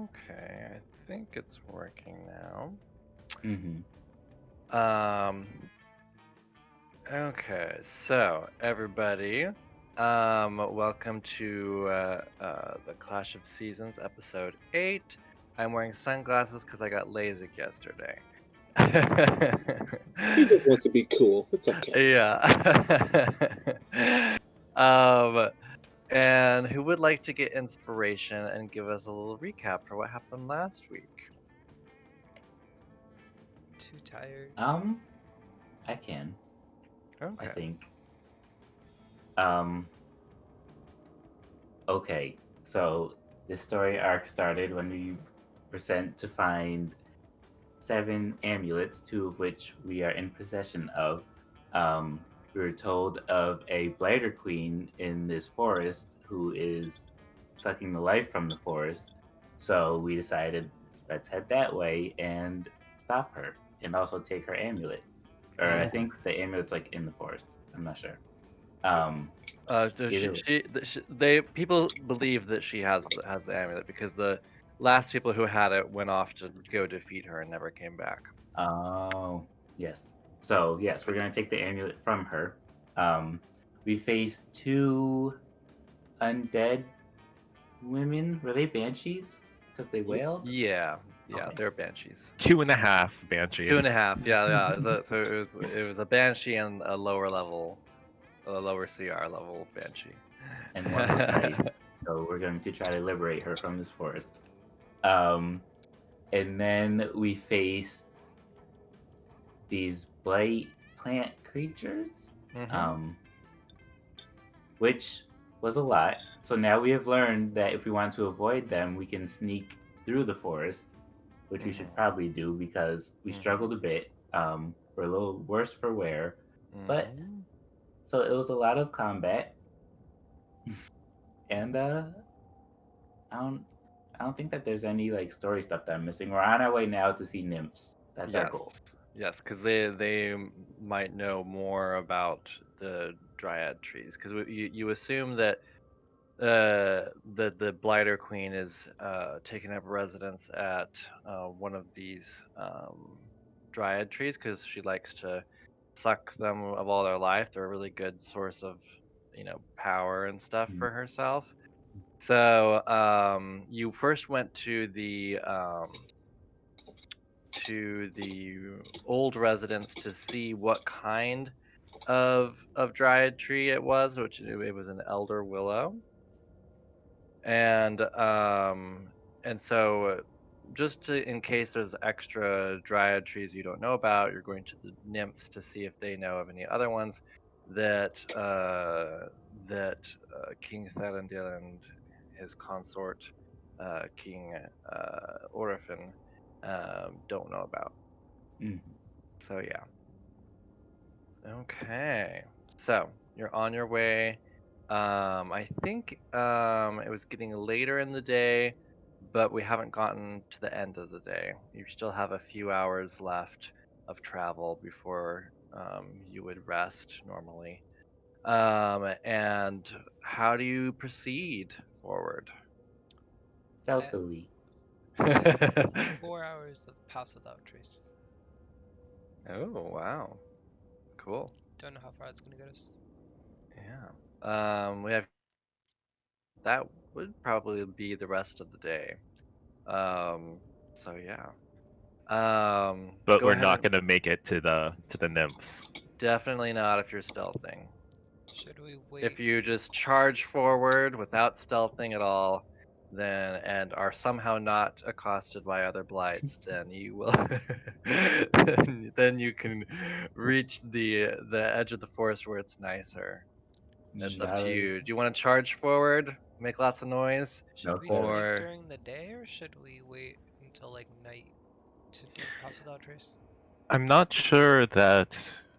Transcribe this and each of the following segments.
Okay, I think it's working now. Mm-hmm. Okay, so everybody, welcome to the Clash of Seasons, episode 8. I'm wearing sunglasses because I got LASIK yesterday. He just wants to be cool. It's okay. Yeah. And who would like to get inspiration and give us a little recap for what happened last week? Too tired. I can. I Okay. think. Um. Okay, so this story arc started when we were sent to find 7 amulets, 2 of which we are in possession of. We were told of a blighter queen in this forest who is sucking the life from the forest. So we decided, let's head that way and stop her, and also take her amulet. Or I think the amulet's like in the forest. I'm not sure. Either way. People believe that she has the amulet because the last people who had it went off to go defeat her and never came back. Oh, yes. So, yes, we're going to take the amulet from her. We face 2 undead women. Were they banshees? Because they wailed? Yeah, Okay. they're banshees. 2.5 banshees. 2.5, yeah. So it was a banshee and a lower CR level banshee. And one was nice. So, we're going to try to liberate her from this forest. And then we face these blight plant creatures. Which was a lot. So now we have learned that if we want to avoid them, we can sneak through the forest, which we should probably do because we struggled a bit. We're a little worse for wear, but so it was a lot of combat, and I don't think that there's any like story stuff that I'm missing. We're on our way now to see nymphs. That's our goal. Yes, because they might know more about the dryad trees. Because you assume that the blighter queen is taking up residence at one of these dryad trees because she likes to suck them of all their life. They're a really good source of power and stuff for herself. So you first went to the old residence to see what kind of dryad tree it was, which it was an elder willow. And so just in case there's extra dryad trees you don't know about, you're going to the nymphs to see if they know of any other ones that King Thranduil and his consort King Orifin don't know about. So yeah. Okay. So you're on your way. I think it was getting later in the day, but we haven't gotten to the end of the day. You still have a few hours left of travel before you would rest normally. And how do you proceed forward? Stealthily. 4 hours of pass without trace. Oh, wow. Cool. Don't know how far it's gonna get us. Yeah. We have that would probably be the rest of the day. So yeah. But Go we're ahead not and going to make it to the nymphs. definitely not if you're stealthing. Should we wait? If you just charge forward without stealthing at all, then and are somehow not accosted by other blights, then you will then you can reach the edge of the forest where it's nicer. It's up to you. Do you want to charge forward, make lots of noise, Should we sneak during the day or should we wait until like night to do pass without trace? I'm not sure that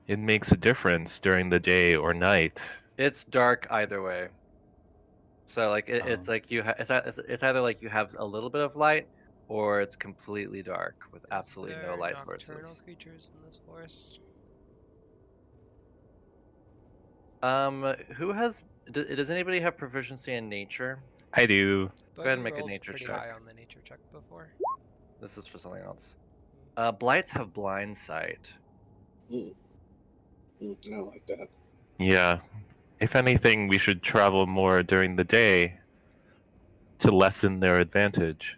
it makes a difference during the day or night. It's dark either way. So like it's like it's either like you have a little bit of light or it's completely dark with absolutely no light nocturnal sources. creatures in this forest? Who has does anybody have proficiency in nature? I do. But Go ahead and we make a rolled nature pretty check. high on the nature check before. This is for something else. Blights have blind sight. I don't like that. Yeah. If anything, we should travel more during the day to lessen their advantage.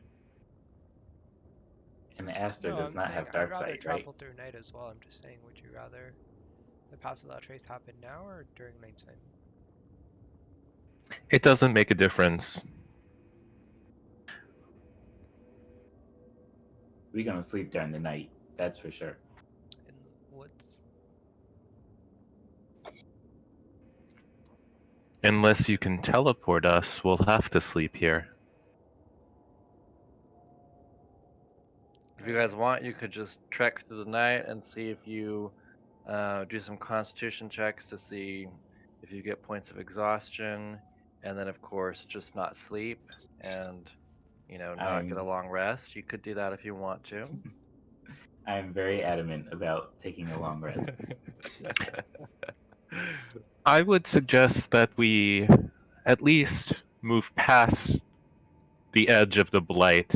And Aster No, does I'm not saying have I'd dark rather sight, right? travel through night as well. I'm just saying, would you rather the pass without trace happen now or during nighttime? It doesn't make a difference. We're gonna sleep during the night, that's for sure. In the woods? Unless you can teleport us, we'll have to sleep here. If you guys want, you could just trek through the night and see if you do some constitution checks to see if you get points of exhaustion, and then of course just not sleep and not get a I'm long rest. You could do that if you want to. I'm very adamant about taking a long rest. I would suggest that we at least move past the edge of the blight.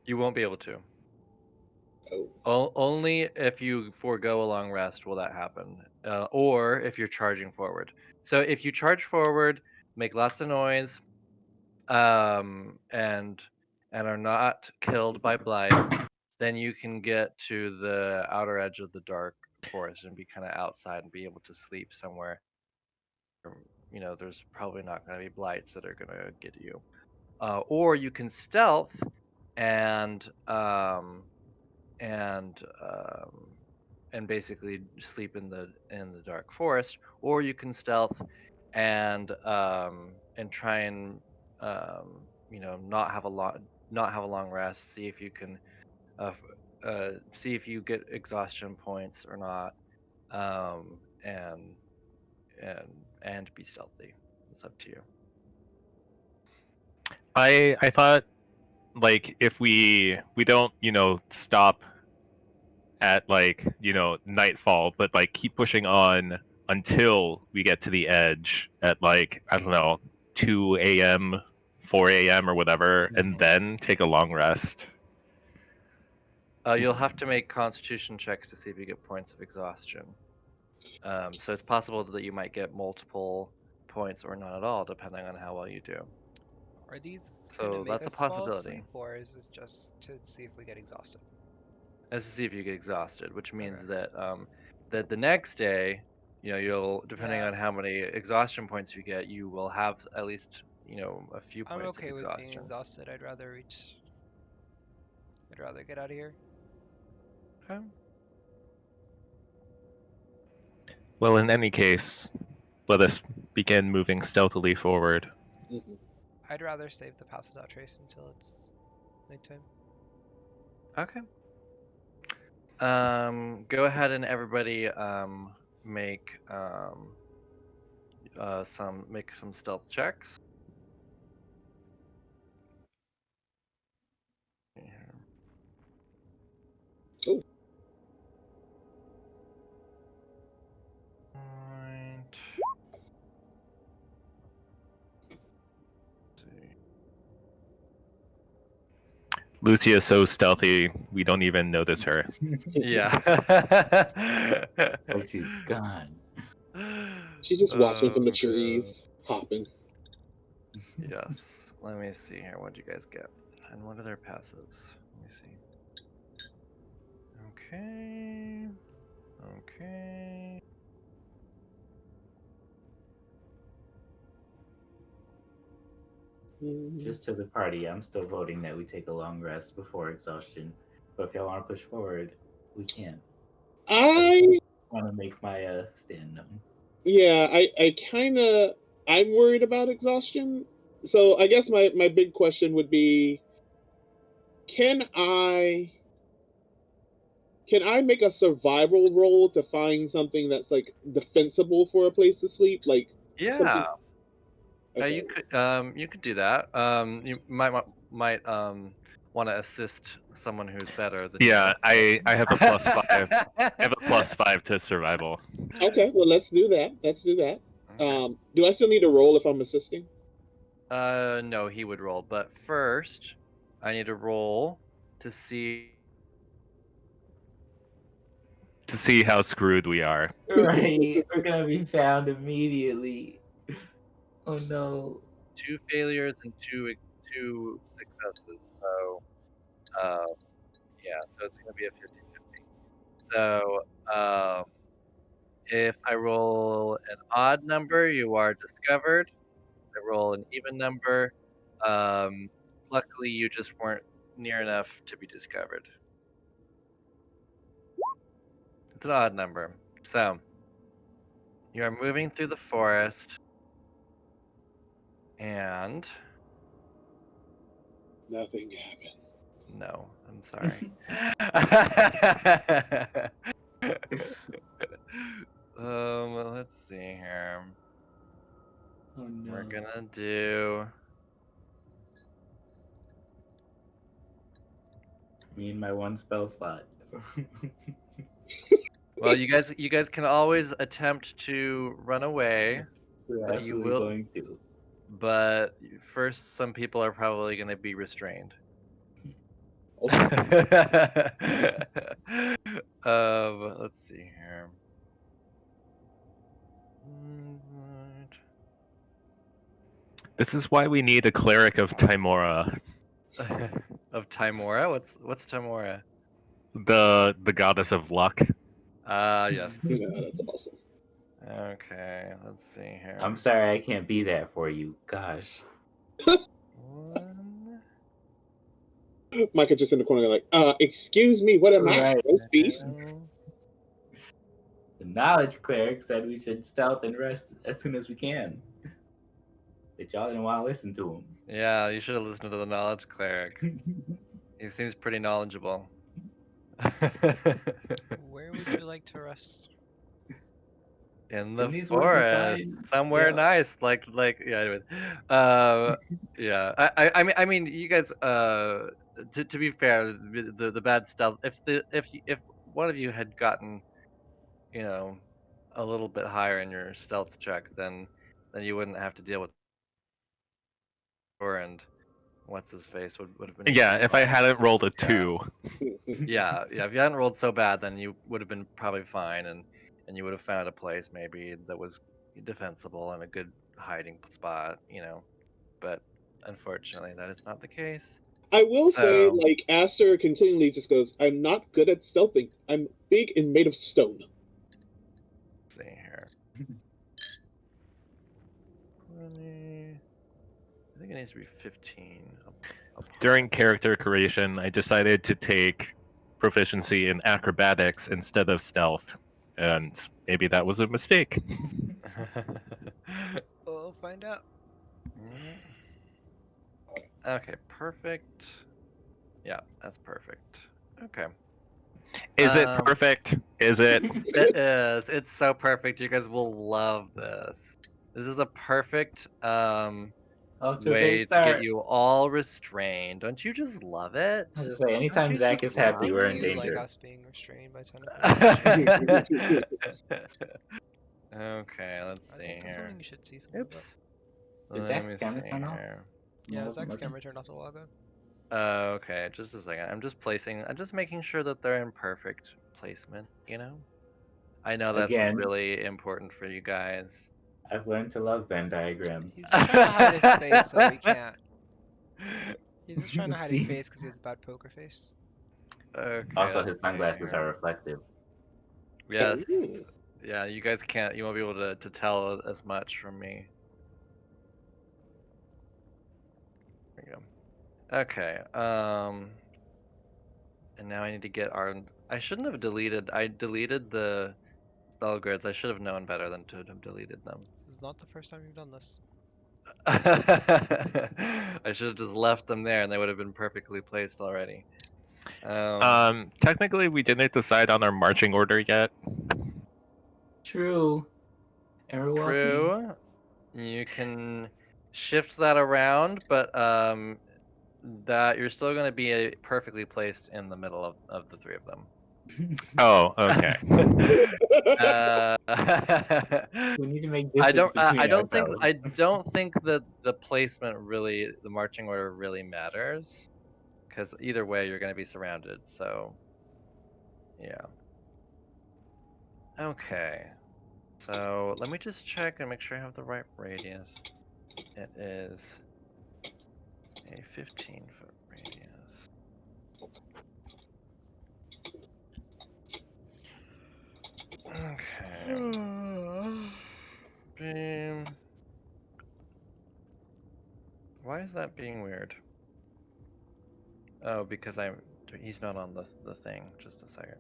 You won't be able to. Oh. Only if you forego a long rest will that happen, or if you're charging forward. So if you charge forward, make lots of noise, and are not killed by blights, then you can get to the outer edge of the dark forest and be kind of outside and be able to sleep somewhere. There's probably not going to be blights that are going to get you. Or you can stealth and and um, and basically sleep in the dark forest, or you can stealth and try and not have a long rest. See if you can see if you get exhaustion points or not, and be stealthy. It's up to you. I thought, like, if we don't stop at nightfall, but like keep pushing on until we get to the edge at like, I don't know, 2 a.m., 4 a.m. or whatever, and then take a long rest. You'll have to make constitution checks to see if you get points of exhaustion. So it's possible that you might get multiple points or none at all, depending on how well you do. Are these So gonna make that's a us fall possibility. asleep, or is this just to see if we get exhausted? That's to see if you get exhausted, which means Okay. that the next day, you'll, depending Yeah. on how many exhaustion points you get, you will have at least a few I'm points of okay with being exhaustion. exhausted. I'd rather get out of here. Okay. Well, in any case, let us begin moving stealthily forward. I'd rather save the pass without trace until it's nighttime. Okay. Go ahead and everybody make some stealth checks. Oh. Right. Lucia's so stealthy, we don't even notice her. Yeah. Like she's gone. She's just watching from the Oh, trees, hopping. God. Yes. Let me see here. What did you guys get? And what are their passives? Let me see. Okay. Okay. Just to the party, I'm still voting that we take a long rest before exhaustion. But if y'all want to push forward, we can. I want to make my stand known. Yeah, I'm worried about exhaustion. So I guess my big question would be, can I make a survival roll to find something that's like defensible for a place to sleep? Like Yeah. something. Okay. You could do that. You might want to assist someone who's better than Yeah, you. I have a +5. I have a +5 to survival. Okay, well let's do that. Let's do that. Okay. Do I still need a roll if I'm assisting? No, he would roll. But first, I need to roll to see. To see how screwed we are. Right, we're gonna be found immediately. Oh no. 2 failures and two successes. So, yeah, so it's gonna be a 50-50. So, if I roll an odd number, you are discovered. If I roll an even number, luckily you just weren't near enough to be discovered. It's an odd number. So, you are moving through the forest, and Nothing happened. no, I'm sorry. Let's see here. Oh no. We're gonna do. Me and my one spell slot. Well, you guys can always attempt to run away, We're but you absolutely will. going to. But first, some people are probably going to be restrained. Also, Let's see here. This is why we need a cleric of Timora, Of Timora? What's Timora? the goddess of luck. Yes. yeah, that's awesome. Okay, let's see here. I'm sorry I can't be that for you. Gosh. 1, Micah just in the corner, like, excuse me, what am I? Right. Roast beef? 2. The knowledge cleric said we should stealth and rest as soon as we can. But y'all didn't want to listen to him. Yeah, you should have listened to the knowledge cleric. He seems pretty knowledgeable. Where would you like to rest? In the these woods are forest, fine. somewhere Yeah. nice, yeah. Anyways, yeah. I mean, you guys. To be fair, the bad stealth. If one of you had gotten, you know, a little bit higher in your stealth check, then you wouldn't have to deal with her and what's his face would have been. Yeah, if I fine. hadn't rolled a Yeah. 2. Yeah. If you hadn't rolled so bad, then you would have been probably fine, and you would have found a place maybe that was defensible and a good hiding spot, But unfortunately, that is not the case. I will say, So, like, Aster continually just goes, I'm not good at stealthing. I'm big and made of stone. let's see here. 20. I think it needs to be 15. During character creation, I decided to take proficiency in acrobatics instead of stealth, and maybe that was a mistake. We'll find out. Okay, perfect. Yeah, that's perfect. Okay. Is it Um, perfect? Is it? It is. It's so perfect. You guys will love this. This is a perfect Off to a way great to get start. you all restrained. Don't you just love it? I was just say, Don't anytime you Zach just is happy, love we're in You like danger. us being restrained by technical. Okay, let's I see think that's here. something you should see something about. Oops. Did Let Zach's me camera see turn off? here. Yeah, wasn't Zach's working? camera turned off a while ago. Okay, just a second. I'm just making sure that they're in perfect placement, I know that's Again. really important for you guys. I've learned to love Venn diagrams. He's just trying to hide his face so he can't. He's just trying to hide his See? face because he has a bad poker face. Okay, Also, let's his see sunglasses here. are reflective. Yes. Ooh. Yeah, you guys you won't be able to tell as much from me. There you go. Okay, and now I need to get I shouldn't have I deleted the spell grids. I should have known better than to have deleted them. This is not the first time you've done this. I should have just left them there and they would have been perfectly placed already. Technically, we didn't decide on our marching order yet. True. And we're walking. True. You can shift that around, but that you're still going to be perfectly placed in the middle of the three of them. Oh, okay. uh, We need to make I distance between I don't think ourselves. that the placement really, the marching order really matters, because either way you're going to be surrounded. So yeah. Okay. So let me just check and make sure I have the right radius. It is a 15-foot radius. Okay. Beam. Why is that being weird? Oh, because he's not on the thing. Just a second.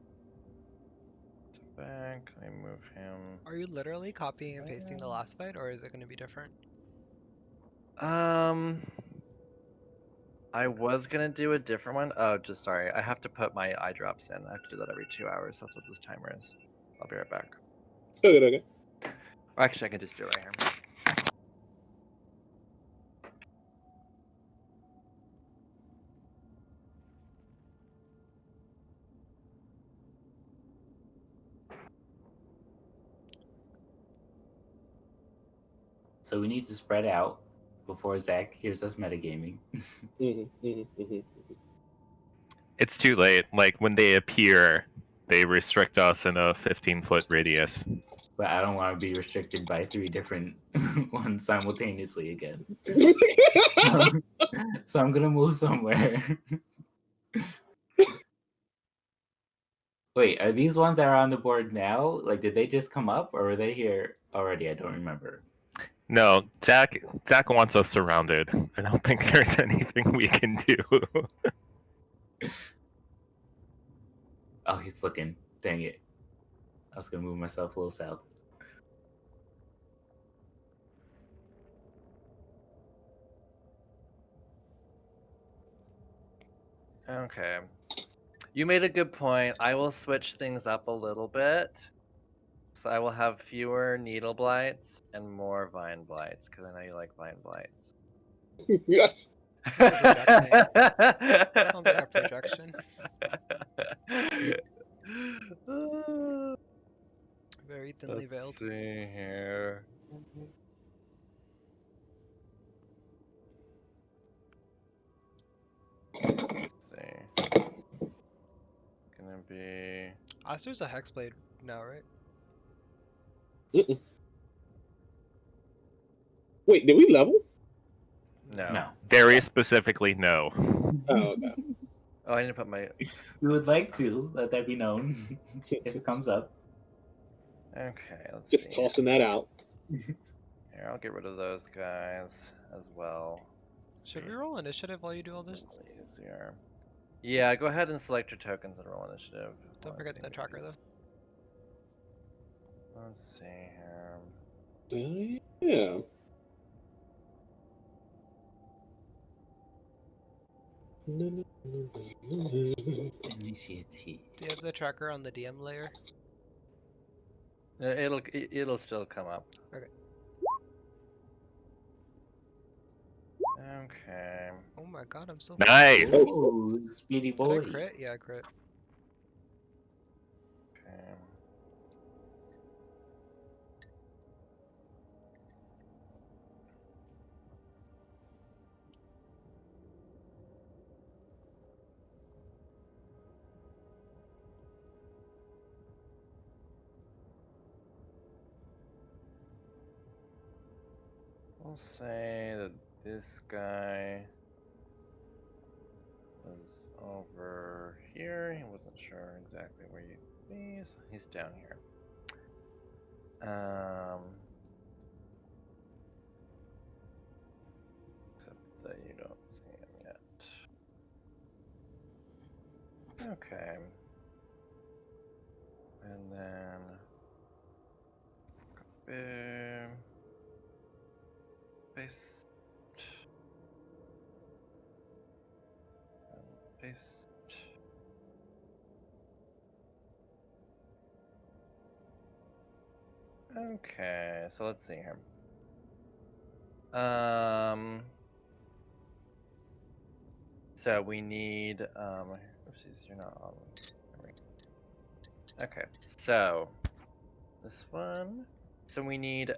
Back. I move him. Are you literally copying and pasting the last fight, or is it going to be different? I was gonna do a different one. Oh, just sorry. I have to put my eye drops in. I have to do that every 2 hours. That's what this timer is. I'll be right back. Okay. Or actually, I can just do it right here. So we need to spread out before Zach hears us metagaming. It's too late. Like when they appear, they restrict us in a 15-foot radius. But I don't want to be restricted by 3 different ones simultaneously again. So I'm gonna move somewhere. Wait, are these ones that are on the board now? Like, did they just come up, or were they here already? I don't remember. No, Zach wants us surrounded. I don't think there's anything we can do. Oh, he's looking. Dang it. I was gonna move myself a little south. Okay. You made a good point. I will switch things up a little bit. So I will have fewer needle blights and more vine blights, because I know you like vine blights. Yeah. Sounds like a projection. Very thinly veiled. Let's see here. Let's see. Gonna be. Aster's a hexblade now, right? Wait, did we level? No. Very specifically, no. Oh, okay. Oh, I need to put my. We would like to let that be known if it comes up. Okay, let's Just see. tossing that out. Here, I'll get rid of those guys as well. Should we roll initiative while you do all this? Easier. Yeah, go ahead and select your tokens and roll initiative. Don't forget the tracker though. Let's see here. Yeah. Initiative. Do you have the tracker on the DM layer? It'll still come up. Okay. Okay. Oh my god, I'm so Nice. Oh, speedy Did I boy. crit? Yeah, I crit. Okay. We'll say that this guy was over here. He wasn't sure exactly where you'd be, so he's down here. Except that you don't see him yet. Okay. And then boom. Paste. And paste. Okay, so let's see here. So we need oopsies, you're not on. Okay, so this one. So we need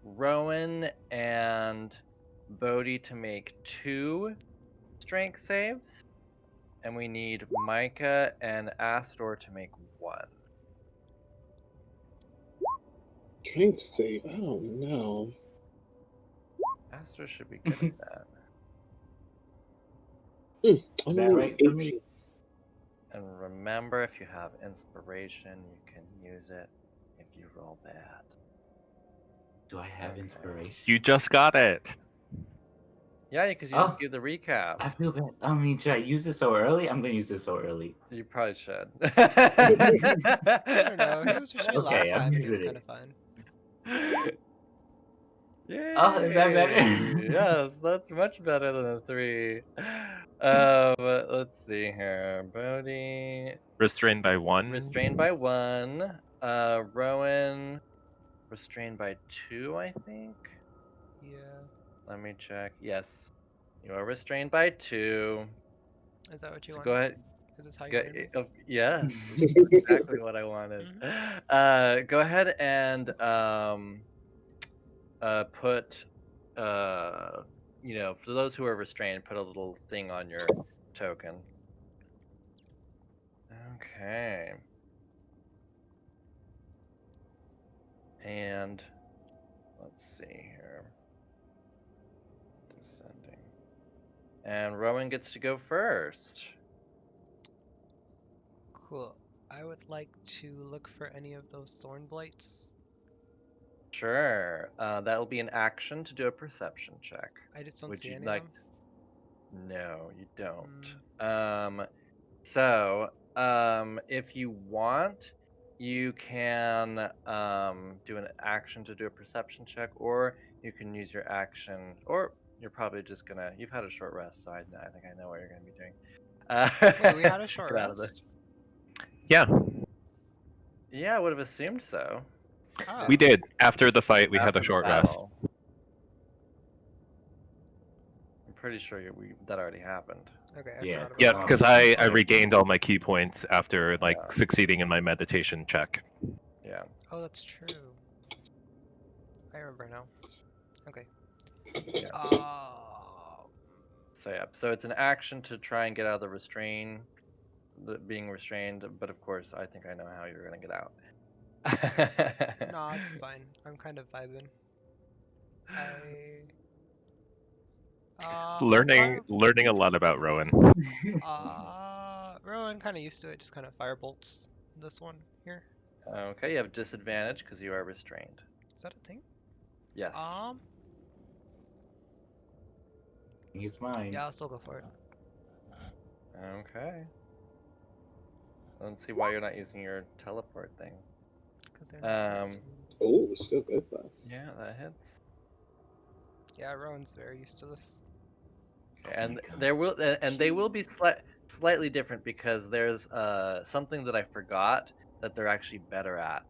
Rowan and Bodhi to make 2 strength saves, and we need Micah and Astor to make 1. Strength save. Oh no. Astor should be good at that. I'm That only right for 18. me. And remember, if you have inspiration, you can use it if you roll bad. Do I have Okay. inspiration? You just got it. Yeah, because you Oh. just give the recap. I feel bad. I mean, should I use this so early? I'm gonna use this so early. You probably should. I don't know. He was restrained Okay, last I'm time, and he using was it. kind of fine. Yay! Oh, is that better? Yes, that's much better than a 3. Let's see here. Bodhi Restrained by 1. restrained by 1. Rowan restrained by 2, I think. Yeah. Let me check. Yes, you are restrained by 2. Is that what you So wanted? go ahead. Is this how you Go, wanted me? yes, this is exactly what I wanted. Mhm. Go ahead and put for those who are restrained, put a little thing on your token. Okay. And let's see here. Descending. And Rowan gets to go first. Cool. I would like to look for any of those thorn blights. Sure. That'll be an action to do a perception check. I just don't Would see you any like? of them. No, you don't. Mm. So, if you want, you can do an action to do a perception check, or you can use your action, or you're probably just gonna. You've had a short rest, so I think I know what you're gonna be doing. Wait, we had a to short get out of this. rest? Yeah, Yeah, I would have assumed so. Oh. we did. After the fight, we had After a the short rest. battle. I'm pretty sure that already happened. Okay, I Yeah, forgot about Yeah, that. because I regained all my key points after like Yeah. succeeding in my meditation check. Yeah. Oh, that's true. I remember now. Okay. Yeah. So yeah, so it's an action to try and get out of being restrained, but of course I think I know how you're gonna get out. Nah, it's fine. I'm kind of vibing. Learning a lot about Rowan. Rowan kind of used to it. Just kind of firebolts this one here. Okay, you have disadvantage because you are restrained. Is that a thing? Yes. He's mine. Yeah, I'll still go for it. Okay. I don't see why you're not using your teleport thing. Because they're not used to- Oh, still good though. Yeah, that hits. Yeah, Rowan's very used to this. And God. they will be slightly different because there's something that I forgot that they're actually better at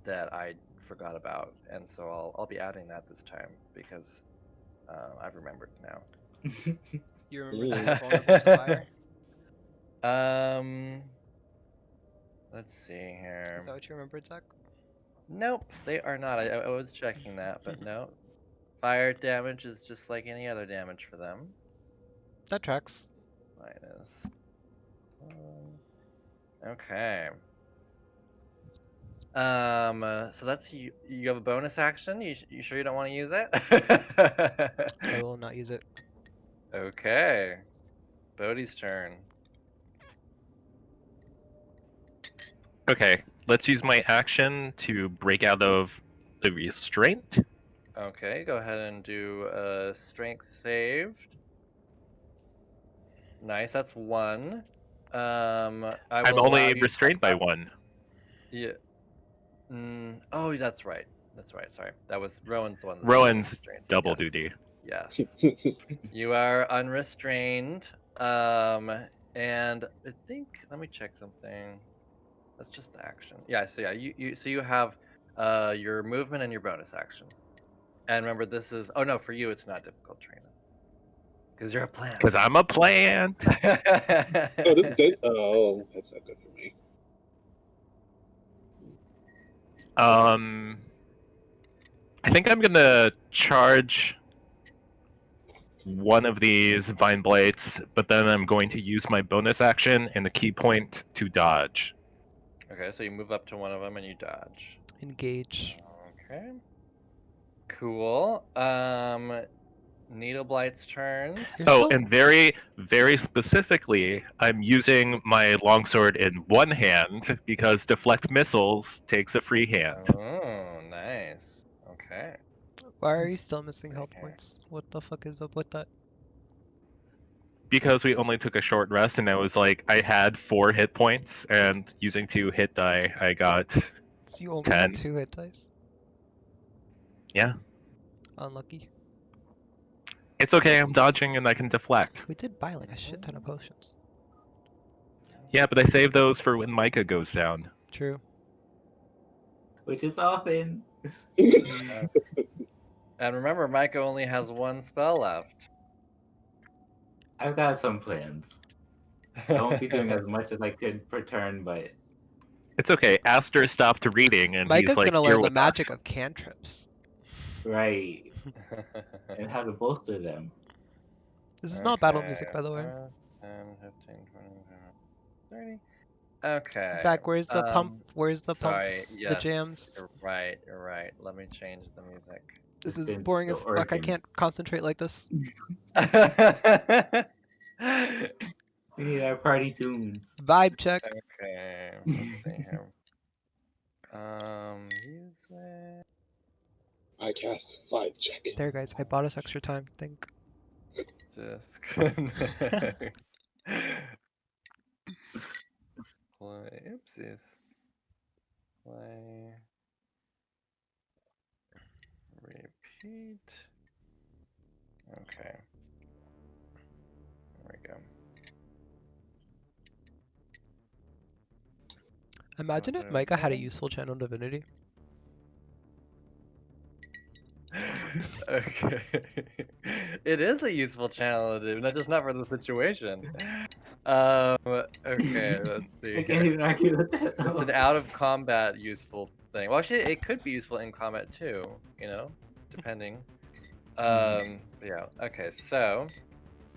that I forgot about, and so I'll be adding that this time because I've remembered now. You remember that they're vulnerable to fire? Let's see here. Is that what you remembered, Zach? Nope, they are not. I was checking that, but no. Fire damage is just like any other damage for them. That tracks. Minus. Okay. So that's you. You have a bonus action. You sure you don't want to use it? I will not use it. Okay. Bodhi's turn. Okay, let's use my action to break out of the restraint. Okay, go ahead and do a strength saved. Nice, that's 1. I'm will allow only you to restrained by have- 1. Yeah. Oh, that's right. That's right. Sorry, that was Rowan's one. Rowan's restrained. double Yes. duty. Yes. You are unrestrained. And I think let me check something. That's just action. Yeah. So yeah, you have your movement and your bonus action. And remember, this is no, for you it's not difficult training because you're a plant. Because I'm a plant. Oh, this is good. Oh, that's not good for me. I think I'm gonna charge one of these vine blights, but then I'm going to use my bonus action and the key point to dodge. Okay, so you move up to one of them and you dodge. Engage. Okay. Cool. Needle Blight's turns. You're Oh, still- and very, very specifically, I'm using my longsword in one hand because deflect missiles takes a free hand. Oh, nice. Okay. Why are you still missing health Okay. points? What the fuck is up with that? Because we only took a short rest, and I was like, I had 4 hit points, and using 2 hit die, I got. So you only 10. had 2 hit dice. Yeah. Unlucky. It's okay, I'm dodging and I can deflect. We did buy like a shit ton of potions. Yeah, but I save those for when Micah goes down. True. Which is often. And remember, Micah only has 1 spell left. I've got some plans. I won't be doing as much as I could per turn, but It's okay, Aster stopped reading and Micah's he's like, gonna "Here learn the with magic us." of cantrips. right. And how to bolster them. This is not battle Okay, music, by the way. 10, 15, 20, 30. Okay. Zach, where's the pump? Where's the Sorry, pumps? The yes, jams? You're right, you're right. Let me change the music. This is Since boring the as fuck. I organs. can't concentrate like this. We need our party tunes. Vibe check. Okay, let's see here. Music. I cast 5 check. There, guys. I bought us extra time. Think. Disconnect. Play. Oopsies. Play. Repeat. Okay. There we go. Imagine if Micah had a useful channel divinity. Okay. It is a useful channel to do, just not for the situation. Okay, let's see. I can't here. even argue with that. It's an out of combat useful thing. Well, actually, it could be useful in combat too, you know, depending. Yeah, okay, so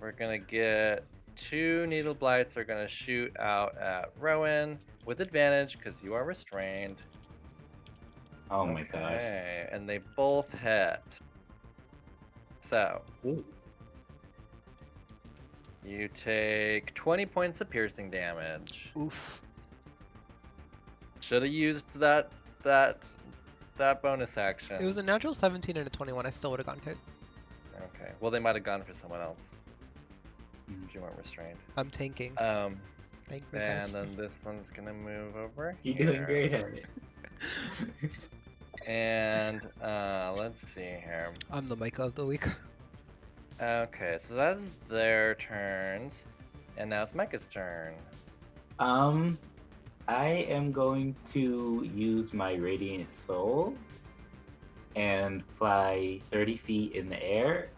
we're gonna get 2 needle blights are gonna shoot out at Rowan with advantage because you are restrained. Oh my gosh. Okay, and they both hit. So Ooh. you take 20 points of piercing damage. Oof. Should have used that bonus action. It was a natural 17 and a 21. I still would have gotten hit. Okay. Well, they might have gone for someone else Mhm. if you weren't restrained. I'm tanking. Thank me, And guys. then this one's gonna move over. You're doing here. great at it. And let's see here. I'm the Micah of the week. Okay, so that is their turns, and now it's Micah's turn. I am going to use my Radiant Soul and fly 30 feet in the air.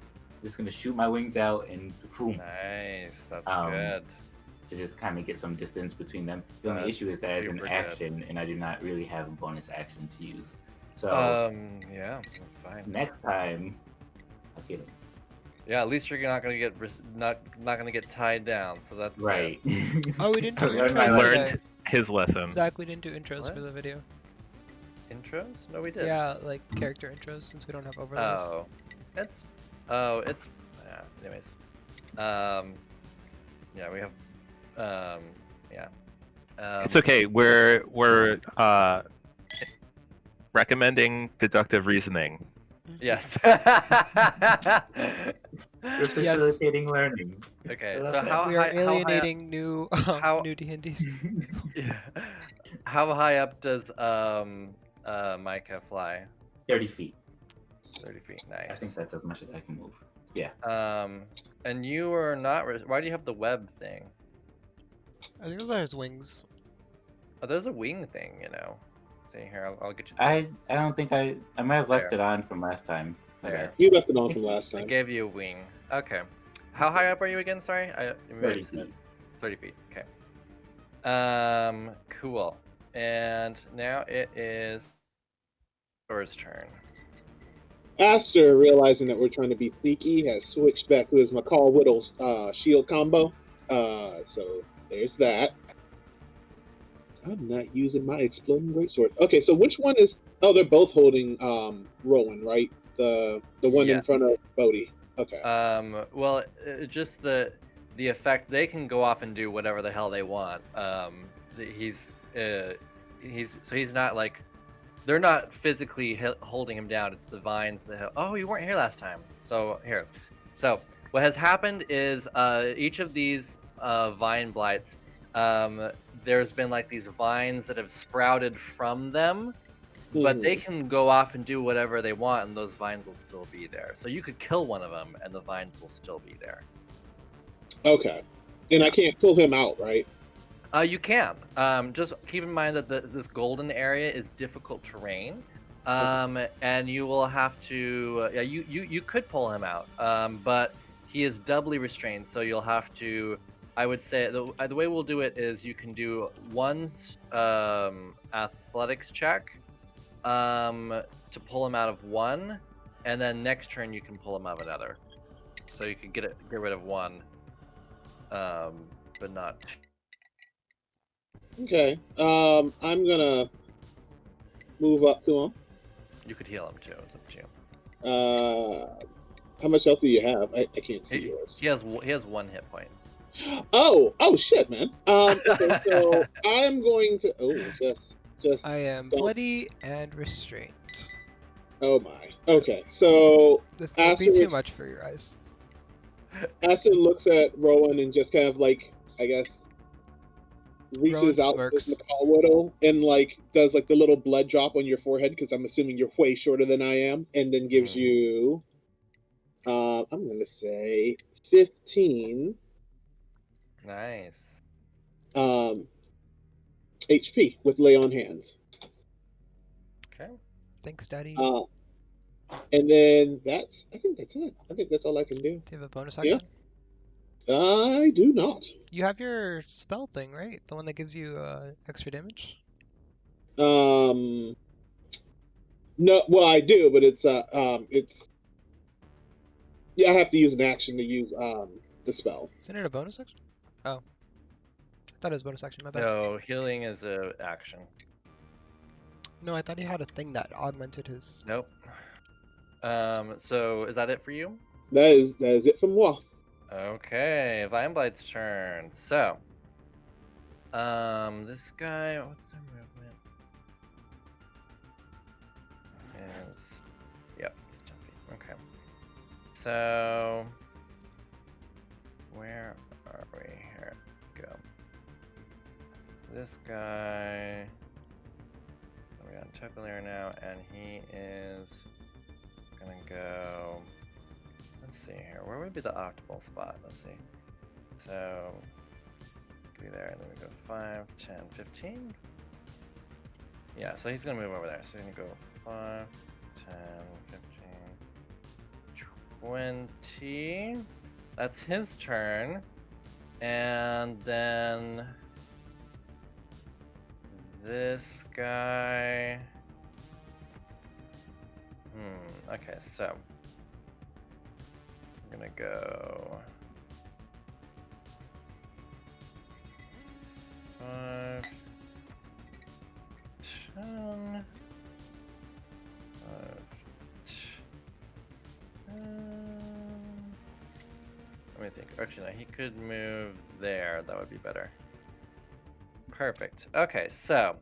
Just gonna shoot my wings out and boom, Nice, that's Um, good. to just kind of get some distance between them. The only That's issue is that it's an super good. action, and I do not really have a bonus action to use. So Yeah, that's fine. next time, I'll get him. Yeah, at least you're not gonna get not gonna get tied down, so that's good. Right. Oh, we didn't do I learned my intros lesson. today. Learned his lesson. Zach, we didn't do intros What? for the video. Intros? No, we did. Yeah, like character intros since we don't have overlays. It's yeah, anyways. Yeah, we have yeah. It's okay. We're recommending deductive reasoning. Yes. We're Yes. facilitating learning. Okay, I love so that. how We are high, alienating new how- new D&Ds. yeah. How high up does Micah fly? 30 feet. 30 feet. I Nice. think that's as much as I can move. And you are not. Why do you have the web thing? I think those are his wings. Oh, there's a wing thing, you know. See here, I'll get you. I don't think I might have left There. it on from last time. There. You left it on from last I time. gave you a wing. Okay. How high up are you again? Sorry, you already 30 said. feet. 30 feet. Okay. Cool. And now it is Thor's turn. Aster, realizing that we're trying to be sneaky, has switched back to his McCall Whittle shield combo. So there's that. I'm not using my exploding greatsword. Okay, so which one is? Oh, they're both holding Rowan, right? The one in front of Yes. Bodhi. Okay. Well, just the effect, they can go off and do whatever the hell they want. He's not like, they're not physically holding him down. It's the vines that oh, you weren't here last time. So here. So what has happened is each of these vine blights, there's been like these vines that have sprouted from them, but they can go off and do whatever they want, and those vines will still be there. So you could kill one of them, and the vines will still be there. Okay. And I can't pull him out, right? You can. Just keep in mind that this golden area is difficult terrain, and you will have to. Yeah, you could pull him out, but he is doubly restrained, so you'll have to. I would say the way we'll do it is you can do one athletics check to pull him out of one, and then next turn you can pull him out of another. So you can get rid of one, but not two. Okay. I'm gonna move up to him. You could heal him too. It's up to you. How much health do you have? I can't see yours. He has 1 hit point. Oh shit, man. Okay, so I'm going to. Oh, just. I am don't- bloody and restrained. Oh my. Okay, so This would be Aster- too much for your eyes. Aster looks at Rowan and just kind of like, I guess, reaches Rowan out smirks. with McCall Whittle and like does like the little blood drop on your forehead because I'm assuming you're way shorter than I am, and then gives you. I'm gonna say 15. Nice. HP with lay on hands. Okay. Thanks, Daddy. And then I think that's it. I think that's all I can do. Do you have a bonus Yeah. action? I do not. You have your spell thing, right? The one that gives you extra damage? No, well I do, but it's yeah, I have to use an action to use the spell. Isn't it a bonus action? Oh. I thought it was bonus action, my bad. No, healing is a action. No, I thought he had a thing that augmented his... Nope. So is that it for you? That is it from moi. Okay, Vineblight's turn. So, this guy, what's their movement? Is, yep, he's jumping. Okay. So, where are we? Here, let's go. This guy, we're on Tokalair now, and he is gonna go. Let's see here. Where would be the optimal spot? Let's see. So, could be there, and then we go 5, 10, 15. Yeah, so he's gonna move over there. So he's gonna go 5, 10, 15, 20. That's his turn. And then this guy. Okay, so I'm gonna go 5, 10, 5, 10. Let me think. Actually, no, he could move there. That would be better. Perfect. Okay, so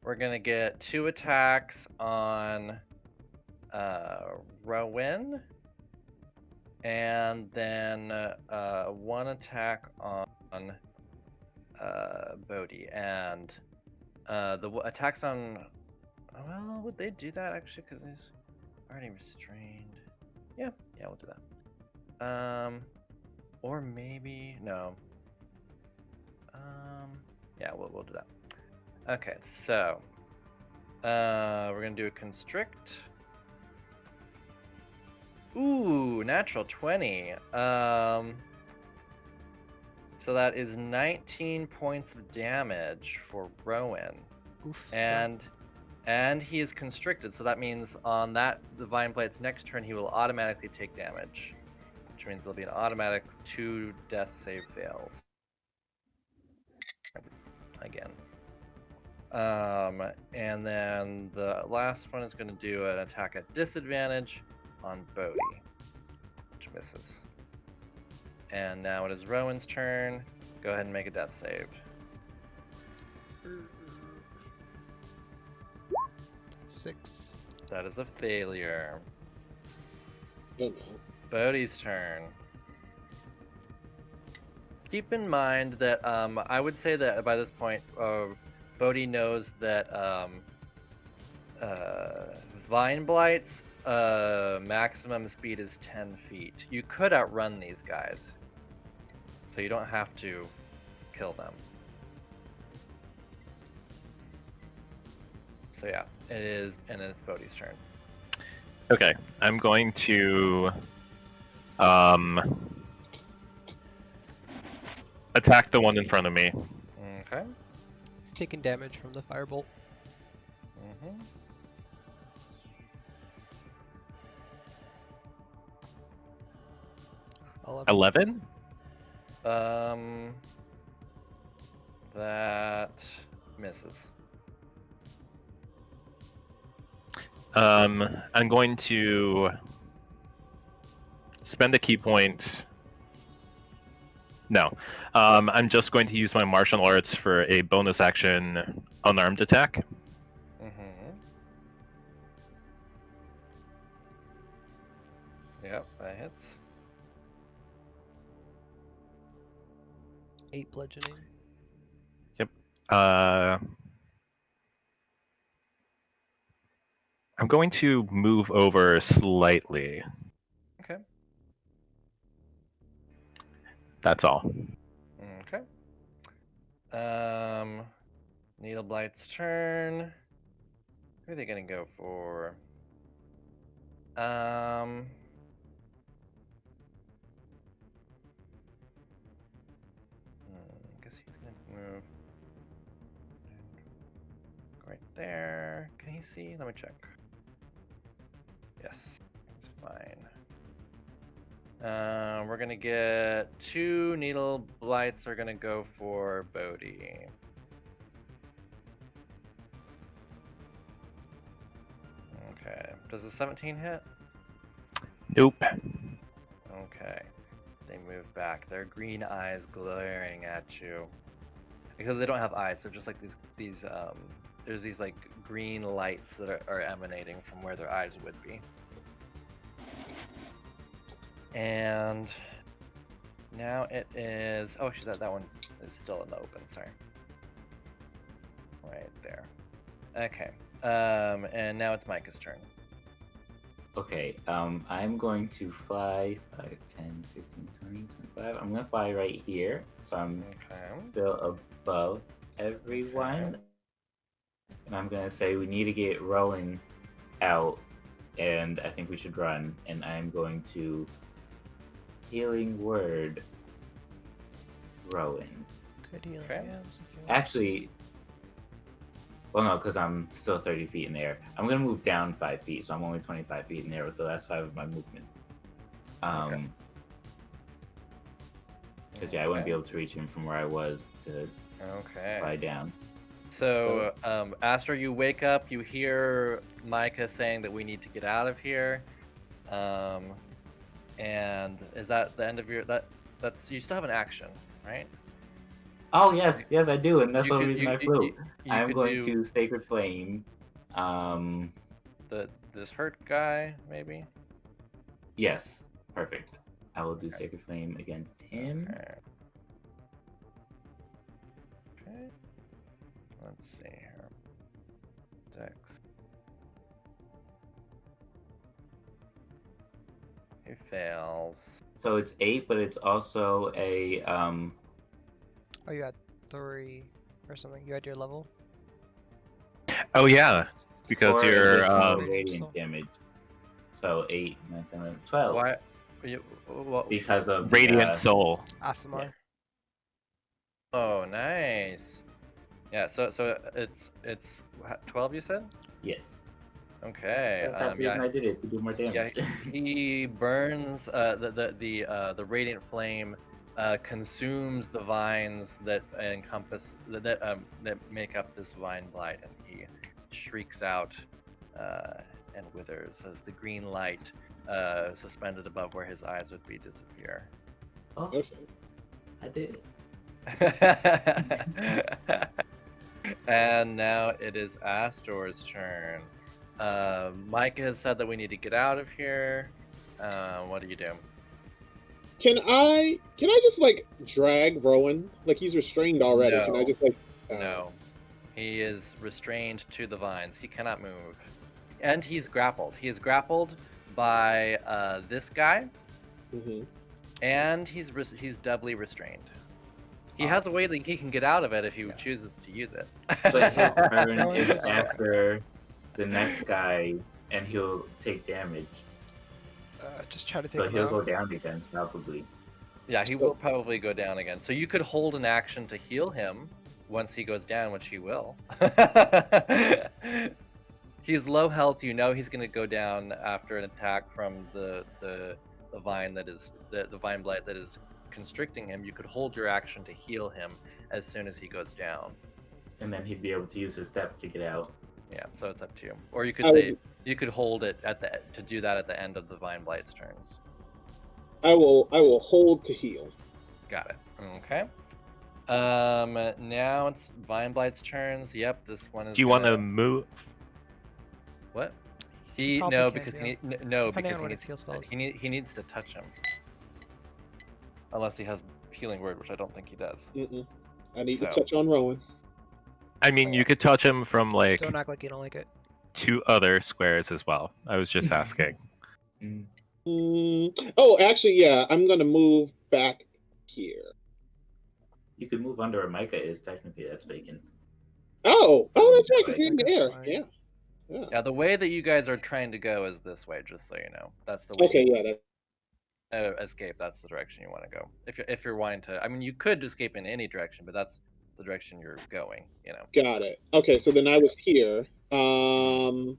we're gonna get 2 attacks on Rowan, and then 1 attack on Bodhi, and the attacks on. Well, would they do that actually? Because he's already restrained. Yeah, we'll do that. Or maybe no. Yeah, we'll do that. Okay, so we're gonna do a constrict. Ooh, natural 20. So that is 19 points of damage for Rowan. Oof. And And he is constricted, so that means on that Divine Blight's next turn, he will automatically take damage. Which means there'll be an automatic 2 death save fails. Again. And then the last one is going to do an attack at disadvantage on Bodhi, which misses. And now it is Rowan's turn. Go ahead and make a death save. 6. That is a failure. Oh no. Bodhi's turn. Keep in mind that I would say that by this point, Bodhi knows that Vine Blight's maximum speed is 10 feet. You could outrun these guys, so you don't have to kill them. So yeah, it is, and it's Bodhi's turn. Okay, I'm going to attack the one in front of me. Okay. He's taking damage from the firebolt. Mm-hmm. I'll 11? That misses. I'm going to spend a key point. No, I'm just going to use my martial arts for a bonus action unarmed attack. Mm-hmm. Yep, that hits. 8 bludgeoning. I'm going to move over slightly. Okay. That's all. Okay. Needle Blight's turn. Who are they gonna go for? I guess he's gonna move right there. Can he see? Let me check. Yes, he's fine. We're gonna get 2 Needle Blights are gonna go for Bodhi. Okay. Does the 17 hit? Nope. Okay. They move back. Their green eyes glaring at you. Because they don't have eyes, they're just like these there's these like green lights that are emanating from where their eyes would be. And now it is, oh actually that one is still in the open, sorry. Right there. Okay. And now it's Micah's turn. Okay, I'm going to fly 5, 10, 15, 20, 25. I'm going to fly right here, so I'm Okay. still above everyone. And I'm going to say we need to get Rowan out, and I think we should run. And I'm going to Healing Word Rowan. Good healing Okay. hands. if you want. Actually, well, no, because I'm still 30 feet in the air. I'm going to move down 5 feet, so I'm only 25 feet in the air with the last 5 of my movement. Okay. Because, yeah, I wouldn't be able to reach him from where I was to Okay. fly down. So, Astor, you wake up, you hear Micah saying that we need to get out of here. And is that the end of your, that's, you still have an action, right? Oh, yes, I do, and that's You the could- reason you- I flew. you I'm could going do to Sacred Flame. this hurt guy, maybe? Yes, perfect. I will do Okay. Sacred Flame against him. Okay. Okay. Let's see here. Dex. He fails. So it's 8, but it's also a Oh, you had 3 or something. You had your level. Oh yeah, because 4 you're additional So- radiant damage. So 8, 9, 10, 11, 12. Why? What? Because of Radiant the, Soul. Asimar. Oh, nice. Yeah. So it's 12. You said. Yes. Okay. That's the reason Yeah. I did it, to do more Yeah. damage. He burns. The radiant flame consumes the vines that encompass that make up this vine blight, and he shrieks out and withers as the green light suspended above where his eyes would be disappear. Oh, Okay. I did it. And now it is Astor's turn. Micah has said that we need to get out of here. What do you do? Can I just like drag Rowan? Like he's restrained already. Can I No. just like No. He is restrained to the vines. He cannot move. And he's grappled. He is grappled by this guy, mhm. and he's doubly restrained. He has a way that he can get out of it if he Yeah. chooses to use it. But his turn Rowan is says no. after the next guy, and he'll take damage. Just try to take So him he'll out. go down again, probably. Yeah, he will probably go down again. So you could hold an action to heal him once he goes down, which he will. He's low health. You know he's going to go down after an attack from the vine that is the vine blight that is constricting him. You could hold your action to heal him as soon as he goes down. And then he'd be able to use his step to get out. Yeah, so it's up to you. Or you could I say would- you could hold it to do that at the end of the vine blight's turns. I will hold to heal. Got it. Okay. Now it's Vine Blight's turns. Yep, this one is. Do you want to gonna- move? What? He Probably no can, because yeah. he no Depending because on he what his needs heal spells. he needs to touch him. Unless he has healing word, which I don't think he does. Mm-mm. I need So- to touch on Rowan. I mean, you could touch him from like Don't act like you don't like it. 2 other squares as well. I was just asking. Mm. Oh, actually, yeah. I'm gonna move back here. You could move under where Micah is, technically, that's vacant. Oh, that's right. 'cause Right. you're in the That's air. fine. Yeah. Yeah. Yeah, the way that you guys are trying to go is this way. Just so you know, that's the way. Okay. you Yeah. That, escape. That's the direction you want to go. If you're wanting to, I mean, you could escape in any direction, but that's the direction you're going. You know. got it. Okay. So then I was here. So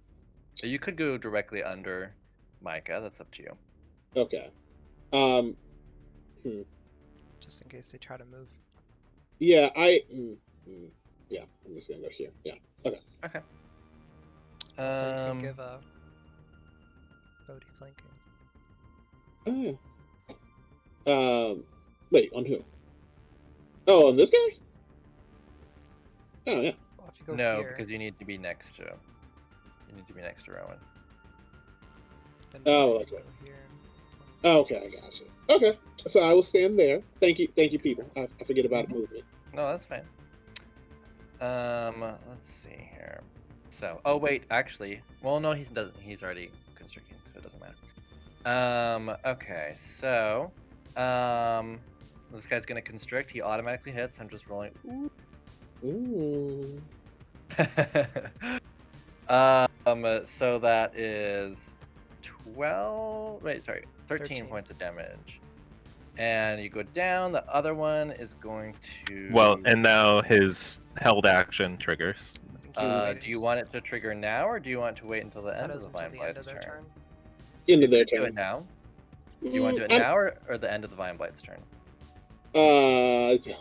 you could go directly under Micah. That's up to you. Okay. Just in case they try to move. Yeah. Yeah. I'm just gonna go here. Yeah. Okay. Okay. So you can give a Bodhi flanking. Oh, yeah. Wait. On who? Oh, on this guy? Oh yeah. Well, if you go no, here, because you need to be next to. You need to be next to Rowan. then Oh, you can okay. go here. Okay, I got you. Okay, so I will stand there. Thank you, people. I forget about movement. No, that's fine. Let's see here. So, oh wait, actually, well, no, he doesn't. He's already constricting, so it doesn't matter. Okay, so, this guy's gonna constrict. He automatically hits. I'm just rolling. Ooh. So that is 12. Wait, sorry, 13 13. points of damage. And you go down. The other one is going to. Well, and now his held action triggers. I think you waited Do you want it to trigger now, or do you want to wait until the that end of is the until Vine the end Blight's of their turn? Into their Do it turn. now. Do you want to do it I'm- now, or the end of the Vine Blight's turn? Yeah.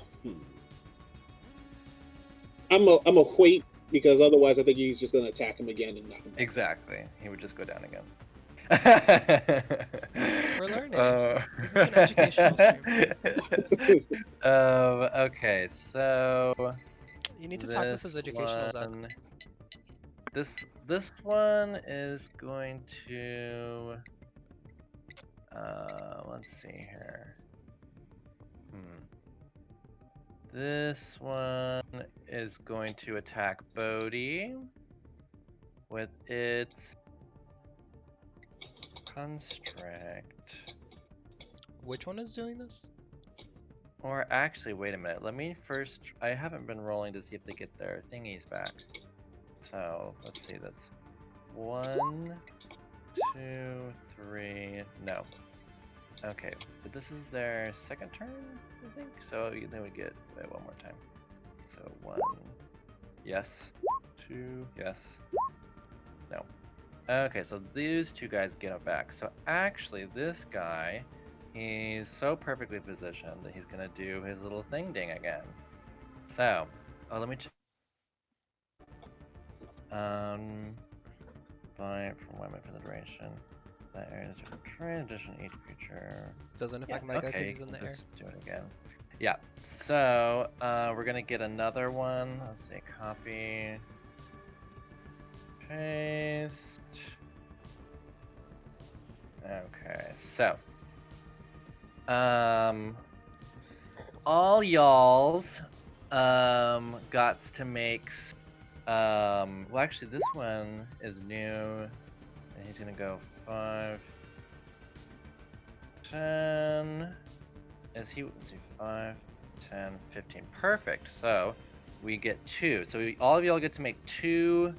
I'm a wait because otherwise I think he's just gonna attack him again and knock him back. Exactly. He would just go down again. We're learning. This is an educational stream. Okay, so You need to talk this as educational, Zach. one, this one is going to. Let's see here. This one is going to attack Bodhi with its constrict. Which one is doing this? Or actually, wait a minute. Let me first. I haven't been rolling to see if they get their thingies back. So let's see. That's 1, 2, 3. No. Okay, but this is their second turn, I think. So they would get one more time. So 1, Yes. 2. Yes. No. Okay, so these two guys get it back. So actually, this guy, he's so perfectly positioned that he's gonna do his little thing ding again. So, oh, let me. Buy from women for the duration. That area is different terrain. Addition each creature. This doesn't Yeah, affect my guy okay, because he's in you the can air. just do it again. Yeah. So, we're gonna get another one. Let's see. Copy. Paste. Okay, so all y'all's got to make well actually this one is new and he's gonna go 5 10 is he let's see 5 10 15 perfect, so we get 2, so all of y'all get to make 2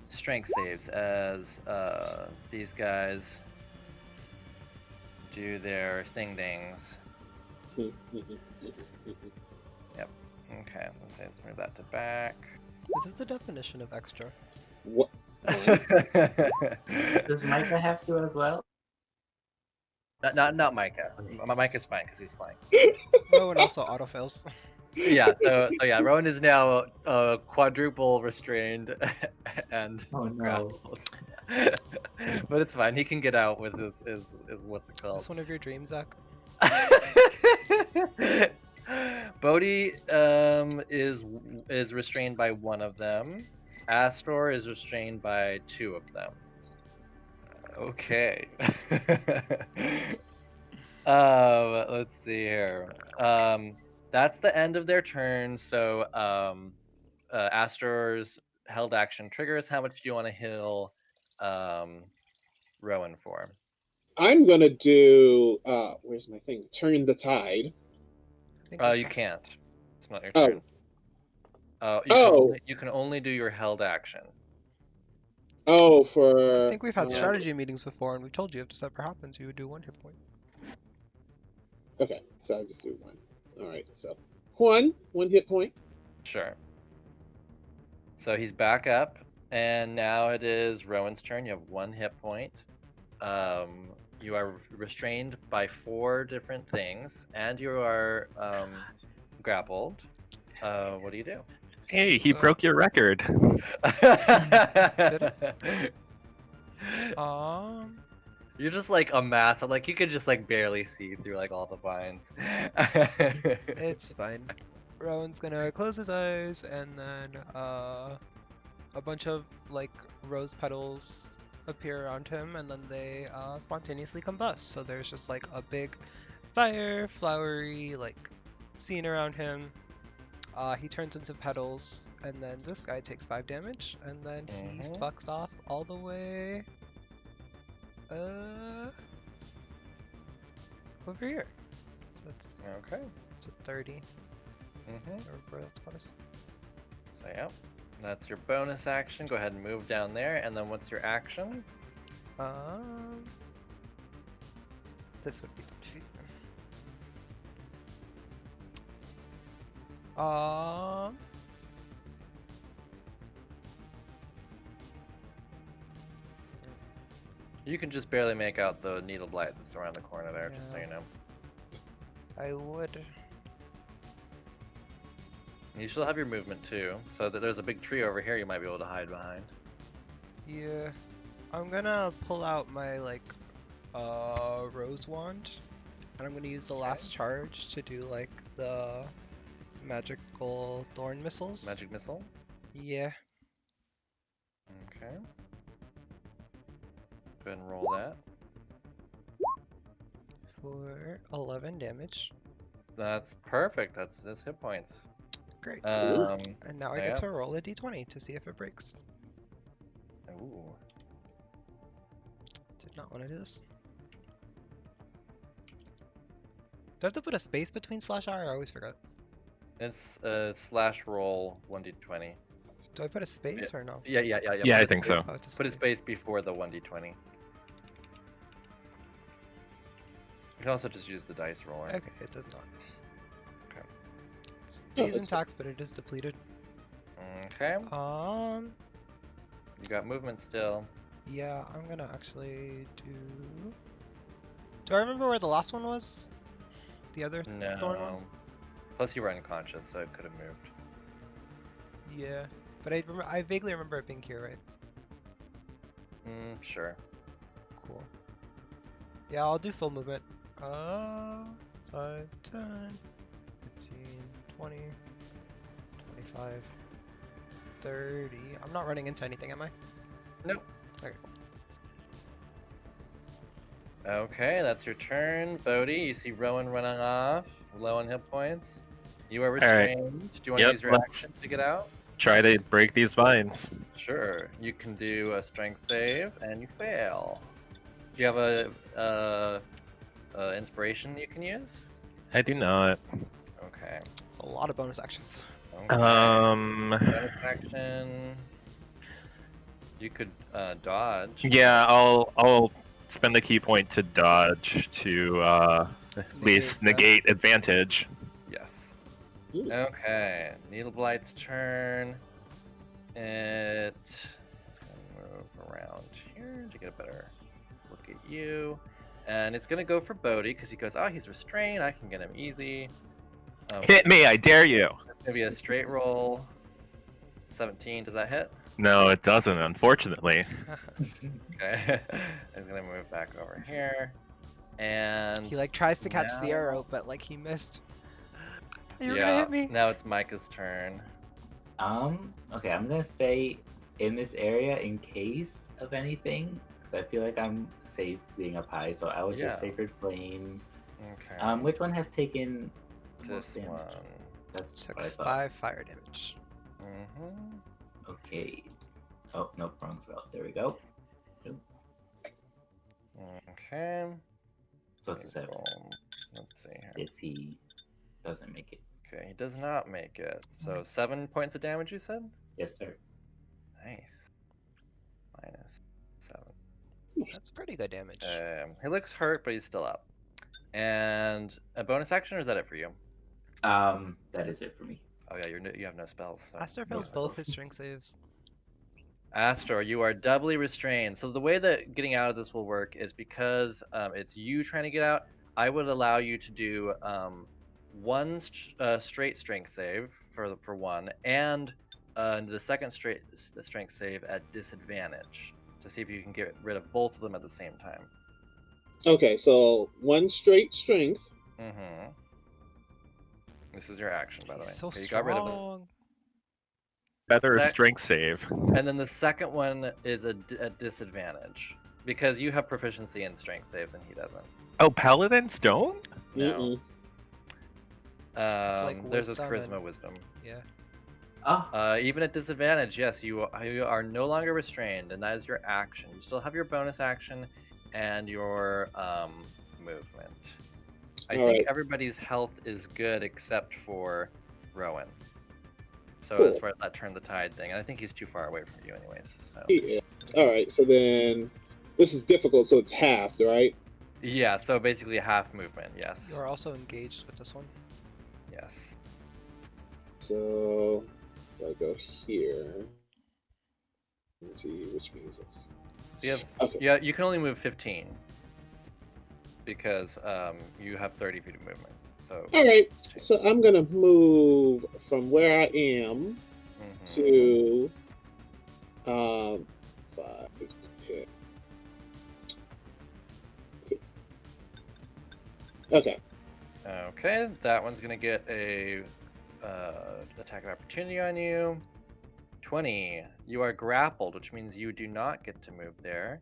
strength saves as these guys do their thing dings. Yep. Okay, let's move that to back. This is the definition of extra. What? Does Micah have to as well? not Micah. Micah's fine because he's flying. Rowan also autofills. Yeah, so yeah, Rowan is now quadruple restrained and Oh no. grappled. But it's fine. He can get out with his what's it Is called? this one of your dreams, Zach? Bodhi is restrained by one of them. Astor is restrained by 2 of them. Okay. Let's see here. That's the end of their turn. So Astor's held action triggers. How much do you want to heal Rowan for? I'm gonna do. Where's my thing? Turn the tide. I think this You is- can't. It's not your Oh. turn. Oh. You can only do your held action. Oh, for. I think we've had Yeah. strategy meetings before, and we told you if this ever happens, you would do 1 hit point. Okay, so I'll just do 1. All right, so 1 hit point. Sure. So he's back up, and now it is Rowan's turn. You have 1 hit point. You are restrained by 4 different things, and you are grappled. What do you do? Hey, he So- broke your record. You're just like a mass. Like you could just like barely see through like all the vines. It's fine. Rowan's gonna close his eyes, and then a bunch of like rose petals appear around him, and then they spontaneously combust. So there's just like a big fire, flowery like scene around him. He turns into petals, and then this guy takes 5 damage, and then he Mhm. fucks off all the way over here. So that's Okay. so 30. Mhm. Or that's bonus. So yeah, that's your bonus action. Go ahead and move down there, and then what's your action? This would be the defeat. You can just barely make out the needle blight that's around the corner there, just so Yeah. you know. I would. You still have your movement too, so that there's a big tree over here you might be able to hide behind. Yeah. I'm gonna pull out my like rose wand, and I'm gonna use the last charge to do like the magical thorn missiles. Magic missile. Yeah. Okay. Go ahead and roll that. For 11 damage. That's perfect. That's hit points. Great. Um, And now I so get yeah. to roll a d20 to see if it breaks. Ooh. Did not want to do this. Do I have to put a space between slash R? I always forget. It's slash roll 1d20. Do I put a space or no? Yeah. Yeah, put I a think space- so. Oh, it's Put a space before the 1d20. You can also just use the dice roller. Okay, it does not. Okay. It stays intact, but it is depleted. Okay. Um, You got movement still. yeah, I'm gonna actually do. Do I remember where the last one was? The other thorn one? No. Plus you were unconscious, so it could have moved. Yeah, but I vaguely remember it being here, right? Sure. Cool. Yeah, I'll do full movement. 5, 10, 15, 20, 25, 30. I'm not running into anything, am I? Nope. Okay. Okay, that's your turn. Bodhi, you see Rowan running off, low on hit points. You are right. restrained. Do you want to Yep, use your let's- action to get out? Try to break these vines. Sure. You can do a strength save, and you fail. Do you have a inspiration you can use? I do not. Okay. It's a lot of bonus actions. Okay. Bonus Um. action. You could dodge. Yeah, I'll spend the key point to dodge to at least negate advantage. Yes. Ooh. Okay. Needleblight's turn. It's gonna move around here to get a better look at you. And it's gonna go for Bodhi because he goes, oh, he's restrained. I can get him easy. Hit me, I dare you. It's gonna be a straight roll. 17. Does that hit? No, it doesn't, unfortunately. Okay. He's gonna move back over here. And He like tries to catch the now- arrow, but like he missed. You were yeah, gonna hit me. now it's Micah's turn. Okay, I'm gonna stay in this area in case of anything, because I feel like I'm safe being up high. So I would just Yeah. Sacred Flame. Okay. Which one has taken the most This damage? one. That's Took what I thought. 5 fire damage. Mm-hmm. Okay. Oh nope, wrong spell. There we go. Okay. So it's a 7 Let's see here. if he doesn't make it. Okay, he does not make it. So 7 points of damage, you said? Yes, sir. Nice. Minus 7. That's pretty good damage. He looks hurt, but he's still up. And a bonus action, or is that it for you? That is it for me. Oh yeah, you have no spells. So. Aster no fails both spells. his strength saves. Astor, you are doubly restrained. So the way that getting out of this will work is because it's you trying to get out. I would allow you to do one straight strength save for one, and the second straight strength save at disadvantage to see if you can get rid of both of them at the same time. Okay, so one straight strength. Mm-hmm. This is your action, by the way. He's so Okay, you got rid of it. strong. Feather Sec- strength save. And then the second one is a disadvantage because you have proficiency in strength saves and he doesn't. Oh, paladins don't? No. It's like There's this wisdom charisma and- wisdom. Yeah. Oh, Even at disadvantage, yes, you are no longer restrained, and that is your action. You still have your bonus action and your movement. I think Alright. everybody's health is good except for Rowan. So Cool. as far as that turn the tide thing, and I think he's too far away from you, anyways. So Yeah. All right. So then, this is difficult. So it's halved, right? yeah, so basically half movement. Yes. You are also engaged with this one. Yes. So I go here. Let's see, which means it's You have okay. yeah. You can only move 15 because you have 30 feet of movement. So. All right. So I'm gonna move from where I am Mhm. to 5, 10. Okay. Okay, that one's gonna get a attack of opportunity on you. 20. You are grappled, which means you do not get to move there.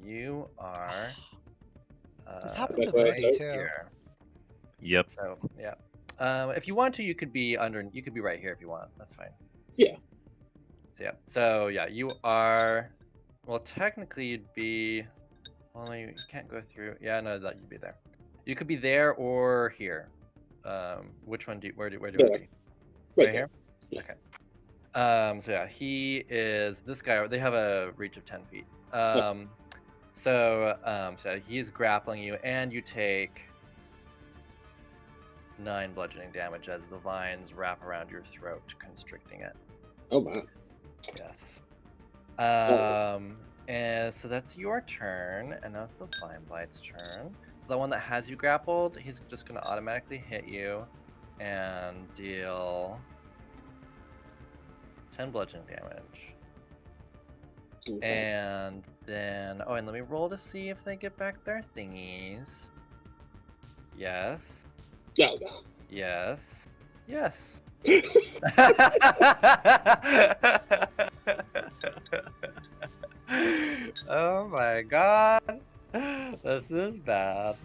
You are. This happened to Like what I Bodhi said? too. Here. Yep. So yeah. If you want to, you could be under. You could be right here if you want. That's fine. Yeah. So yeah. So yeah, you are. Well, technically, you'd be. Well, you can't go through. Yeah, no, that you'd be there. You could be there or here. Which one do you? Where do you want to There. be? Right Right here. Yeah. Okay. So yeah, he is this guy. They have a reach of 10 feet. So he's grappling you, and you take 9 bludgeoning damage as the vines wrap around your throat, constricting it. Oh my. Yes. Oh. And so that's your turn, and now it's the Vine Blight's turn. So the one that has you grappled, he's just gonna automatically hit you and deal 10 bludgeoning damage. Okay. And then, oh, and let me roll to see if they get back their thingies. Yes. Oh, no. Yes. Yes. Oh my god. This is bad.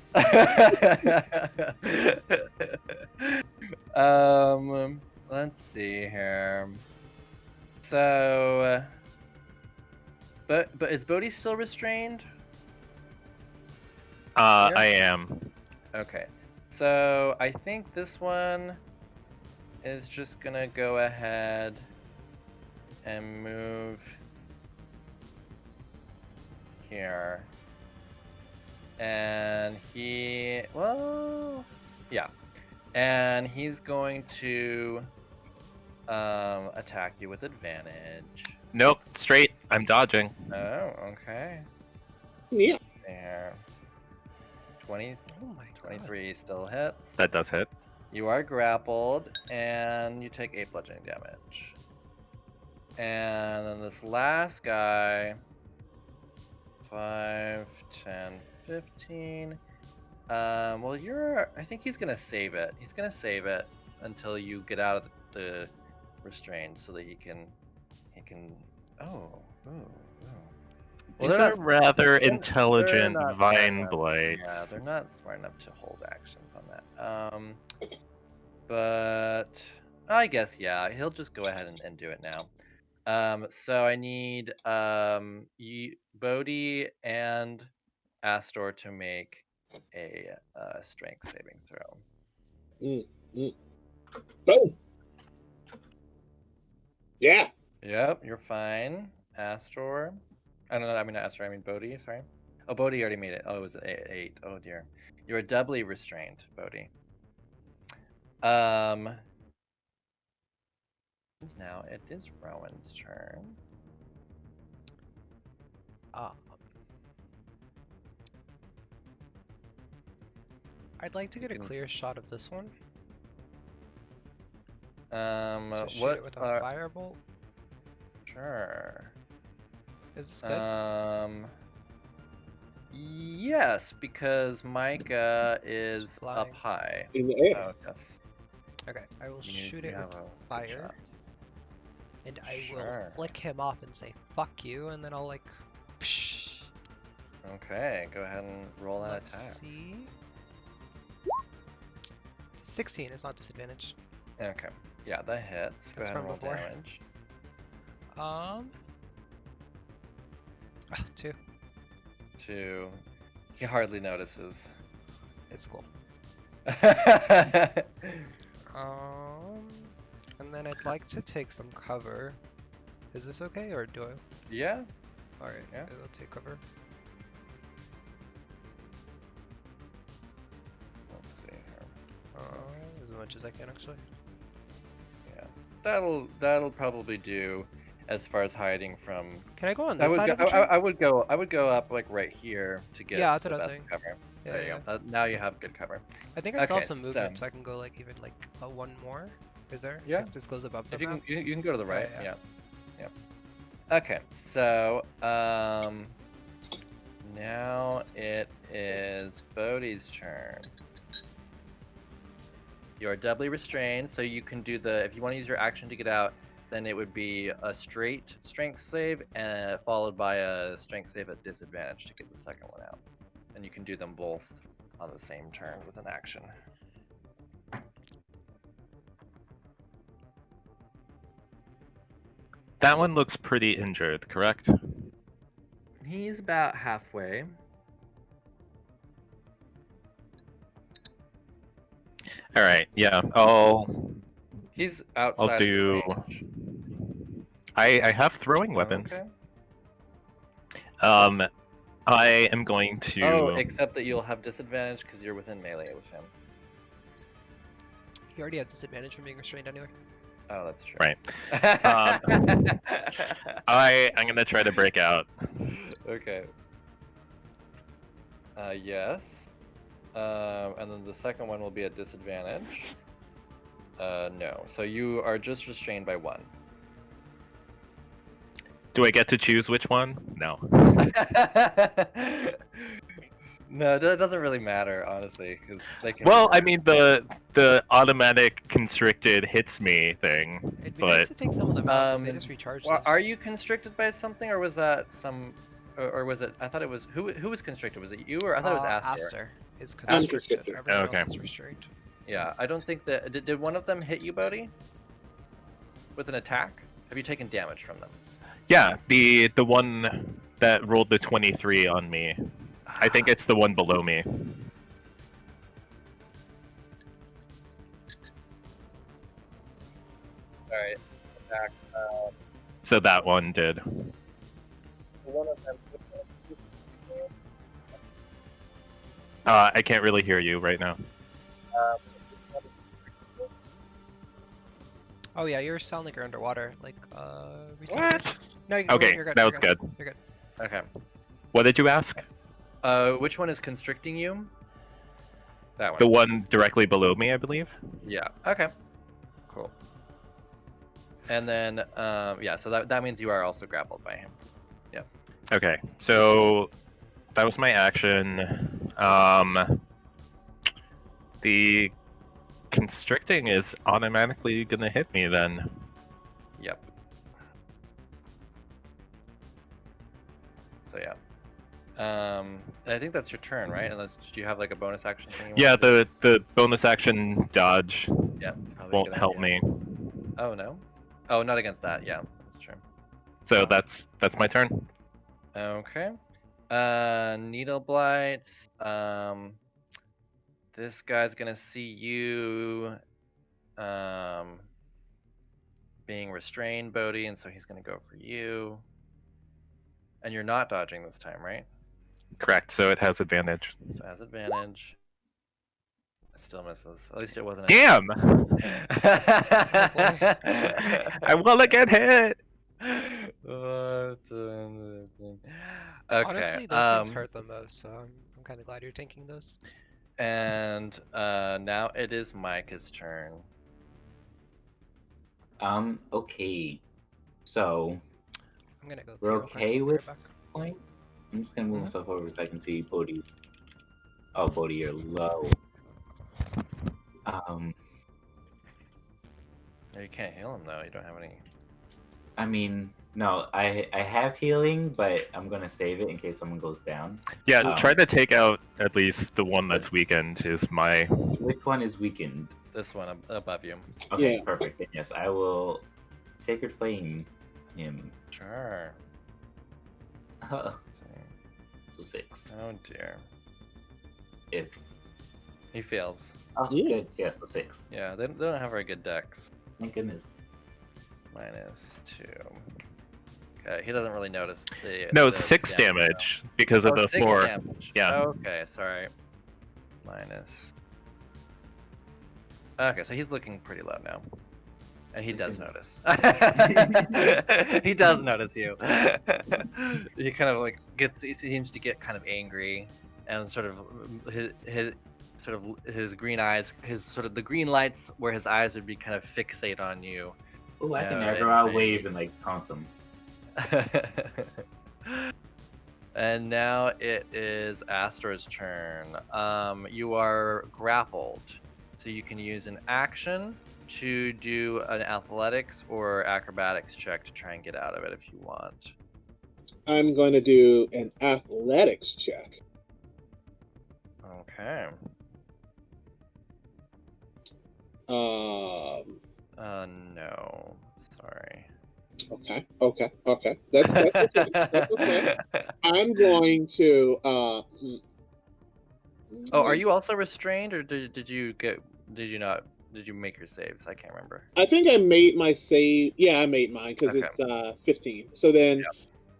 Let's see here. So, but is Bodhi still restrained? Yeah. I am. Okay. So I think this one is just gonna go ahead and move here. And yeah. And he's going to attack you with advantage. Nope, straight. I'm dodging. Oh, okay. Yeah. There. 20, Oh my god. 23 still hits. That does hit. You are grappled, and you take 8 bludgeoning damage. And then this last guy, 5, 10, 15. Well, I think he's gonna save it. He's gonna save it until you get out of the restraint, so that he can. Oh. Well, These they're are not- rather they're intelligent not vine smart enough. blights. Yeah, they're not smart enough to hold actions on that. But I guess yeah, he'll just go ahead and do it now. So I need Bodhi and Astor to make a strength saving throw. Boom. Yeah. Yep, you're fine, Astor. I don't know. I mean, not Astor. I mean Bodhi. Sorry. Oh, Bodhi already made it. Oh, it was 8. Oh dear. You are doubly restrained, Bodhi. Now it is Rowan's turn. I'd like to get a clear shot of this one. To shoot What? it with a firebolt. Sure. Is this good? Yes, because Micah is Flying. up high. In the air. So yes. Okay, I will You shoot it have with a good fire, shot. and I Sure. will flick him off and say "fuck you," and then I'll like. Psh. Okay, go ahead and roll that Let's attack. see. 16 is not disadvantage. Okay. Yeah, that hits. Go That's ahead and from roll before. damage. 2. 2. He hardly notices. It's cool. And then I'd like to take some cover. Is this okay, or do I? Yeah. Alright, Yeah. I will take cover. Let's see here. As much as I can, actually. Yeah. That'll probably do as far as hiding from. Can I go on I this would side go, of the tree? I would go up like right here to get Yeah, that's what the I was best saying. cover. Yeah, There you yeah. go. Now you have good cover. I think I still have Okay, some movement, so- so I can go like even like one more. Is there? Yeah. If this goes above the If you map. can, you can go to the right. yeah. Yeah. Okay, so now it is Bodhi's turn. You are doubly restrained, so you can do the. If you want to use your action to get out, then it would be a straight strength save, and followed by a strength save at disadvantage to get the second one out. And you can do them both on the same turn with an action. That one looks pretty injured, correct? He's about halfway. All right, yeah. He's outside do. of the range. I have throwing weapons. Okay. I am going to. Oh, except that you'll have disadvantage because you're within melee with him. He already has disadvantage from being restrained anyway. Oh, that's true. Right. I'm gonna try to break out. Okay. Yes. And then the second one will be at disadvantage. No. So you are just restrained by 1. Do I get to choose which one? No. No, that doesn't really matter, honestly, because they can. Well, I mean the automatic constricted hits me thing, It'd be but nice to take some of them out because they Um, just recharge Well, are those. you constricted by something, or was that or was it? I thought it was who was constricted? Was it you, or I thought it was Astor? Aster is I'm constricted. constricted. Everyone Okay. else is restrained. Yeah, I don't think that did one of them hit you, Bodhi, with an attack? Have you taken damage from them? yeah, the one that rolled the 23 on me. I think it's the one below me. All right, attack. So that one did. One of them. I can't really hear you right now. Oh yeah, you sound like you're underwater. Like What? No, Okay, you're good. that you're was good. good. You're good. Okay. What did you ask? Which one is constricting you? That one. The one directly below me, I believe. Yeah. Okay. Cool. And then, yeah. So that means you are also grappled by him. Okay, so that was my action. The constricting is automatically gonna hit me then. Yep. So yeah. I think that's your turn, right? Unless do you have like a bonus action thing? You Yeah, wanna do? the bonus action dodge Yeah. Probably a won't good help idea. me. Oh no. Oh, not against that. Yeah, that's true. So Oh. that's my turn. Okay. Needle blights. This guy's gonna see you being restrained, Bodhi, and so he's gonna go for you. And you're not dodging this time, right? Correct. So it has advantage. So it has advantage. It still misses. At least it wasn't. Damn! boy. I wanna get hit. Okay. Honestly, those things hurt the most, so I'm kind of glad you're tanking those. And now it is Micah's turn. Okay. So I'm gonna go. we're pee real quick, okay I'll be with right back. points. I'm just gonna move Mhm. myself over so I can see Bodhi's. Oh, Bodhi, you're low. No, you can't heal him though. You don't have any. I mean, no, I have healing, but I'm gonna save it in case someone goes down. Yeah, Um, try to take out at least the one that's weakened. Is my Which one is weakened? This one above you. Okay, Yeah. perfect. Then yes, I will Sacred Flame him. Sure. So Let's see. 6. Oh dear. If He fails. oh Yeah. good, yeah, so 6. Yeah, they don't have very good decks. Thank goodness. -2. Okay, he doesn't really notice the. no the 6 damage because of Oh, the 6 4. damage. Yeah. Okay, sorry. Minus. Okay, so he's looking pretty low now. And he does Goodness. notice. He does notice you. He kind of like he seems to get kind of angry, and sort of his green eyes, the green lights where his eyes would be kind of fixate on you. Oh, I can Yeah, aggro out intrigue. wave and like taunt him. And now it is Astor's turn. You are grappled, so you can use an action to do an athletics or acrobatics check to try and get out of it if you want. I'm going to do an athletics check. Okay. No. Sorry. Okay. That's okay. That's okay. I'm going to. Oh, are you also restrained, or did you not? Did you make your saves? I can't remember. I think I made my save. Yeah, I made mine because Okay. it's 15. So then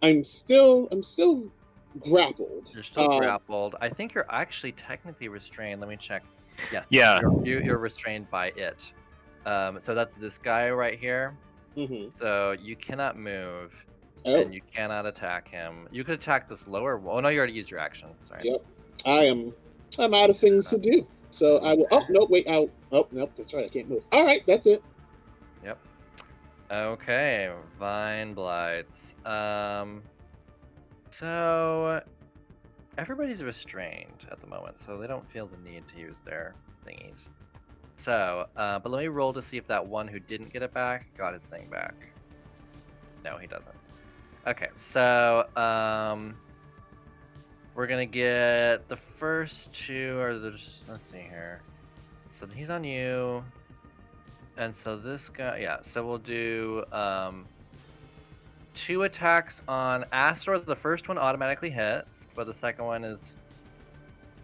I'm still grappled. You're still grappled. I think you're actually technically restrained. Let me check. Yes. Yeah. You're restrained by it. So that's this guy right here. Mm-hmm. So you cannot move, Oh, and you cannot attack him. You could attack this lower. Oh no, you already used your action. Sorry. yep. I'm out of things to do. So I will. Oh no, wait. Oh nope. That's right. I can't move. All right, that's it. Yep. Okay, Vine Blights. So everybody's restrained at the moment, so they don't feel the need to use their thingies. So, but let me roll to see if that one who didn't get it back got his thing back. No, he doesn't. Okay, so we're gonna get the first two, or there's, let's see here. So he's on you, and so this guy, yeah. So we'll do 2 attacks on Astor. The first one automatically hits, but the second one is,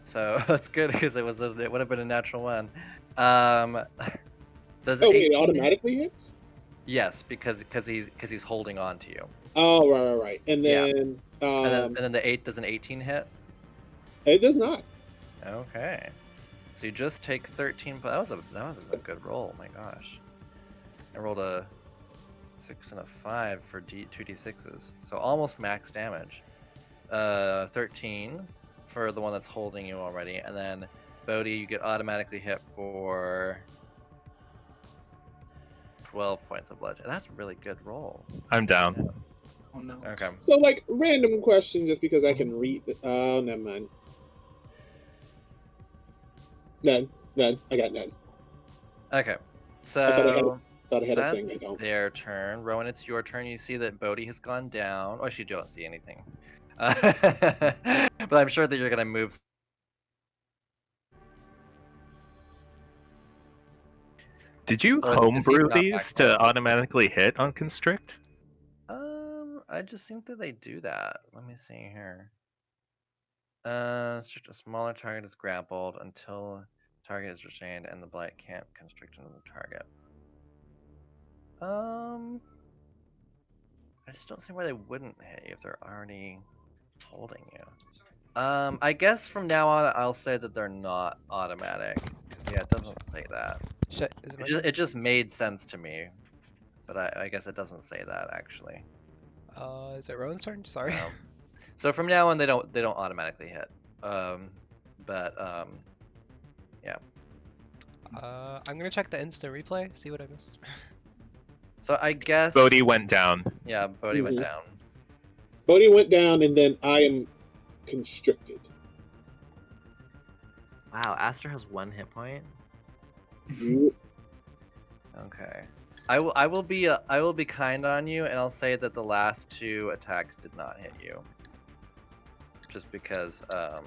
so that's good because it would have been a natural one. Does Oh wait, it 18 automatically hits. Yes, because he's holding on to you. Oh right. And Yeah. then And then the 8 does an 18 hit. it does not. Okay. So you just take 13. That was a good roll. My gosh. I rolled a 6 and a 5 for 2d6s. So almost max damage. 13 for the one that's holding you already, and then Bodhi, you get automatically hit for 12 points of bludgeoning. That's a really good roll. I'm down. Oh no. Okay. So like random question, just because I can read. Oh, never mind. None. I got none. Okay. Thought I had a That's thing. I don't. their turn. Rowan, it's your turn. You see that Bodhi has gone down. Oh, you don't see anything. But I'm sure that you're going to move. Did you Oh, is he homebrew not these back to yet? automatically hit on constrict? I just think that they do that. Let me see here. Strict a smaller target is grappled until target is restrained and the blight can't constrict into the target. I just don't see why they wouldn't hit you if they're already holding you. I guess from now on I'll say that they're not automatic. Cause yeah, it doesn't say that. Shit, is it my It just made sense to me, but I guess it doesn't say that actually. turn? Is it Rowan's turn? Sorry. So from now on they don't automatically hit. Yeah. I'm gonna check the instant replay, see what I missed. So I guess Bodhi went down. Yeah, Bodhi went down. Bodhi went down, and then I am constricted. Wow, Aster has 1 hit point. You- Okay. I will be kind on you, and I'll say that the last 2 attacks did not hit you. Just because yeah,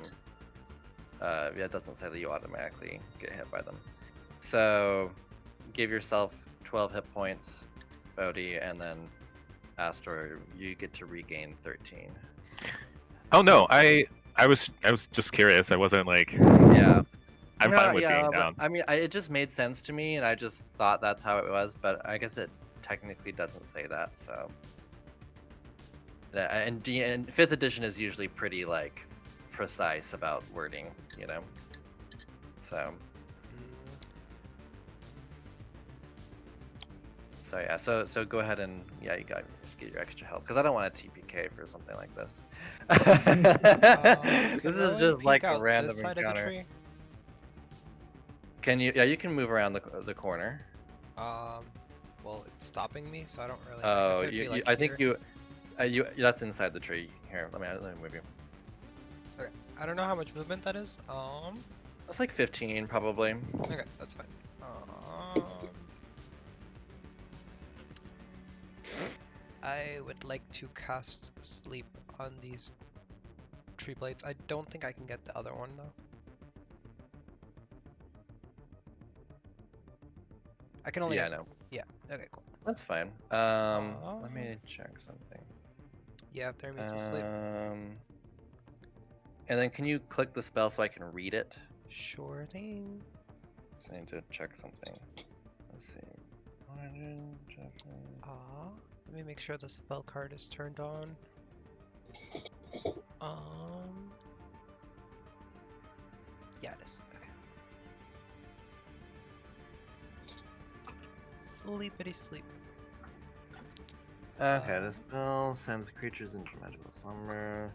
it doesn't say that you automatically get hit by them. So give yourself 12 hit points, Bodhi, and then Astor, you get to regain 13. Oh no, I was just curious. I wasn't like. Yeah. I'm No, fine with yeah, being but, down. I mean, it just made sense to me, and I just thought that's how it was, but I guess it technically doesn't say that, so. Yeah, and 5th edition is usually pretty, like, precise about wording, you know? So. So yeah, so go ahead and, yeah, you got just get your extra health, because I don't want a TPK for something like this. Can This is Rowan just peek like a out random this side of the encounter. tree? Can you? Yeah, you can move around the corner. Well, it's stopping me, so I don't really. Oh, it'd be, like, I think here. that's inside the tree. Here, let me move you. Okay, I don't know how much movement that is. That's like 15 probably. Okay, that's fine. I would like to cast sleep on these tree blades. I don't think I can get the other one though. I can only. Yeah, I get... know. Yeah. Okay. Cool. That's fine. Let me check something. Yeah, throw me to sleep. And then can you click the spell so I can read it? Sure thing. So I need to check something. Let's see. Let me make sure the spell card is turned on. Yeah, it is. Okay. sleepity sleep. Okay, this spell sends creatures into magical slumber.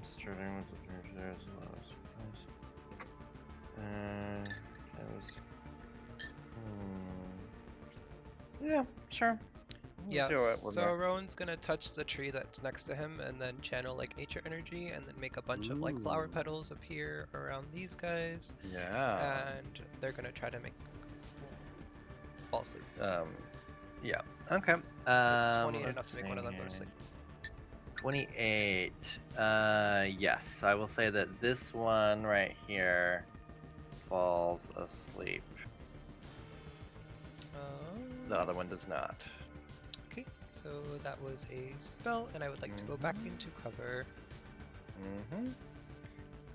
Starting with the there's a lot of surprise. That was. Yeah, sure. Yeah, See what we're so there. Rowan's gonna touch the tree that's next to him and then channel like nature energy and then make a bunch of like flower Ooh. petals appear around these guys Yeah. and they're gonna try to make fall asleep. Yeah. Okay. Is 28 enough Let's to make one of them go to see. sleep? 28. Yes. I will say that this one right here falls asleep. The other one does not. Okay, so that was a spell, and I would like to go back into cover.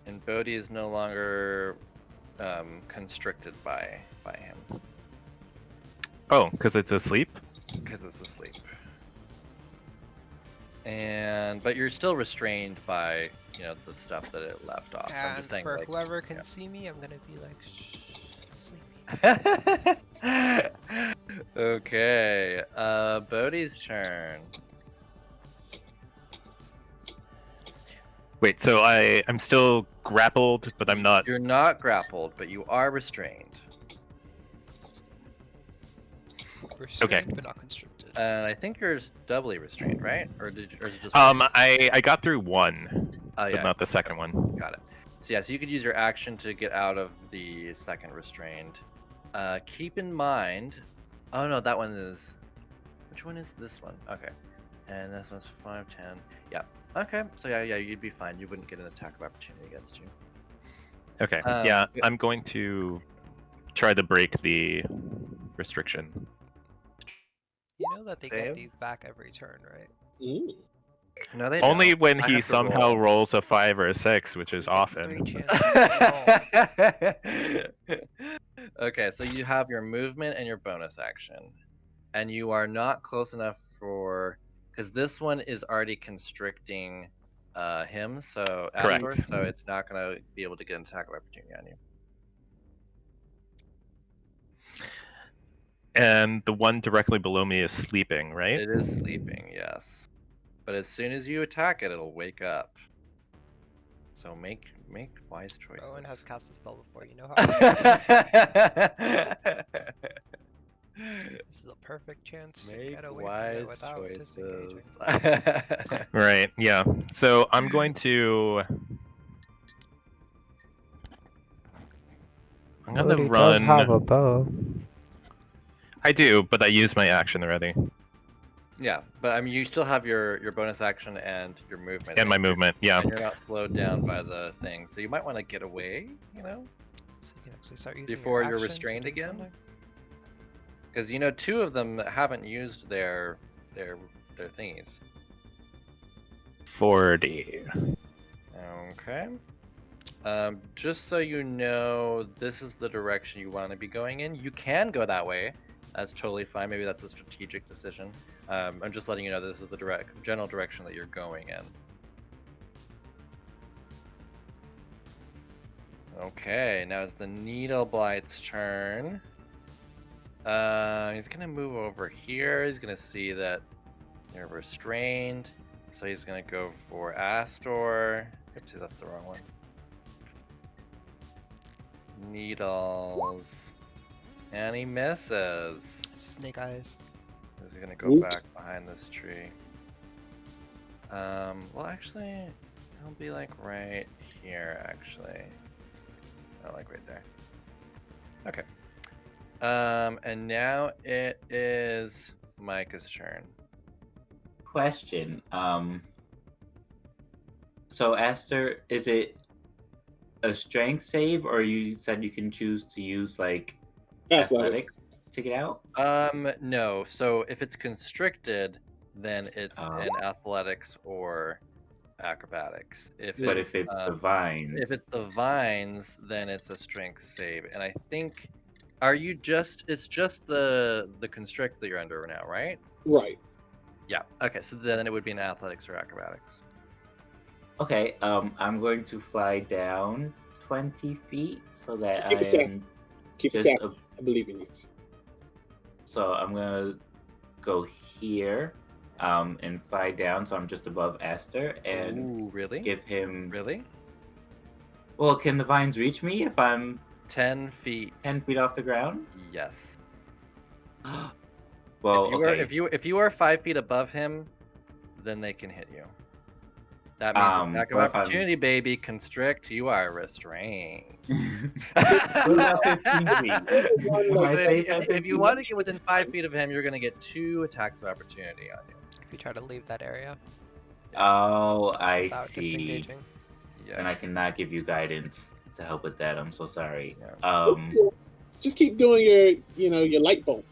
And Bodhi is no longer constricted by him Oh, because it's asleep? because it's asleep. But you're still restrained by the stuff that it left off. I'm And just saying, for like, whoever can see me, I'm gonna be like, shh, sleepy. Okay. Bodhi's turn. Wait, so I'm still grappled, but I'm not. You're not grappled, but you are restrained. Restrained but not constricted. And I think you're doubly restrained, right? Or is it just I got through one, Oh, yeah. but not the second one. Got it. So yeah, so you could use your action to get out of the second restrained. Keep in mind. Oh no, that one is. Which one is this one? Okay. And this one's 5, 10. Yeah. Okay. So yeah, you'd be fine. You wouldn't get an attack of opportunity against you. Okay. Um, Yeah, good. I'm going to try to break the restriction. You know that they get Save? these back every turn, right? Ooh. No, they Only don't. when I he have to somehow roll. rolls a 5 or a 6, which is He gets 3 often. chances to Okay, so you have your movement and your bonus action, and you are not close enough because this one is already constricting him, so Correct. Astor, so it's not gonna be able to get an attack of opportunity on you. And the one directly below me is sleeping, right? It is sleeping, yes, but as soon as you attack it, it'll wake up. So make wise choices. Rowan has cast a spell before, you know how this is a perfect chance to Make get away from it wise without disengaging. choices. Right, yeah. So I'm going to. I'm gonna Bodhi run. does have a bow. I do, but I used my action already. Yeah, but I mean, you still have your bonus action and your movement. And my movement, yeah. And you're not slowed down by the thing, so you might want to get away, So you can actually start using before your you're action to restrained do again. something. Because 2 of them haven't used their thingies. 40. Okay. Just so you know, this is the direction you want to be going in. You can go that way. That's totally fine. Maybe that's a strategic decision. I'm just letting you know this is the general direction that you're going in. Okay, now it's the Needle Blight's turn. He's gonna move over here. He's gonna see that you're restrained, so he's gonna go for Astor. Oops, that's the wrong one. Needles, and he misses. Snake eyes. He's gonna go Oop. back behind this tree. Well, actually, he'll be like right here. Actually, oh, like right there. Okay. And now it is Micah's turn. Question. So Aster, is it a strength save, or you said you can choose to use like athletic to get out? No. So if it's constricted, then it's Oh. in athletics or acrobatics. But if it's the vines, if it's the vines, then it's a strength save. And I think, it's just the constrict that you're under now, right? Right. Yeah. Okay. So then it would be in athletics or acrobatics. okay. I'm going to fly down 20 feet so that I Keep it am Keep it just tapped. I believe in you. so I'm gonna go here and fly down so I'm just above Aster and Ooh, really? give him. Really? Well, can the vines reach me if I'm 10 feet. 10 feet off the ground? Yes. Well, if you are okay. if you are 5 feet above him, then they can hit you. That means attack of What if opportunity, baby. Constrict. You are restrained. What about 15 feet? Am I But safe at if 15 you want to get within 5 feet of him, you're gonna get 2 attacks of opportunity on you. If you try to leave that area Oh, I without see. disengaging. Yes. And I cannot give you guidance to help with that. I'm so sorry. Yeah. Just keep doing your light bulb.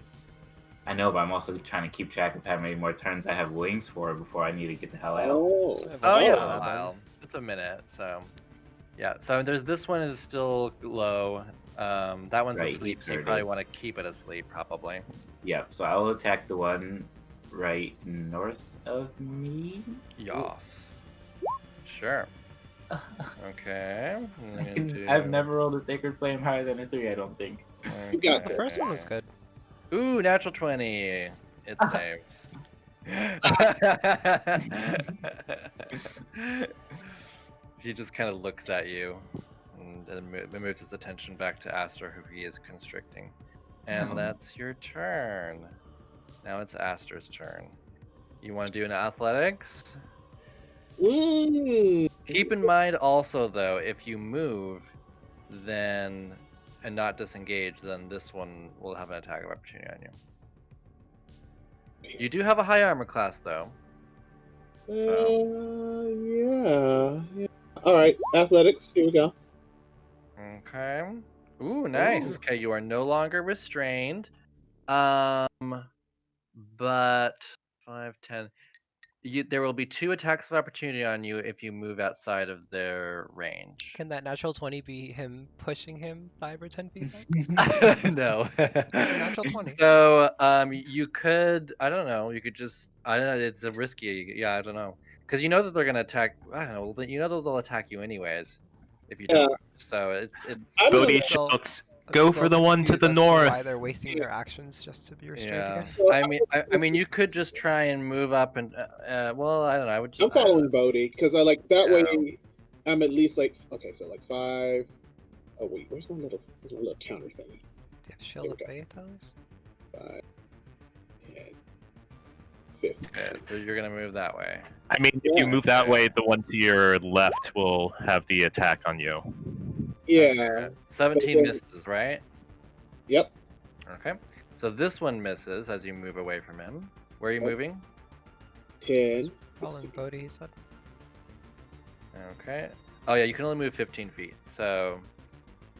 I know, but I'm also trying to keep track of how many more turns I have wings for before I need to get the hell out. Oh. Oh yeah, it's a 7. while. It's a minute, so yeah. So there's this one is still low. That one's Right, asleep, he's so you probably hurting. want to keep it asleep, probably. Yep, so I will attack the one right north of me. Yas. Sure. Okay. I've never rolled a Sacred Flame higher than a 3, I don't think. You got The this. first one was good. Ooh, natural 20. It saves. He just kind of looks at you and then moves his attention back to Aster, who he is constricting. And Oh. that's your turn. Now it's Aster's turn. You want to do an athletics? Keep in mind also, though, if you move, then and not disengage, then this one will have an attack of opportunity on you. You do have a high armor class, though. Yeah. All right, athletics. Here we go. Okay. Ooh, nice. Ooh. Okay, you are no longer restrained. But 5, 10. There will be 2 attacks of opportunity on you if you move outside of their range. Can that natural 20 be him pushing him 5 or 10 feet back? No. It's a natural 20. So, you could, I don't know, you could just, I don't know, it's a risky, yeah, I don't know. Because you know that they're gonna attack, I don't know, you know that they'll attack you anyways if you don't Yeah. move. So it's I don't Bodhi know. So- shouts, I'm "Go so for the one to confused the as to north." why they're wasting their actions just to be restrained yeah. again. So I mean, you could just try and move up and, well, I don't know, I would just. I'm following Bodhi because I like that Yeah. way. I'm at least like okay, so like 5. Oh wait, where's my little counter thing? Do you have Shield of Here we Faith at least? 5, 10, 50. Okay, so you're gonna move that way. I mean, if you Yeah. move that way, the one to your left will have the attack on you. Yeah. 17 misses, right? Yep. Okay. So this one misses as you move away from him. Where are you Yep. moving? 10. Colin Bodhi, he said. Okay. Oh yeah, you can only move 15 feet. So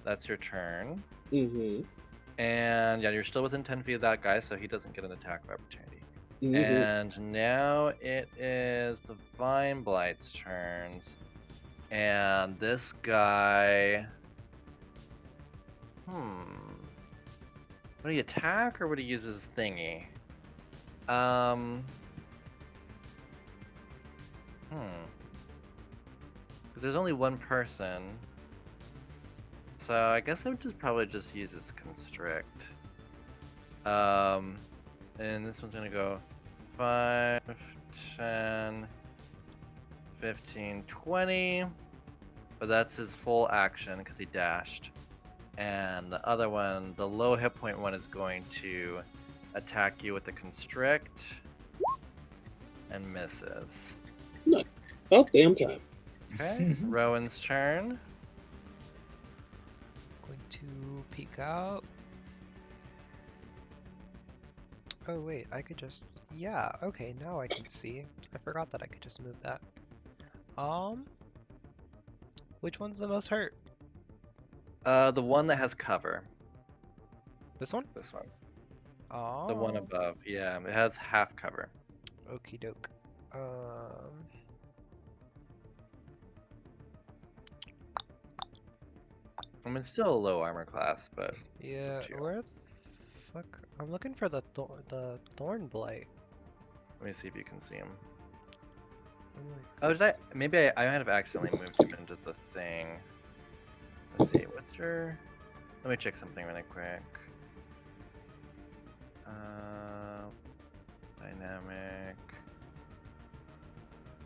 that's your turn. Mm-hmm. And yeah, you're still within 10 feet of that guy, so he doesn't get an attack of opportunity. Mm-hmm. And now it is the Vine Blight's turns. And this guy. Would he attack or would he use his thingy? Because there's only one person. So I guess I would probably just use his constrict. And this one's gonna go 5, 10, 15, 20. But that's his full action because he dashed. And the other one, the low hit point one, is going to attack you with the constrict and misses. Oh, damn time. Okay, Rowan's turn. Going to peek out. Oh wait, I could just, yeah, okay, now I can see. I forgot that I could just move that. Which one's the most hurt? The one that has cover. This one? This one. Oh. The one above. Yeah, it has half cover. Okie doke. I mean, it's still a low armor class, but Yeah, to you. where the fuck? I'm looking for the Thorn Blight. let me see if you can see him. I'm like, Oh, did I? Maybe I might have accidentally moved him into the thing. Let's see. What's your? Let me check something really quick. Dynamic.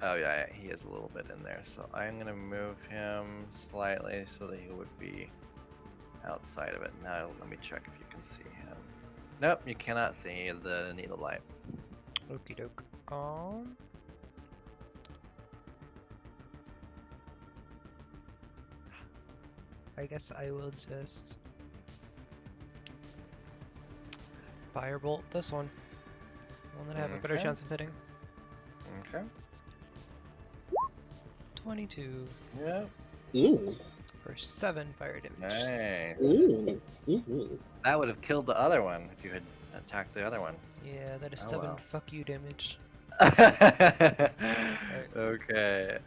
Oh yeah, he is a little bit in there. So I'm gonna move him slightly so that he would be outside of it. Now let me check if you can see him. Nope, you cannot see the needle light. Okie doke. I guess I will just firebolt this one. One that I have a better Okay. chance of hitting. Okay. 22 Yep. Ooh. for 7 fire damage. Nice. Ooh. Mhm. That would have killed the other one if you had attacked the other one. Yeah, that is Oh, 7 well. fuck you damage. Okay.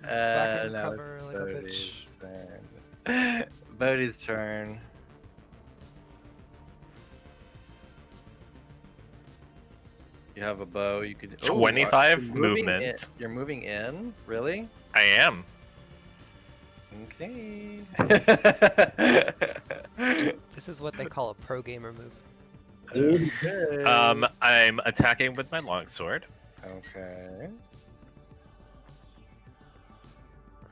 Back in Now cover it's like a Bodhi's bitch. turn. Bodhi's turn. You have a bow. You could. Ooh, 25 you're moving movement. in- You're moving in. Really? I am. Okay. This is what they call a pro gamer move. Okay. I'm attacking with my longsword. Okay.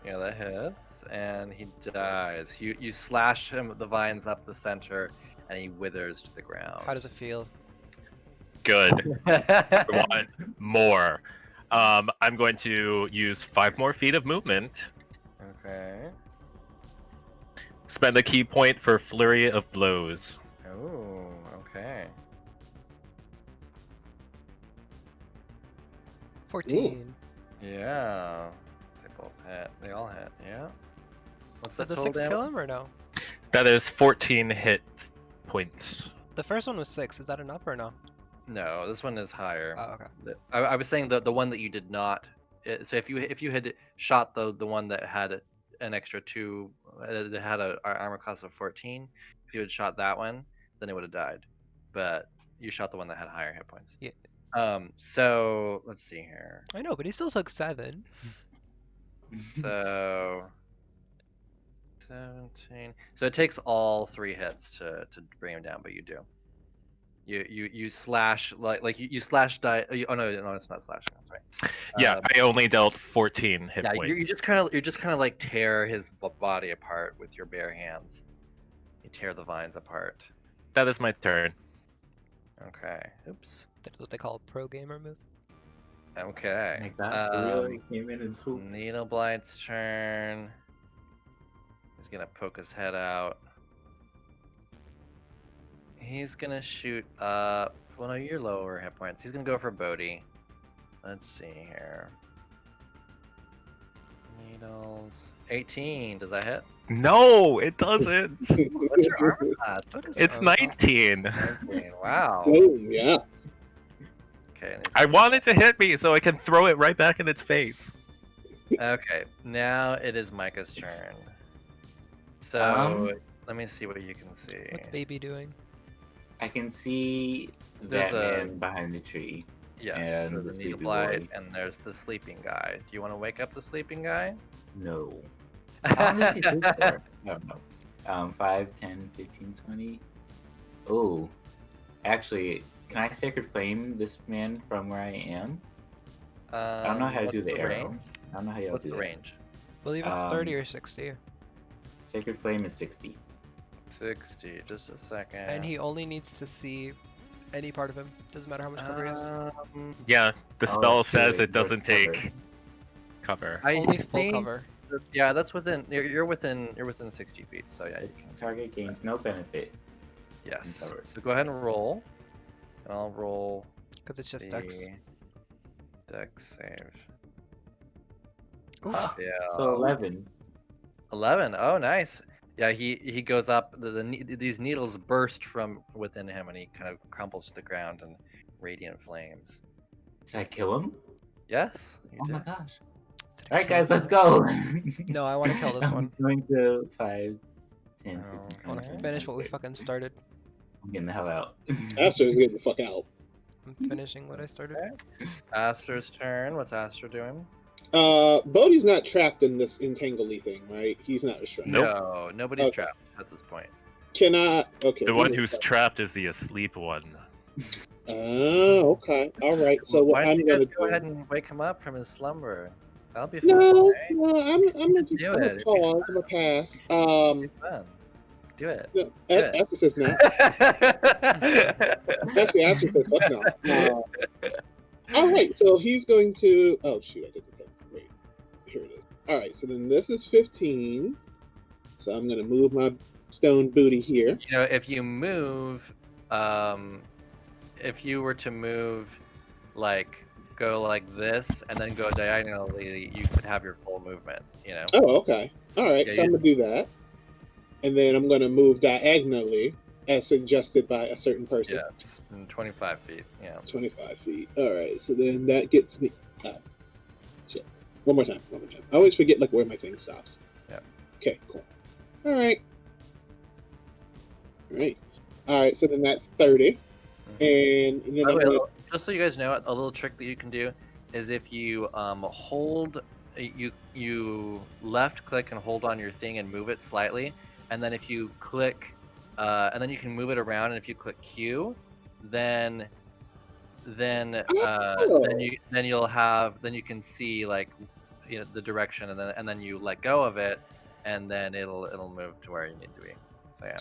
Yeah, that hits, and he dies. You slash him the vines up the center, and he withers to the ground. How does it feel? Good. I want more. I'm going to use 5 more feet of movement. Okay. Spend a key point for flurry of blows. Oh, okay. 14. Yeah. They both hit. They all hit. Yeah. What's Did that the total 6 damage? kill him or no? That is 14 hit points. The first one was 6. Is that enough or no? No, this one is higher. Oh, okay. I was saying the one that you did not. So if you had shot the one that had an extra 2, that had a armor class of 14, if you had shot that one, then it would have died. But you shot the one that had higher hit points. Yeah. So let's see here. I know, but he still took 7. So 17. So it takes all 3 hits to bring him down, but you do. You slash you slash die. Oh no, it's not slashing. That's right. Yeah, I only dealt 14 hit Yeah, points. you just kind of like tear his body apart with your bare hands. You tear the vines apart. That is my turn. Okay. Oops. That is what they call a pro gamer move. Okay. Like that, really came in and swooped. Needleblight's turn. He's gonna poke his head out. He's gonna shoot up. Well, no, you're lower hit points. He's gonna go for Bodhi. Let's see here. Needles. 18. Does that hit? No, it doesn't. What's your armor class? What is It's your armor class? 19. 19. Wow. Boom, yeah. Okay. and he's I gonna- want it to hit me so I can throw it right back in its face. Okay. Now it is Micah's turn. So let me see what you can see. What's baby doing? I can see There's that a- man behind the tree. Yes. And There's the the sleepy Needleblight, boy. and there's the sleeping guy. Do you want to wake up the sleeping guy? No. How long does he take for? I don't know. 5, 10, 15, 20. Oh. Actually, can I Sacred Flame this man from where I am? I don't know how to what's do the arrow. range? I don't know how you What's do the that. range? I believe it's 30 or 60. Sacred Flame is 60. 60. Just a second. And he only needs to see any part of him. Doesn't matter how much cover he has. Yeah, the spell Oh, says good. it doesn't Good cover. take cover. I Only full think- cover. Yeah, that's within. You're within 60 feet. So yeah, you can. Target gains no benefit. Yes. cover. So go ahead and roll. And I'll roll Because it's just the Dex. Dex save. Oof. Yeah. So 11. 11. Oh, nice. Yeah, he goes up. These needles burst from within him, and he kind of crumples to the ground in radiant flames. Did I kill him? Yes. You Oh did. my gosh. Is it a Alright kill? guys, let's go! No, I want to kill this I'm one. going to 5, 10, Oh, 15, I want to 20, finish what we 30. fucking started. I'm getting the hell out. Aster's getting the fuck out. I'm finishing what I started. Aster's turn. What's Aster doing? Bodhi's not trapped in this entangly thing, right? He's not restrained. Nope. No, nobody's Okay. trapped at this point. Can I? Okay. The let one me who's start. trapped is the asleep one. Oh, okay. All right. So Why what don't I'm you guys gonna go do? ahead and wake him up from his slumber? That'll be fun. No, I'm gonna Do just it, gonna it'd be pause. I'm gonna pass. Fun. Do it. No, Yeah. Asher says no. Actually, Asher says fuck no. All right. So he's going to. Oh shoot! I did the thing. Wait. Here it is. All right. So then this is 15. So I'm gonna move my stone booty here. You know, if you move, if you were to move, like go like this and then go diagonally, you could have your full movement. You know. Oh, okay. All right. Yeah, So I'm gonna do that, and then I'm gonna move diagonally as suggested by a certain person. Yes, 25 feet. Yeah. 25 feet. All right. So then that gets me. Oh, shit. One more time. I always forget like where my thing stops. Yeah. Okay. Cool. All right. All right. So then that's 30, and then By the I'm way, gonna. just so you guys know, a little trick that you can do is if you hold, you left click and hold on your thing and move it slightly, and then if you click, and then you can move it around, and if you click Q, then you'll have, then you can see like, you know, the direction, and then you let go of it, and then it'll move to where you need to be. So yeah.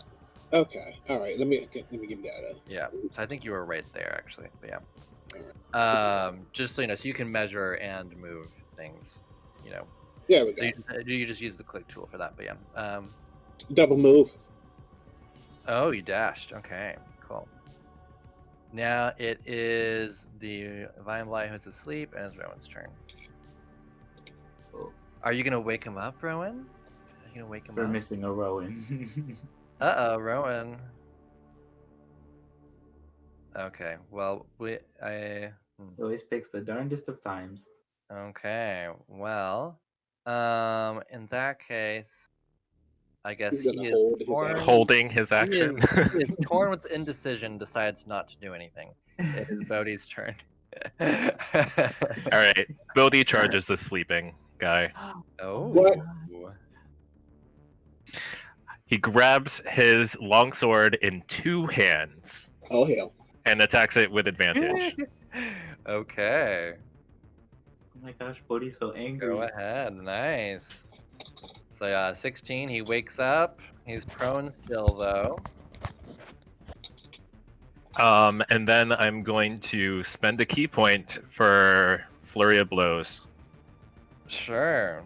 Okay. All right. Let me give that Yeah. So I think you were right there actually. But yeah. a. Just so you know, so you can measure and move things, you know. Yeah, we So got you just use the click tool for that. But yeah. double move. Oh, you dashed. Okay. Cool. Now it is the Vine Blight who's asleep, and it's Rowan's turn. Oh, Are you gonna wake him up, Rowan? Are you gonna wake him we're up? missing a Rowan. Rowan. Okay. Well, Always picks the darndest of times. Okay. Well, in that case, I guess He's gonna he is hold his torn. action. Holding his He action. is torn with indecision, decides not to do anything. It is Bodhi's turn. All right. Bodhi charges the sleeping guy. Oh. What? He grabs his longsword in two hands Oh hell. and attacks it with advantage. Okay. Oh my gosh, Bodhi's so angry. Go ahead. Nice. So yeah, 16. He wakes up. He's prone still though. And then I'm going to spend a key point for Flurry of Blows. Sure.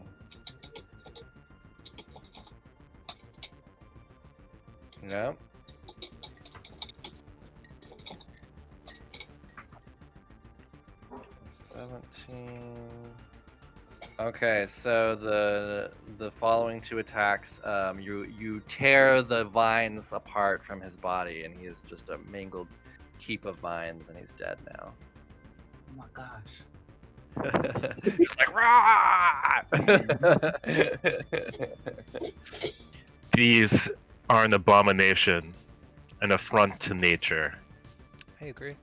Yep. Okay, so the following two attacks, you tear the vines apart from his body, and he is just a mangled heap of vines, and he's dead now. Oh my gosh. Just like rah! These are an abomination, an affront to nature. I agree.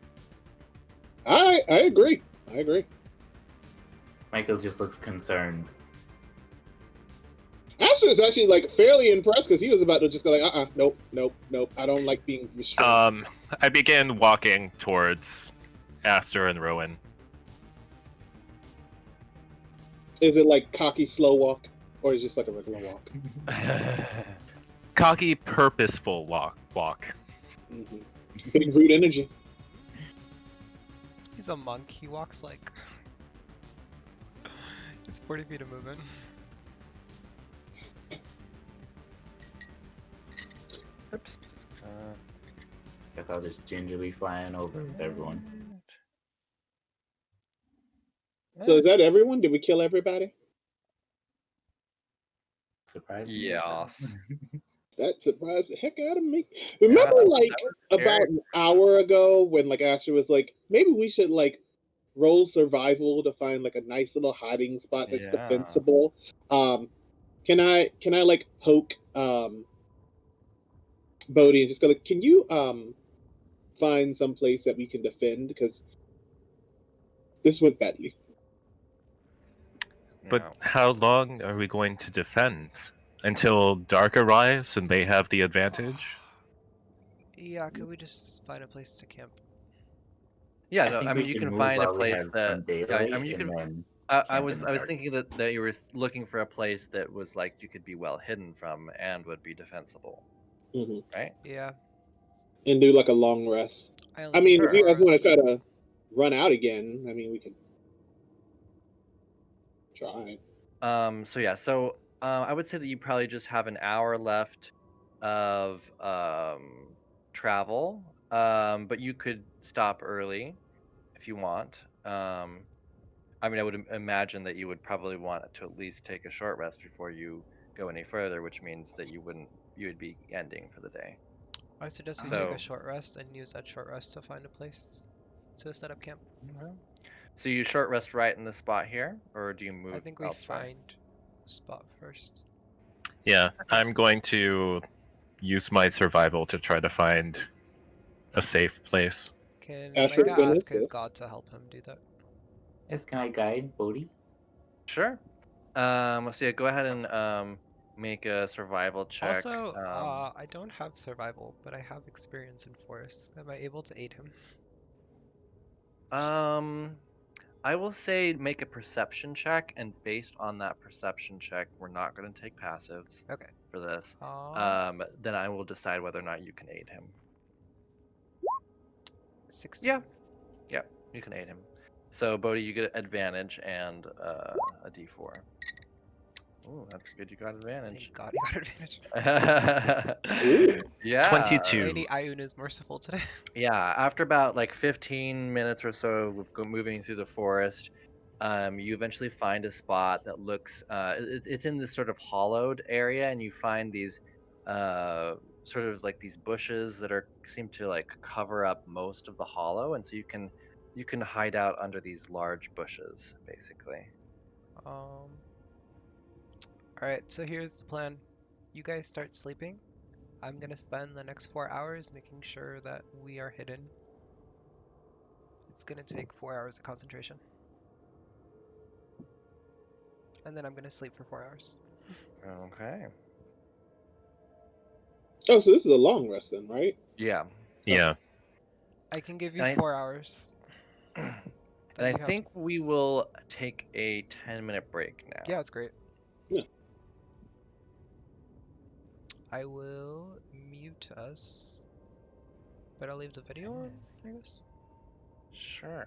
I agree. Michael just looks concerned. Asher is actually like fairly impressed because he was about to just go like, nope. I don't like being restrained. I began walking towards Aster and Rowan. Is it like cocky slow walk, or is it just like a regular walk? Cocky, purposeful walk. Mm-hmm. Big rude energy. He's a monk. He walks like it's 40 feet of movement. Oops. I thought just gingerly flying over with everyone. So is that everyone? Did we kill everybody? Surprisingly. Yes. That surprised the heck out of me. Remember, Yeah, like that was about scary. an hour ago, when like Asher was like, maybe we should like roll survival to find like a nice little hiding spot that's Yeah. defensible. Can I like poke Bodhi and just go like, can you find some place that we can defend, because this went badly. But Yeah. how long are we going to defend? Until dark arrives and they have the advantage? Yeah, could we just find a place to camp? Yeah, I no, I think we mean you can can move find a while we place have that some yeah, I mean daylight you and can then I camp in was the I was dark. thinking that you were looking for a place that was like you could be well hidden from and would be defensible, Hmm. right? Yeah, And do like a long rest. I I only mean, need if Sure. you 4 guys want hours. to try to run out again, I mean, we could try. So yeah, so I would say that you probably just have an hour left of travel. But you could stop early if you want. I mean, I would imagine that you would probably want to at least take a short rest before you go any further, which means that you would be ending for the day. I suggest we take a So, short rest and use that short rest to find a place to set up camp. okay. So you short rest right in the spot here, or do you I move think we elsewhere? find a spot first. Yeah, I'm going to use my survival to try to find a safe place. Can Asher Micah Sure. can ask his assist. god to help him do that? Yes, can I guide Bodhi? Sure. So yeah, go ahead and make a survival check. Also, I don't have survival, but I have experience in forest. Am I able to aid him? Um, I will say make a perception check, and based on that perception check, we're not going to take passives Okay. for this. Uh, Then I will decide whether or not you can aid him. 16. Yeah, yeah, you can aid him. So Bodhi, you get advantage and a D4. Ooh, that's good. You got Thank advantage. God he got advantage. Ooh. Yeah, 22. Lady Ayun is merciful today. yeah. After about like 15 minutes or so of moving through the forest, you eventually find a spot that looks. It's in this sort of hollowed area, and you find these, uh, sort of like these bushes that are seem to like cover up most of the hollow, and so you can hide out under these large bushes, basically. Alright, so here's the plan. You guys start sleeping. I'm gonna spend the next 4 hours making sure that we are hidden. It's gonna take 4 hours of concentration. And then I'm gonna sleep for 4 hours. Okay. Oh, so this is a long rest then, right? Yeah. Yeah. I can give you And I 4 hours. and Then I you have. think we will take a 10-minute break now. Yeah, it's great. Yeah. I will mute us, but I'll leave the video on, I guess. Sure.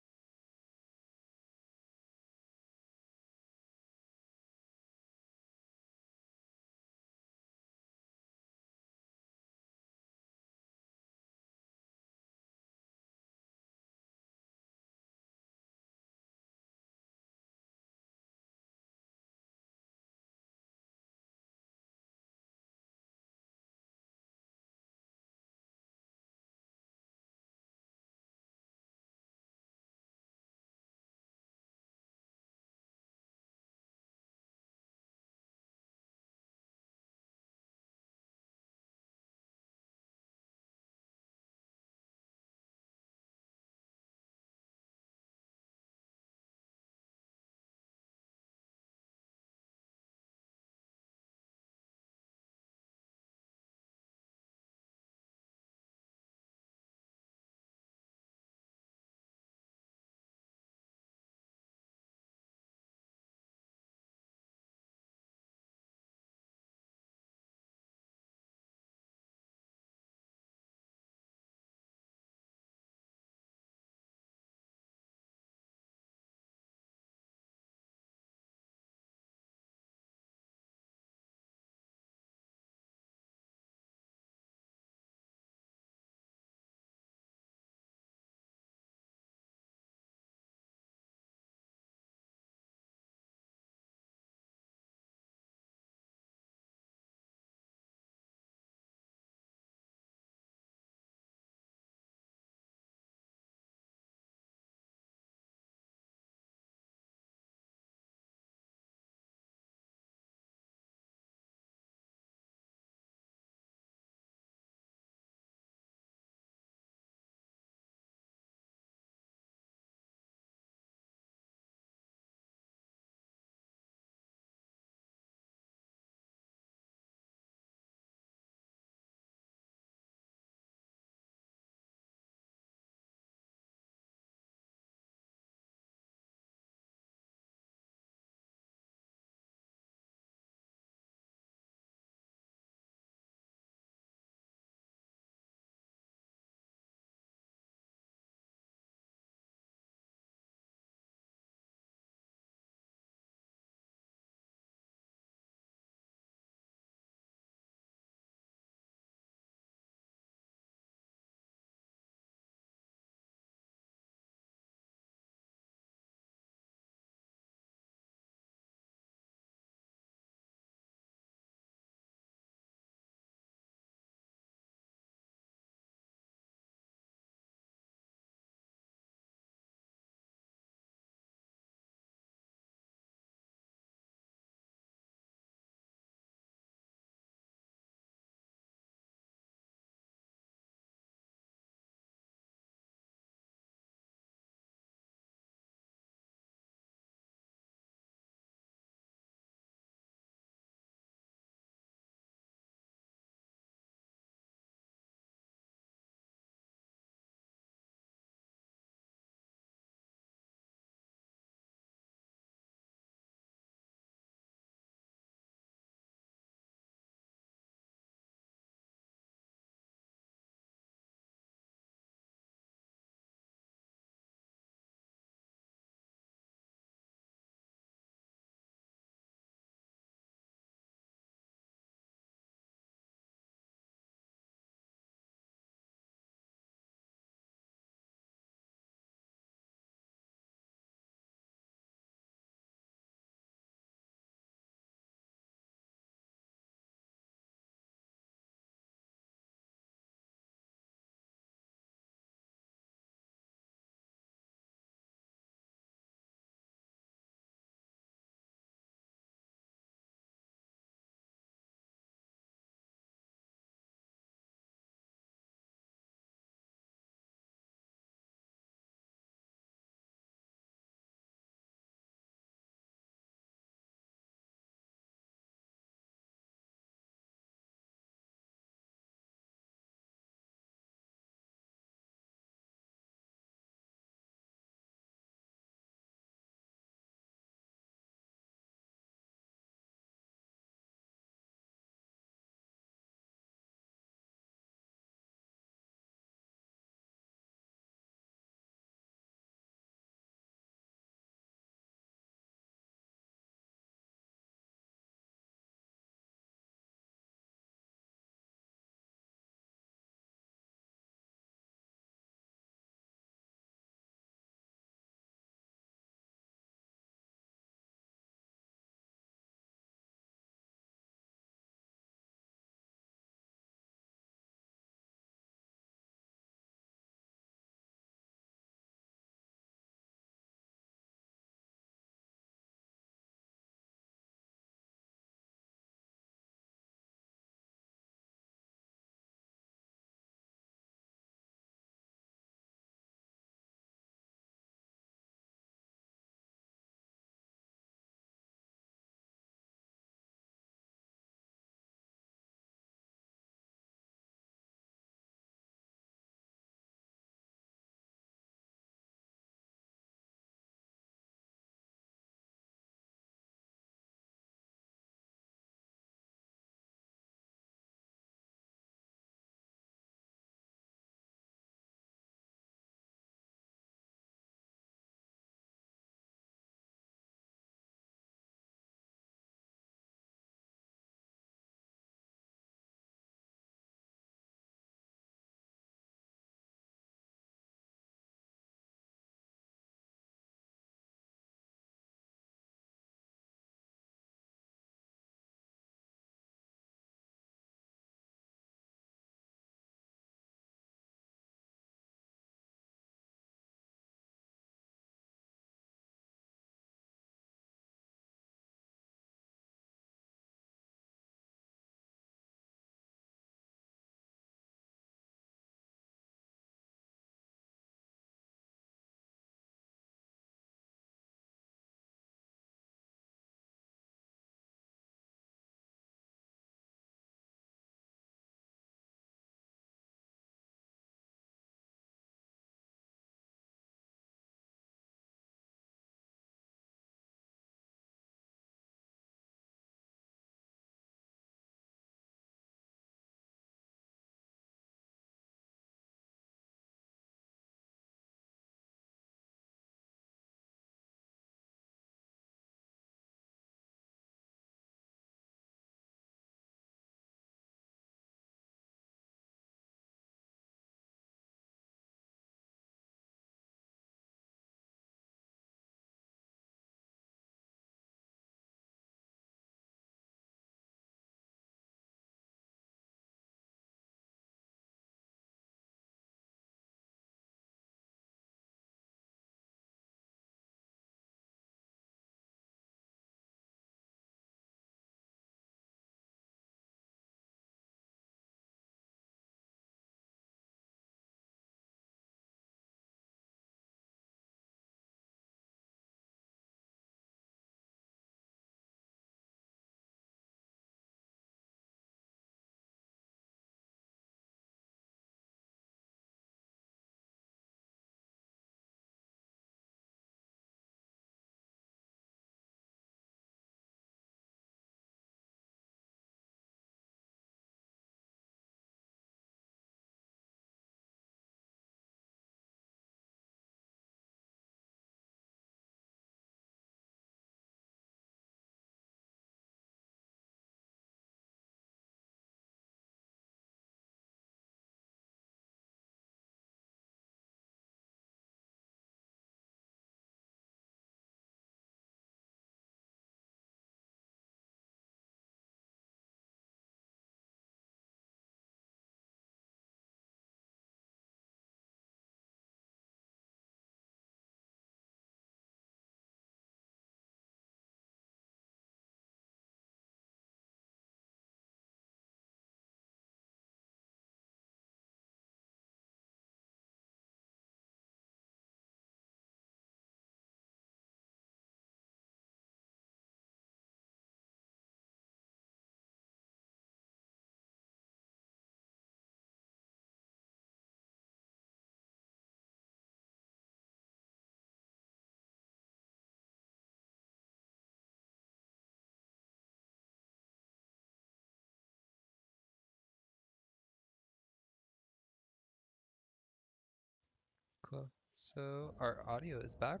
Cool. So our audio is back.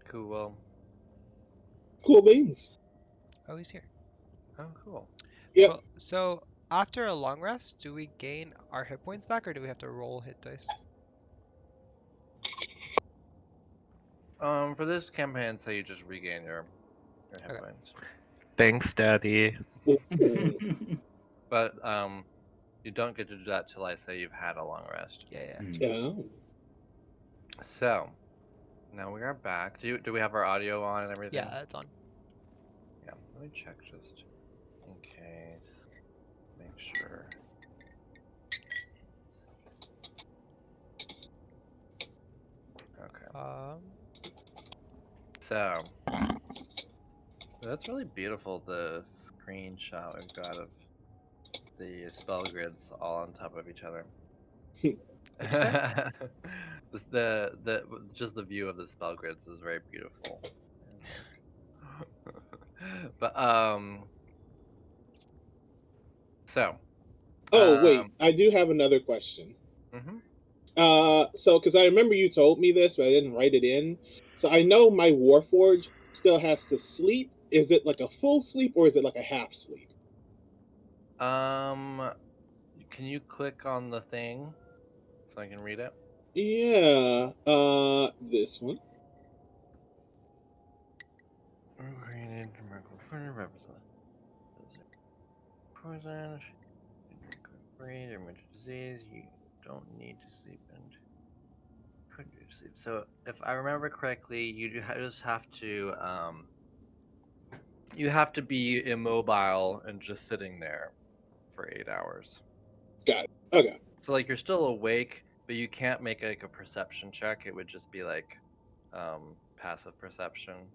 Cool. Cool beans. Oh, he's here. Oh, cool. Yep. Cool. So after a long rest, do we gain our hit points back, or do we have to roll hit dice? For this campaign, so you just regain your hit Okay. points. Thanks, Daddy. Ooh. But you don't get to do that till I say you've had a long rest. Yeah. Yeah. So now we are back. Do we have our audio on and everything? Yeah, it's on. Yeah. Let me check just in case. Make sure. Okay. So that's really beautiful. The screenshot we've got of the spell grids all on top of each other. What'd you say? Just the view of the spell grids is very beautiful. But so Oh wait, um I do have another question. mhm. So because I remember you told me this, but I didn't write it in. So I know my Warforge still has to sleep. Is it like a full sleep or is it like a half sleep? um can you click on the thing so I can read it? Yeah. This one. Poison, breathe, or mental disease. You don't need to sleep and put you to sleep. So if I remember correctly, just have to you have to be immobile and just sitting there for 8 hours. Got it. Okay. So like you're still awake, but you can't make like a perception check. It would just be like passive perception.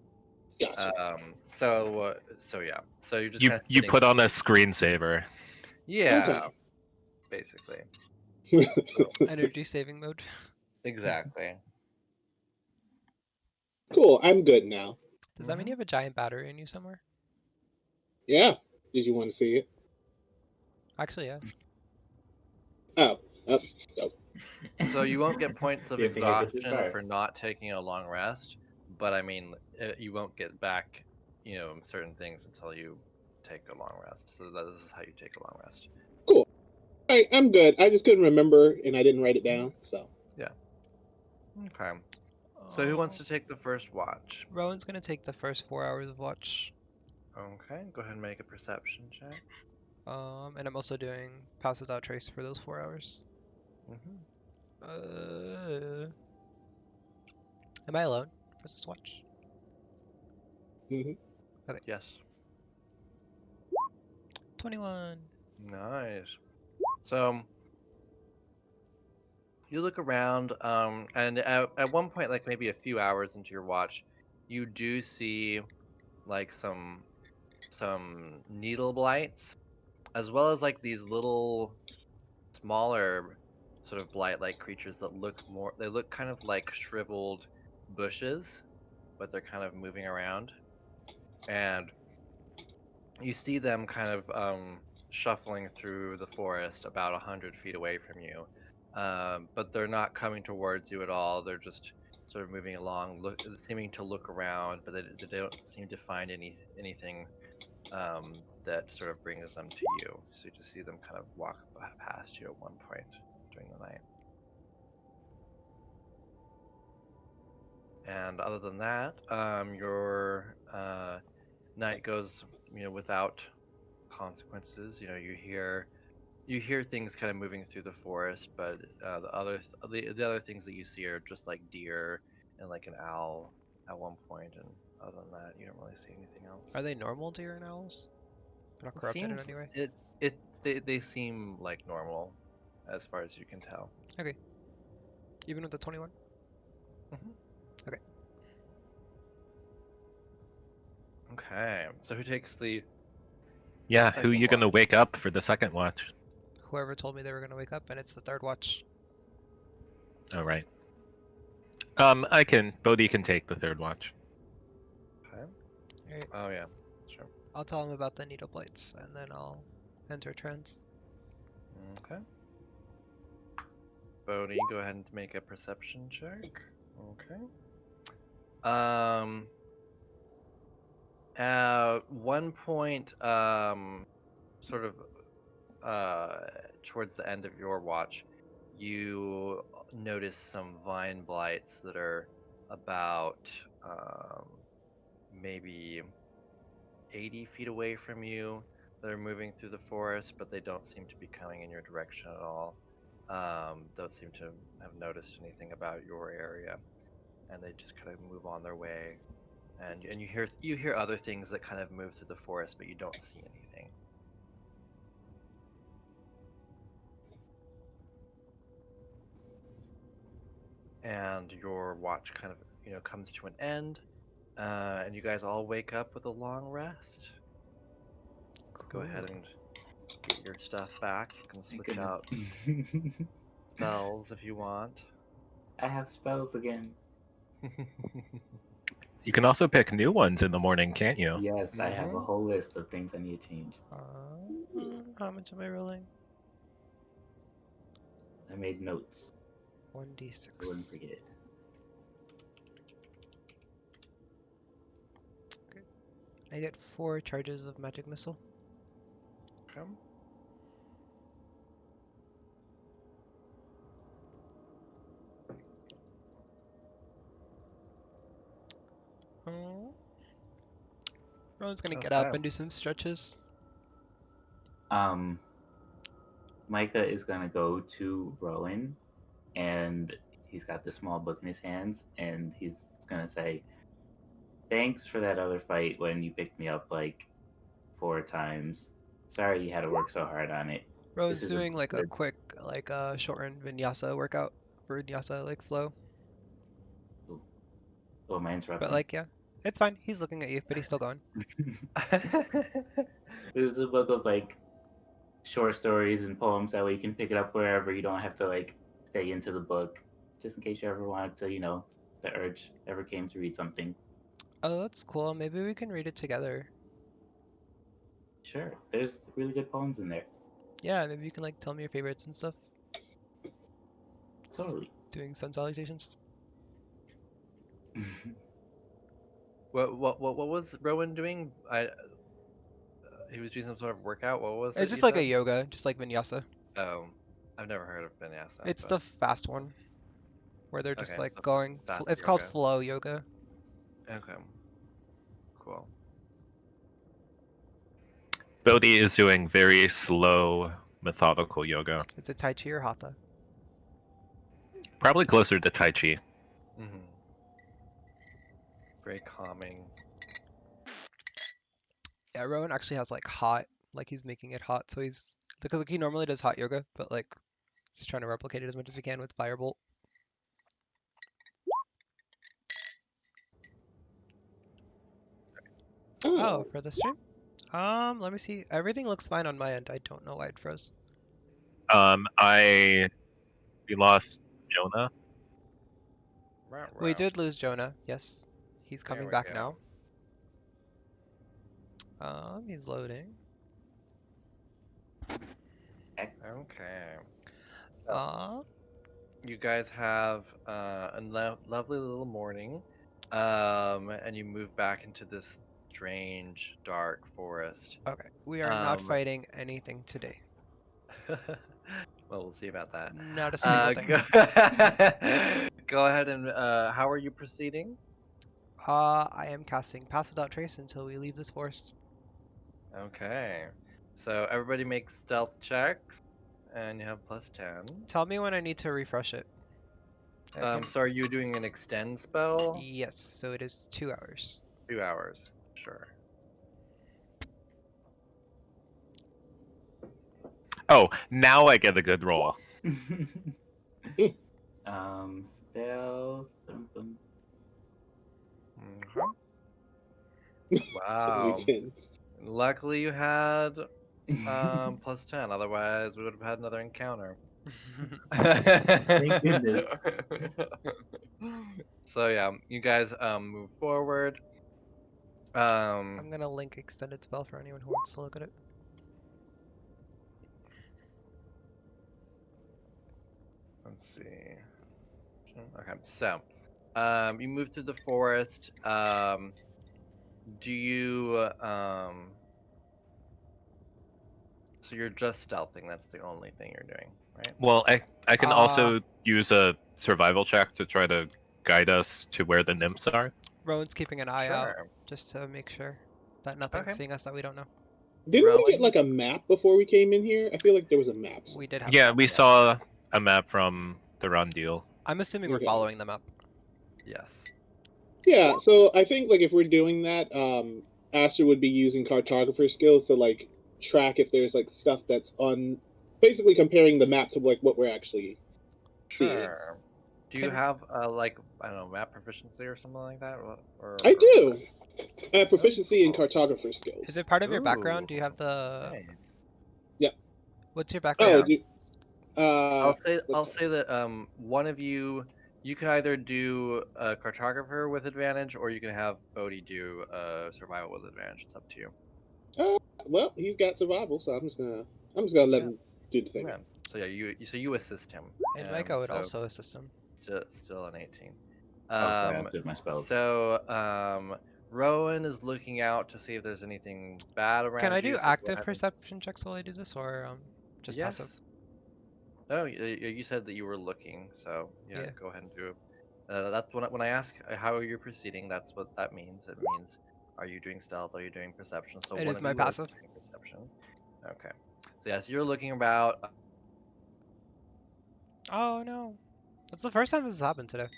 Gotcha. So yeah. So you're just You kind of you sitting. put on a screensaver. Yeah, basically. So, Energy saving mode. exactly. Cool. I'm good now. Does that mean you have a giant battery in you somewhere? Yeah. Did you want to see it? Actually, yeah. Oh. Oh. Oh. So you won't get points of Didn't think I'd go too exhaustion far. for not taking a long rest, but I mean, you won't get back, certain things until you take a long rest. So this is how you take a long rest. Cool. All right. I'm good. I just couldn't remember and I didn't write it down. So. Yeah. Okay. So who wants to Oh, take the first watch? Rowan's gonna take the first 4 hours of watch. Okay, go ahead and make a perception check. And I'm also doing pass without trace for those 4 hours. Mm-hmm. Am I alone for this watch? Mm-hmm. Yes. 21. Nice. So you look around, and at one point, like maybe a few hours into your watch, you do see like some needle blights, as well as like these little smaller sort of blight-like creatures that they look kind of like shriveled bushes, but they're kind of moving around, and you see them kind of shuffling through the forest about 100 feet away from you, but they're not coming towards you at all. They're just sort of moving along, seeming to look around, but they don't seem to find anything that sort of brings them to you. So you just see them kind of walk past you at one point during the night. And other than that, your night goes, without consequences. You hear things kind of moving through the forest, but the other things that you see are just like deer and like an owl at one point, and other than that, you don't really see anything else. Are they normal deer and owls? They're not It corrupted in seems any way? they seem like normal, as far as you can tell. Okay. Even with the 21? Mhm. Okay. Okay, so who takes the Yeah, who second you gonna watch? wake up for the second watch? Whoever told me they were gonna wake up, and it's the third watch. All right. Bodhi can take the third watch. Okay. Alright. Oh yeah, sure. I'll tell him about the needle blights, and then I'll enter trance. Okay. Bodhi, go ahead and make a perception check. Okay. At one point, sort of towards the end of your watch, you notice some vine blights that are about maybe 80 feet away from you. They're moving through the forest, but they don't seem to be coming in your direction at all. Don't seem to have noticed anything about your area, and they just kind of move on their way. And you hear other things that kind of move through the forest, but you don't see anything. And your watch kind of comes to an end, and you guys all wake up with a long rest. Go ahead and get your stuff back. You can Thank switch out goodness. spells if you want. I have spells again. You can also pick new ones in the morning, can't you? Yes, I have a Mhm. whole list of things I need to change. How much am I rolling? I made notes. 1d6. So I wouldn't forget. I get 4 charges of magic missile. Okay. Oh. Rowan's gonna get up and do some stretches. Micah is gonna go to Rowan, and he's got the small book in his hands, and he's gonna say, "Thanks for that other fight when you picked me up like 4 times. Sorry you had to work so hard on it. Rowan's This is doing like a good." quick, like shortened vinyasa workout for vinyasa like flow. Oh, am I interrupting? But like, yeah, it's fine. He's looking at you, but he's still going. This is a book of like short stories and poems. That way you can pick it up wherever. You don't have to like stay into the book, just in case you ever wanted to, the urge ever came to read something. Oh, that's cool. Maybe we can read it together. Sure, there's really good poems in there. Yeah, maybe you can like tell me your favorites and stuff. Totally. Doing sun salutations. What was Rowan doing? He was doing some sort of workout. What was it It's just you like a said? yoga, just like vinyasa. Oh, I've never heard of vinyasa. It's but... the fast one, where they're just Okay, like so going. fast It's called yoga. flow yoga. Okay. Cool. Bodhi is doing very slow, methodical yoga. Is it Tai Chi or Hatha? Probably closer to Tai Chi. Mm-hmm. Very calming. Yeah, Rowan actually has like hot, like he's making it hot, so he's because like, he normally does hot yoga, but like he's trying to replicate it as much as he can with Firebolt. Oh, for the stream? Let me see. Everything looks fine on my end. I don't know why it froze. We lost Jonah. We did lose Jonah. Yes, he's There coming we back go. now. He's loading. Okay. You guys have a lovely little morning, and you move back into this strange, dark forest. Okay. We are not fighting anything today. Well, we'll see about that. Not a single thing. Go ahead and how are you proceeding? I am casting Pass Without Trace until we leave this forest. Okay. So everybody makes stealth checks, and you have +10. Tell me when I need to refresh it. So are you doing an extend spell? Yes, so it is 2 hours. 2 hours. Sure. Oh, now I get a good roll. Stealth. Wow. 10. Luckily you had +10, otherwise we would have had another encounter. Thank goodness. So yeah, you guys move forward. I'm gonna link extended spell for anyone who wants to look at it. Let's see. Okay, so you move through the forest. Do you so you're just stealthing, that's the only thing you're doing, right? Well, I can Uh, also use a survival check to try to guide us to where the nymphs are. Rowan's keeping an eye out Sure. just to make sure that nothing's Okay. seeing us that we don't know. Didn't we Rowan? get like a map before we came in here? I feel like there was a map. We did have. Yeah, a we map. saw a map from the Rondil. I'm assuming we're Okay. following them up. Yes. Yeah, so I think like if we're doing that, Aster would be using cartographer skills to like track if there's like stuff that's on, basically comparing the map to like what we're actually seeing. Sure. Do you Can- have like I don't know, map proficiency or something like that? I Or do. I have proficiency in Oh. cartographer skills. Is it part of your background? Do you Ooh, have the? nice. What's your Oh, background? I'll say that one of you can either do a cartographer with advantage, or you can have Bodhi do survival with advantage. It's up to you. well, he's got survival, so I'm just gonna let Yeah. him do the thing. Yeah. So yeah, you assist him. And Micah would so also assist him. still an 18. Oh, sorry, I'm doing my spells. So Rowan is looking out to see if there's anything bad around Can I you. do so go active ahead and- perception checks while I do this, or just Yes. passive? No, you said that you were looking, so yeah, Yeah. go ahead and do it. That's when I ask how you're proceeding. That's what that means. It means, are you doing stealth? Are you doing perception? So It one is of my you passive. is doing perception. Okay. So yes, you're looking about. Oh no, that's the first time this has happened today.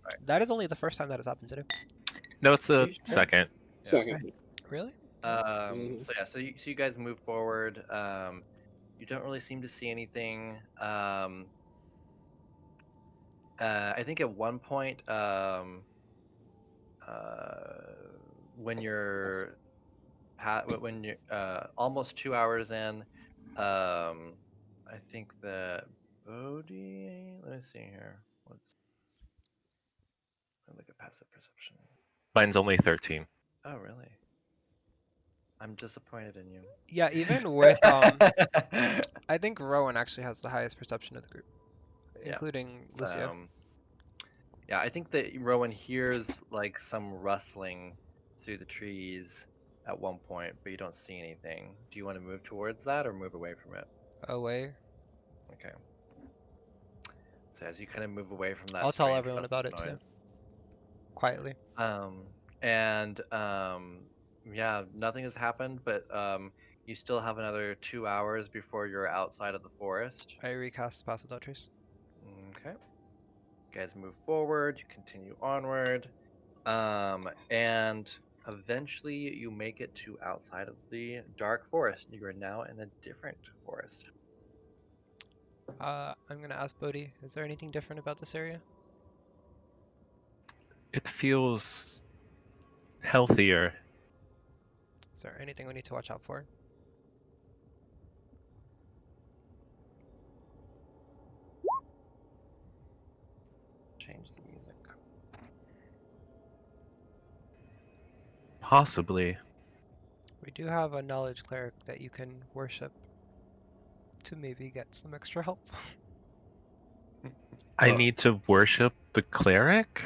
Right. That is only the first time that has happened today. No, it's Are the you sure? second. Second. Really? So yeah, so you guys move forward. You don't really seem to see anything. I think at one point, when you're when you're almost 2 hours in, I think that Bodhi. Let me see here. Let me look at passive perception. Mine's only 13. Oh, really? I'm disappointed in you. Yeah, even with I think Rowan actually has the highest perception of the group, Yeah. including Lucia. Yeah, I think that Rowan hears like some rustling through the trees at one point, but you don't see anything. Do you want to move towards that or move away from it? Away. Okay. So as you kind of move away from that I'll tell strange everyone about it rustling too. noise, Quietly. yeah, nothing has happened, but you still have another 2 hours before you're outside of the forest. I recast Pass Without Trace. Okay. You guys move forward, you continue onward, and eventually you make it to outside of the dark forest. You are now in a different forest. I'm gonna ask Bodhi, is there anything different about this area? It feels healthier. Is there anything we need to watch out for? Change the music. Possibly. We do have a knowledge cleric that you can worship to maybe get some extra help. I Oh. need to worship the cleric?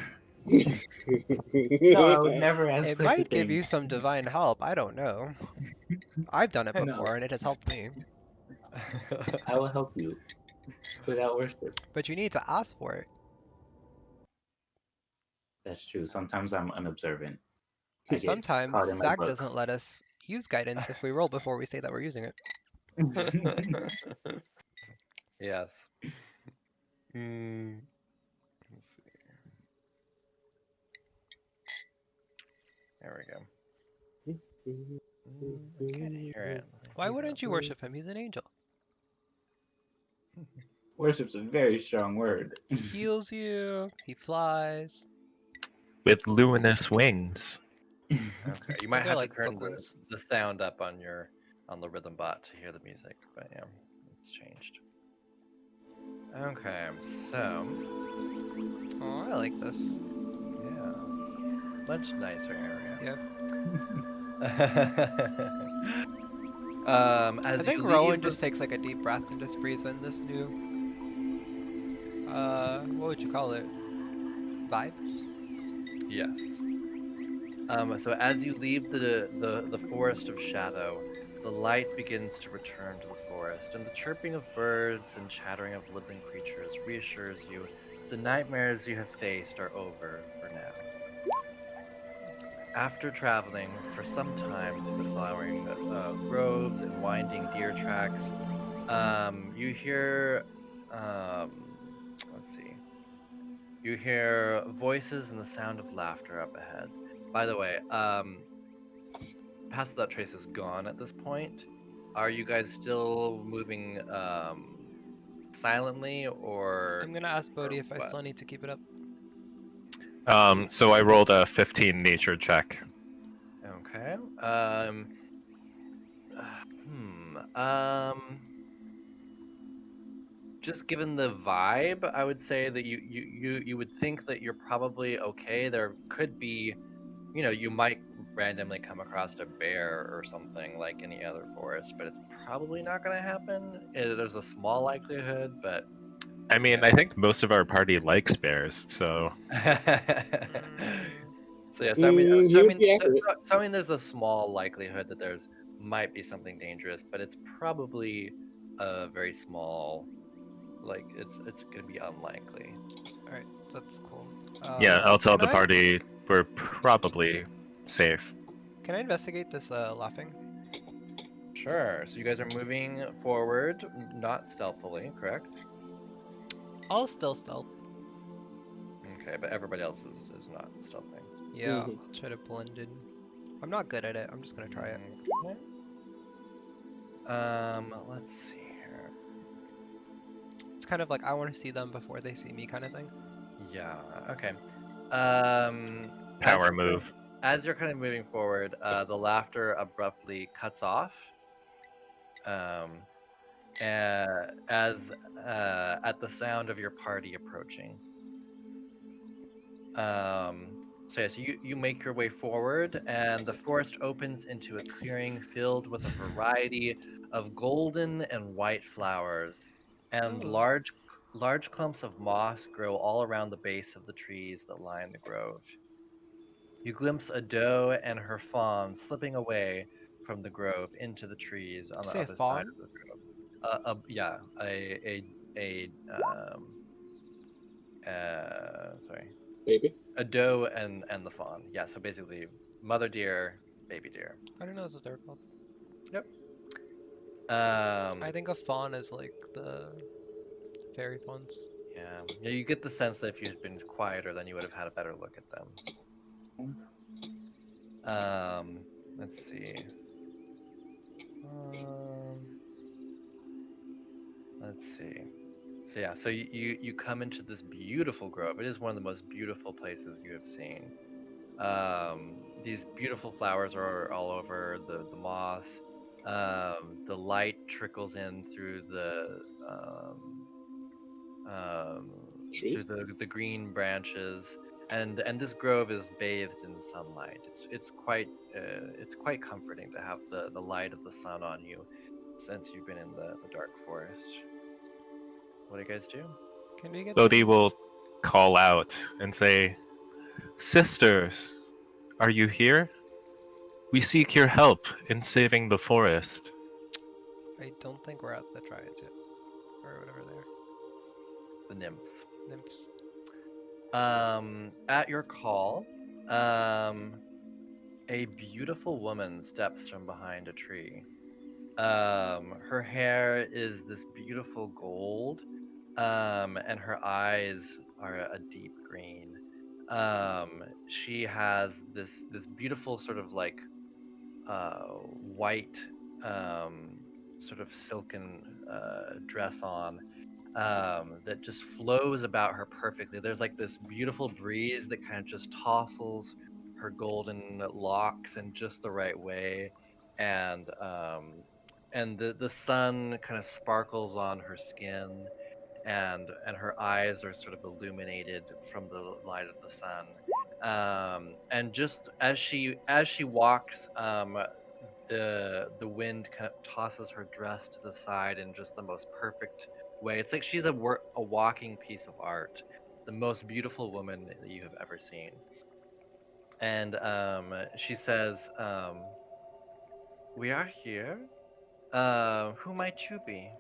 No, I would never ask It such a might give thing. you some divine help. I don't know. I've done it I know. before and it has helped me. I will help you without worship. But you need to ask for it. That's true. Sometimes I'm unobservant. I get Sometimes caught in my Zach books. doesn't let us use guidance if we roll before we say that we're using it. Yes. Let's see. There we go. I can't hear it. Why wouldn't you worship him? He's an angel. Worship's a very strong word. He heals you. He flies. With luminous wings. Okay, you might They're have like to turn booklets. the sound up on the rhythm bot to hear the music, but yeah, it's changed. Okay, so Oh, I like this. yeah, much nicer area. Yep. I As you think leave Rowan the just takes like a deep breath and just breathes in this new, what would you call it? Vibe? yes. So as you leave the forest of shadow, the light begins to return to the forest, and the chirping of birds and chattering of woodland creatures reassures you the nightmares you have faced are over for now. After traveling for some time through the flowering groves and winding deer tracks, you hear, let's see, you hear voices and the sound of laughter up ahead. By the way, Pass Without Trace is gone at this point. Are you guys still moving silently I'm gonna ask or Bodhi if I what? still need to keep it up. So I rolled a 15 nature check. Okay. Hmm. Just given the vibe, I would say that you would think that you're probably okay. There could be, you might randomly come across a bear or something like any other forest, but it's probably not going to happen. There's a small likelihood, but I mean, I think most of our party likes bears, so Mm, so yeah, You would be accurate. so I mean, there's a small likelihood that there's might be something dangerous, but it's probably a very small, like it's gonna be unlikely. Alright, that's cool. yeah, I'll tell Can the I party we're probably safe. can I investigate this laughing? Sure. So you guys are moving forward, not stealthily, correct? I'll still stealth. Okay, but everybody else is not stealthing. Yeah, Mhm. I'll try to blend in. I'm not good at it. I'm just gonna try it. Okay. Let's see here. It's kind of like I want to see them before they see me kind of thing. Yeah. Okay. Um, as Power you're kind of, move. as you're kind of moving forward, the laughter abruptly cuts off. Um, as at the sound of your party approaching. So yes, you make your way forward, and the forest opens into a clearing filled with a variety of golden and white flowers, and Oh, large clumps of moss grow all around the base of the trees that line the grove. You glimpse a doe and her fawn slipping away from the grove into the trees on you the say a other side fawn? of the grove. Yeah, a sorry, Baby. a doe and the fawn. Yeah, so basically, mother deer, baby deer. I don't know what they're called. Yep. I Um, think a fawn is like the fairy fawns. yeah, yeah. You get the sense that if you'd been quieter, then you would have had a better look at them. Let's see. Um, let's see. So yeah, so you come into this beautiful grove. It is one of the most beautiful places you have seen. These beautiful flowers are all over the moss. The light trickles in um, Tree. through the green branches, and this grove is bathed in sunlight. It's quite comforting to have the light of the sun on you, since you've been in the dark forest. What do you guys do? Can we get Bodhi them? will call out and say, "Sisters, are you here? We seek your help in saving the forest." I don't think we're at the Triads yet, or whatever they are. The nymphs. Nymphs. At your call, um, a beautiful woman steps from behind a tree. Her hair is this beautiful gold, and her eyes are a deep green. She has this beautiful sort of like white, um, sort of silken dress on, that just flows about her perfectly. There's like this beautiful breeze that kind of just tousles her golden locks in just the right way, and the sun kind of sparkles on her skin, and her eyes are sort of illuminated from the light of the sun. And just as she walks, the wind kind of tosses her dress to the side in just the most perfect way. It's like she's a walking piece of art, the most beautiful woman that you have ever seen. And she says, "We are here. Who might you be?"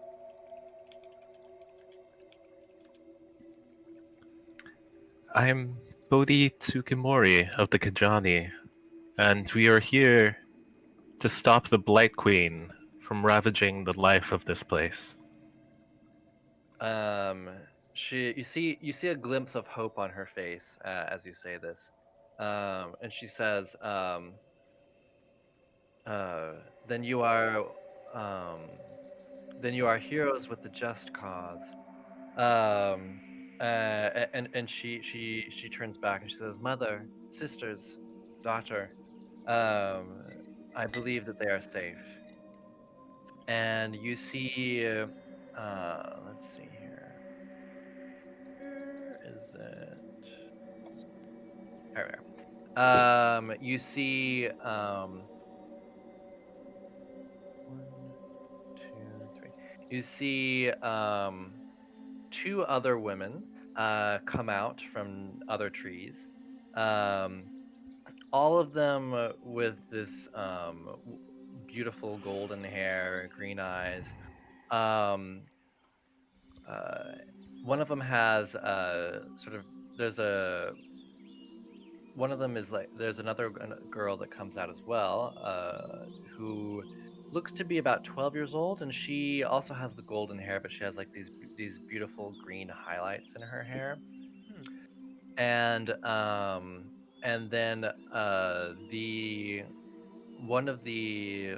I'm Bodhi Tsukimori of the Kajani, and we are here to stop the Blight Queen from ravaging the life of this place. Um, you see a glimpse of hope on her face as you say this, and she says, uh, "Then you are, um, then you are heroes with the just cause." Um, and she turns back and she says, "Mother, sisters, daughter, um, I believe that they are safe." And you see, let's see here. Where is it? Here we are. You see, one, two, three. You see, two other women, come out from other trees. Um, all of them with this beautiful golden hair, green eyes. Um, uh, One of them has sort of there's a one of them is like there's another girl that comes out as well, who looks to be about 12 years old, and she also has the golden hair, but she has like these beautiful green highlights in her hair. Hmm. And then the one of the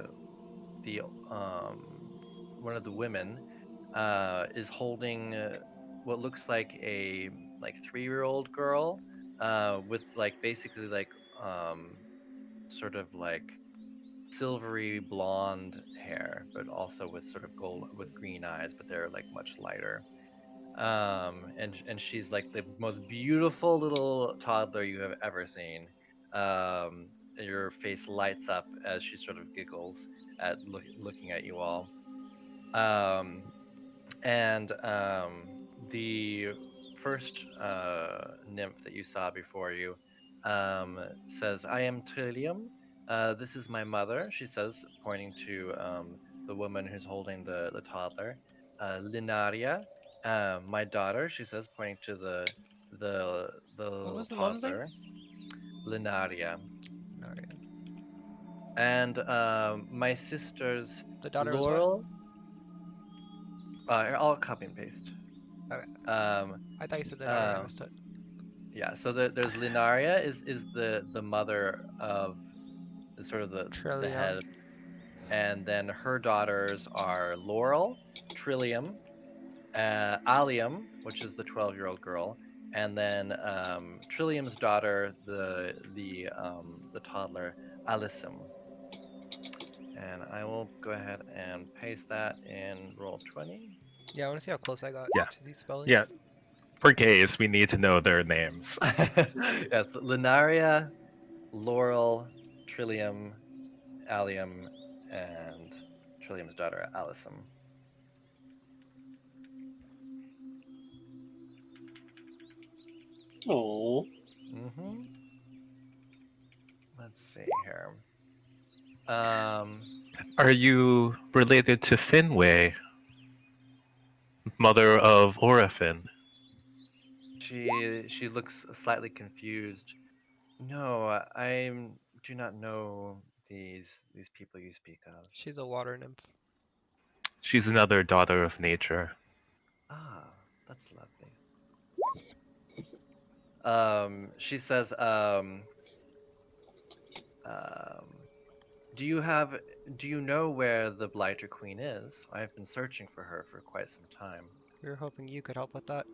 one of the women is holding what looks like 3-year-old girl with like basically like um sort of like silvery blonde hair, but also with sort of gold with green eyes, but they're like much lighter. And she's like the most beautiful little toddler you have ever seen. Your face lights up as she sort of giggles at looking at you all. um and the first nymph that you saw before you says, "I am Trillium. This is my mother," she says, pointing to the woman who's holding the toddler. Linaria, my daughter, she says, pointing to What the was the mom's name? toddler. Linaria. Naria. And my sisters, The daughter was what? Laurel. I'll copy and paste. Okay. Um, I thought you said the daughter. I um, missed it. yeah, so there's Linaria is the mother of sort of the Trillium. head, and then her daughters are Laurel, Trillium, Allium, which is the 12-year-old girl, and then Trillium's daughter, the toddler, Alyssum. And I will go ahead and paste that in roll 20. Yeah, I want to see how close I got Yeah. to these Yeah. spellings. For gays, we need to know their names. Yes, Linaria, Laurel, Trillium, Allium, and Trillium's daughter, Alyssum. Oh, Mm-hmm. Let's see here. Um, Are you related to Finway, mother of Orifin? she looks slightly confused. No, I do not know these people you speak of. She's a water nymph. She's another daughter of nature. Ah, that's lovely. She says, um, do you have do you know where the Blighter Queen is? I have been searching for her for quite some time. We were hoping you could help with that.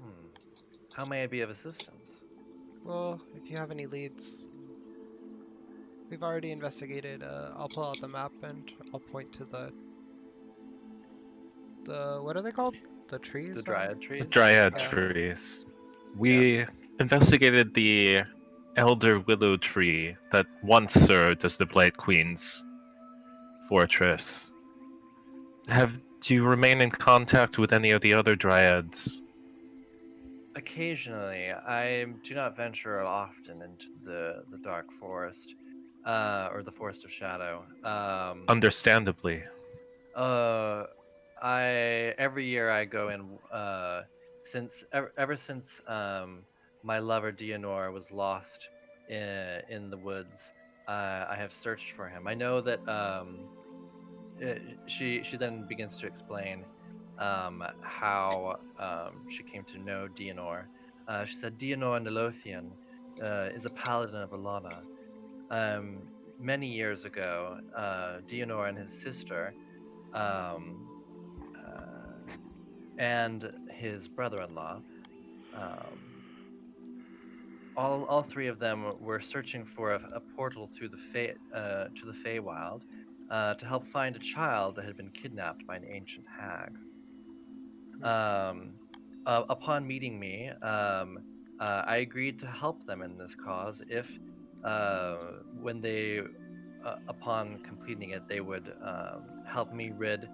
Hmm. How may I be of assistance? Well, if you have any leads, we've already investigated. I'll pull out the map and I'll point to the what are they called? The trees? The Dryad The trees? Dryad Yeah. trees. Yeah. We investigated the elder willow tree that once served as the Blight Queen's fortress. Do you remain in contact with any of the other dryads? Occasionally, I do not venture often into the dark forest, or the forest of shadow. Understandably. Uh, I every year I go in. Since ever since my lover Dianor was lost in the woods, I have searched for him. I know that uh, she then begins to explain how she came to know Dianor. She said Dianor Nolothian is a paladin of Alana. Um, Many years ago, Dianor and his sister um, and his brother-in-law, um, all three of them were searching for a portal through the to the Feywild to help find a child that had been kidnapped by an ancient hag. Um, Upon meeting me, I agreed to help them in this cause if, when they, upon completing it, they would help me rid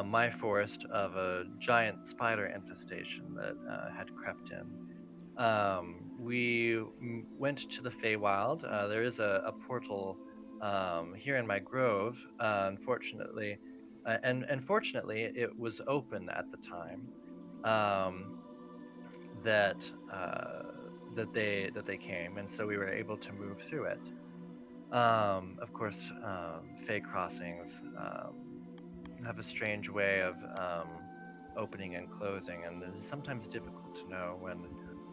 my forest of a giant spider infestation that had crept in. We went to the Feywild. There is a portal here in my grove. Unfortunately, and fortunately, it was open at the time um, that that they came, and so we were able to move through it. Of course, Fey crossings have a strange way of opening and closing, and it is sometimes difficult to know when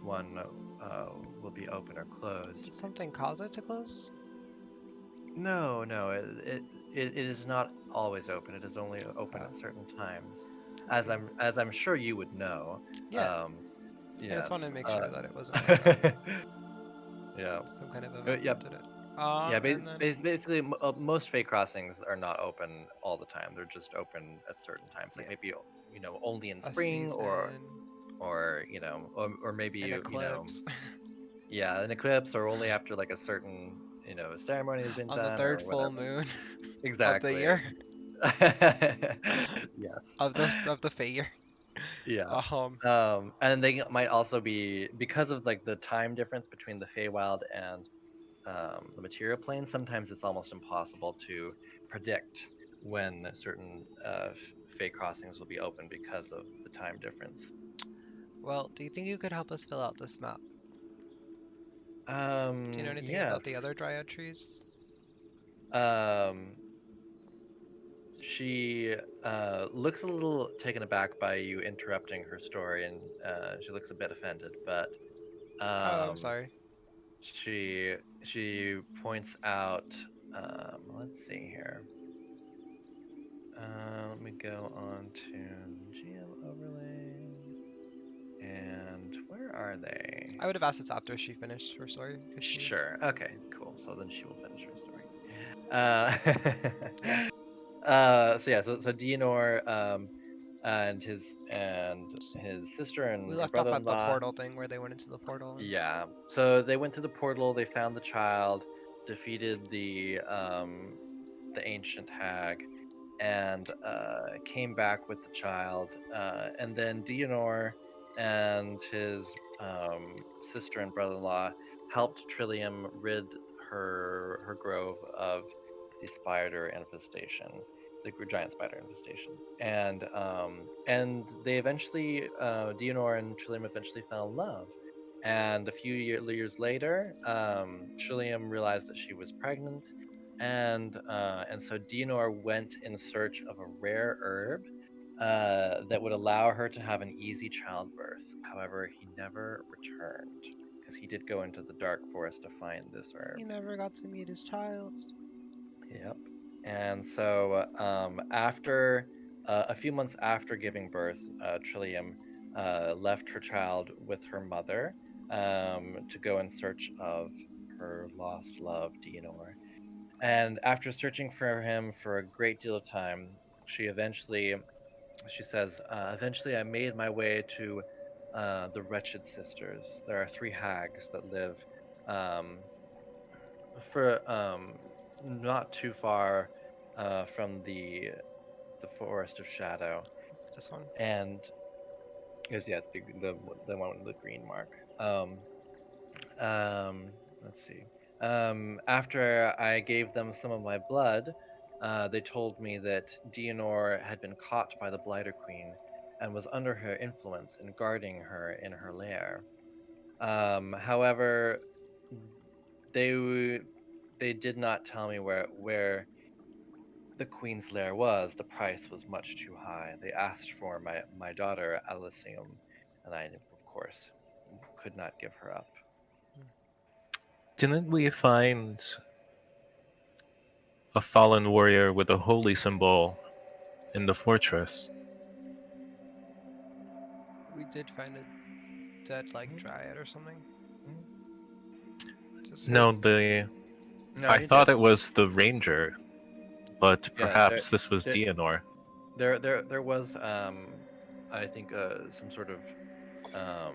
one will be open or closed. Did something cause it to close? No, no, it is not always open. It is only open Oh, at certain times, okay. as I'm sure you would know. Yeah, Um, I just wanted yes. to make sure that it wasn't like Yeah. some kind of event Yeah. that did it. Yeah. And then Basically, most fake crossings are not open all the time. They're just open at certain times, like yeah, maybe only in a spring, season, or or maybe an eclipse. yeah, an eclipse, or only after like a certain ceremony has been On the done third or full whatever. moon of the Exactly. year Yes. of the Fey year. Yeah. Um, And they might also be, because of like the time difference between the Feywild and the material plane. Sometimes it's almost impossible to predict when certain Fey crossings will be open because of the time difference. well, do you think you could help us fill out this map? Do you know anything about Yes. the other dryad trees? Um, she looks a little taken aback by you interrupting her story, and she looks a bit offended. But Oh, I'm um, sorry. she points out. Let's see here. Let me go on to GM overlay. And where are they? I would have asked this after she finished her story. If she... Sure. Okay, cool. So then she will finish her story. Uh, Yeah. so yeah, so Dianor and his sister We and left off at the brother-in-law. portal thing where they went into the portal. And... Yeah. So they went to the portal. They found the child, defeated the ancient hag, and came back with the child. And then Dianor and his sister and brother-in-law helped Trillium rid her grove of the spider infestation, the giant spider infestation. And they eventually, Dianor and Trillium eventually fell in love. And a few years later, Trillium realized that she was pregnant, and so Dianor went in search of a rare herb that would allow her to have an easy childbirth. However, he never returned because he did go into the dark forest to find this herb. He never got to meet his child. Yep. And so after a few months after giving birth, Trillium left her child with her mother to go in search of her lost love, Dianor. And after searching for him for a great deal of time, she says, eventually I made my way to the Wretched Sisters. There are three hags that live um, for not too far from the forest of shadow, Is it this one? and is yeah the one with the green mark. Let's see. After I gave them some of my blood, they told me that Dianor had been caught by the Blighter Queen and was under her influence and guarding her in her lair. However, they they did not tell me where the queen's lair was. The price was much too high. They asked for my daughter Alysium, and I, of course, could not give her up. Didn't we find a fallen warrior with a holy symbol in the fortress? We did find a dead like dryad or something. Just No, says the No, I you thought did. it was the ranger, but Yeah, perhaps this was there, Dianor. there was I think some sort of um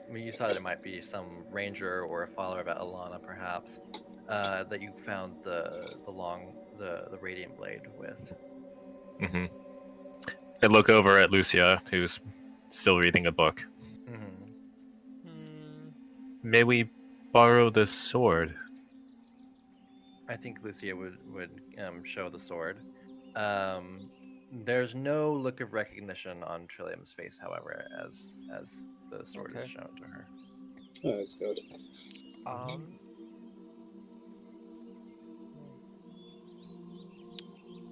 I mean, you thought it might be some ranger or a follower of Alana perhaps that you found the radiant blade with. Hmm. I look over at Lucia, who's still reading a book. Hmm. hmm, May we borrow this sword? I think Lucia would show the sword. Um, there's no look of recognition on Trillium's face, however, as the sword is okay. shown to her. Oh, that's good. Um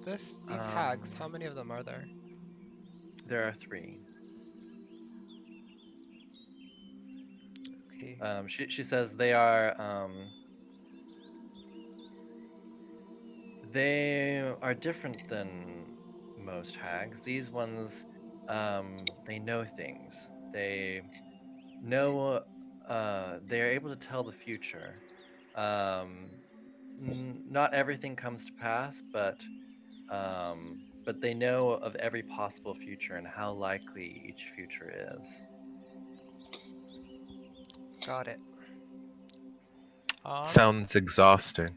these hags, how Um, many of them are there? there are three. Okay. She says they are different than most hags. These ones they know things. They know they are able to tell the future. Um, not everything comes to pass, but they know of every possible future and how likely each future is. Got it. Sounds exhausting.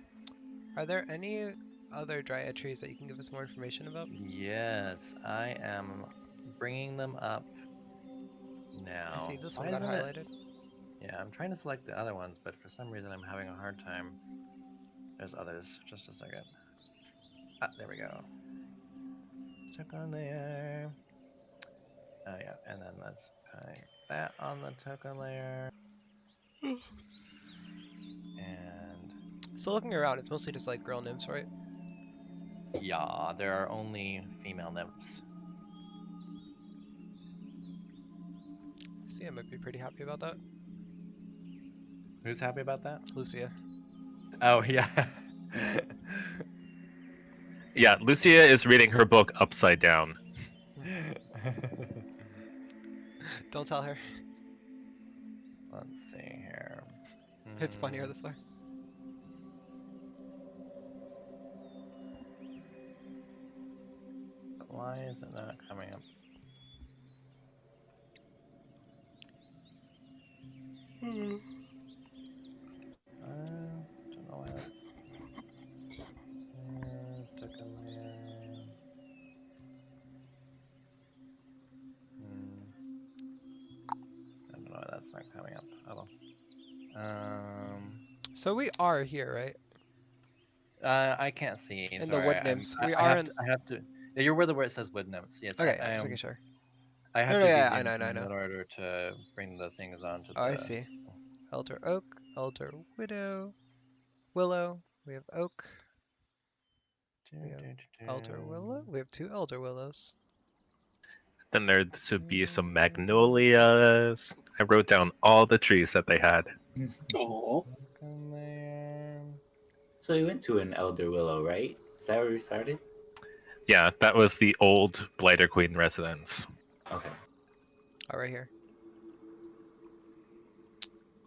Are there any other dryad trees that you can give us more information about? Yes, I am bringing them up I see now. this one Why got isn't it? highlighted. Yeah, I'm trying to select the other ones, but for some reason I'm having a hard time. There's others. Just a second. Ah, there we go. Stuck on there. Oh yeah, and then let's put that on the token layer. And So looking around, it's mostly just like girl nymphs, right? yeah, there are only female nymphs. See, I might be pretty happy about that. Who's happy about that? Lucia. Oh yeah. Yeah, Lucia is reading her book upside down. Don't tell her. Let's see here. It's funnier Hmm. this way. Why is it not coming up? Don't know why that's. Token layer. Hmm. I don't know why that's not coming up. Oh well. So we are here, right? I can't see. In the Sorry, wood nymphs. I, We I are have in. to. I have to. Yeah, you're where it says wood notes. Yes, Okay, yeah, just making sure. I have No, no, to be yeah, I know, zoomed I know, I in know. in order to bring the things onto Oh, I the. see. Elder oak, elder willow. We have oak. We have elder willow. We have two elder willows. Then there should be some magnolias. I wrote down all the trees that they had. Oh, Token layer. So we went to an elder willow, right? Is that where we started? Yeah, that was the old Blighter Queen residence. Okay. Oh, right here.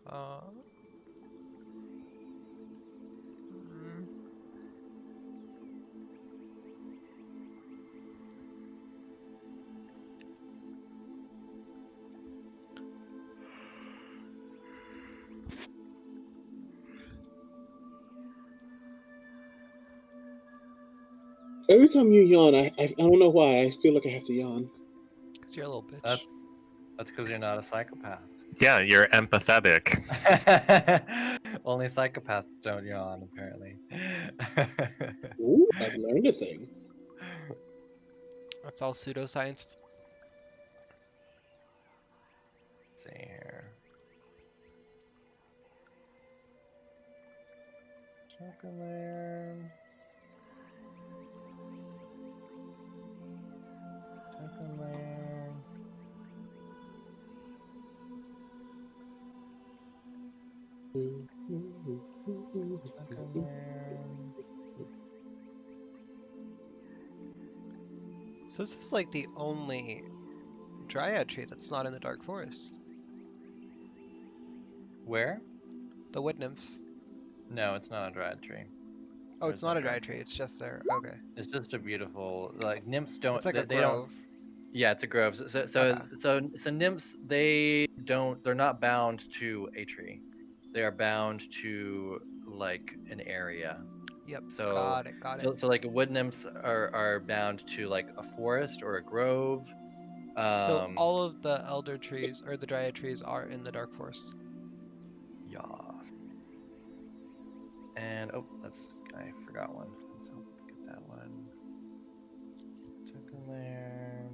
Uh, mm, Every time you yawn, I don't know why. I feel like I have to yawn. Because you're a little bitch. That's because you're not a psychopath. Yeah, you're empathetic. Only psychopaths don't yawn, apparently. Ooh, I've learned a thing. That's all pseudoscience. See here. Check in there. Check in there. Check in there. So this is like the only dryad tree that's not in the dark forest. Where? The wood nymphs. No, it's not a dryad tree. Oh, There's it's no not a dryad dryad tree. It's just there. Okay. It's just a beautiful, like, nymphs don't. It's like a They don't. grove. Yeah, it's a grove. So nymphs, they don't. They're not bound to a tree. They are bound to like an area. Yep. So Got it. Got it. so like wood nymphs are bound to like a forest or a grove. So all of the elder trees or the dryad trees are in the dark forest. Yas. And oh, I forgot one. So get that one. Check in there.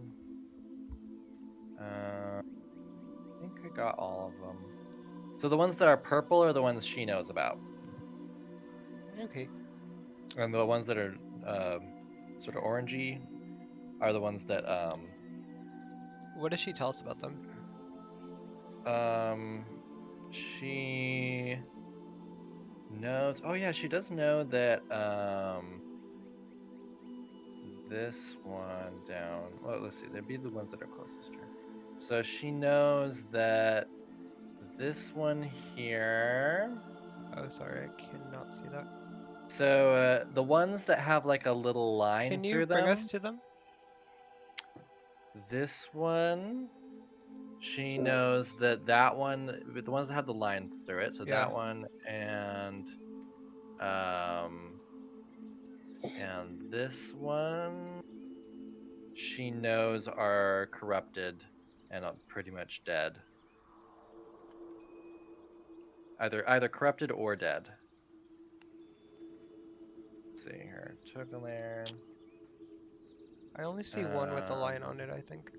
I think I got all of them. So the ones that are purple are the ones she knows about, Okay. and the ones that are sort of orangey are the ones that What does she tell us about them? she knows. Oh yeah, she does know that this one down. Well, let's see. They'd be the ones that are closest to her. So she knows that this one here. Oh, sorry, I cannot see that. So the ones that have like a little line Can you through bring them. us to them? This one, she knows that one, the ones that have the lines through it. So Yeah. that one and this one, she knows are corrupted and are pretty much dead. Either corrupted or dead. Let's see here, token there. I only see one with a line on it, I think.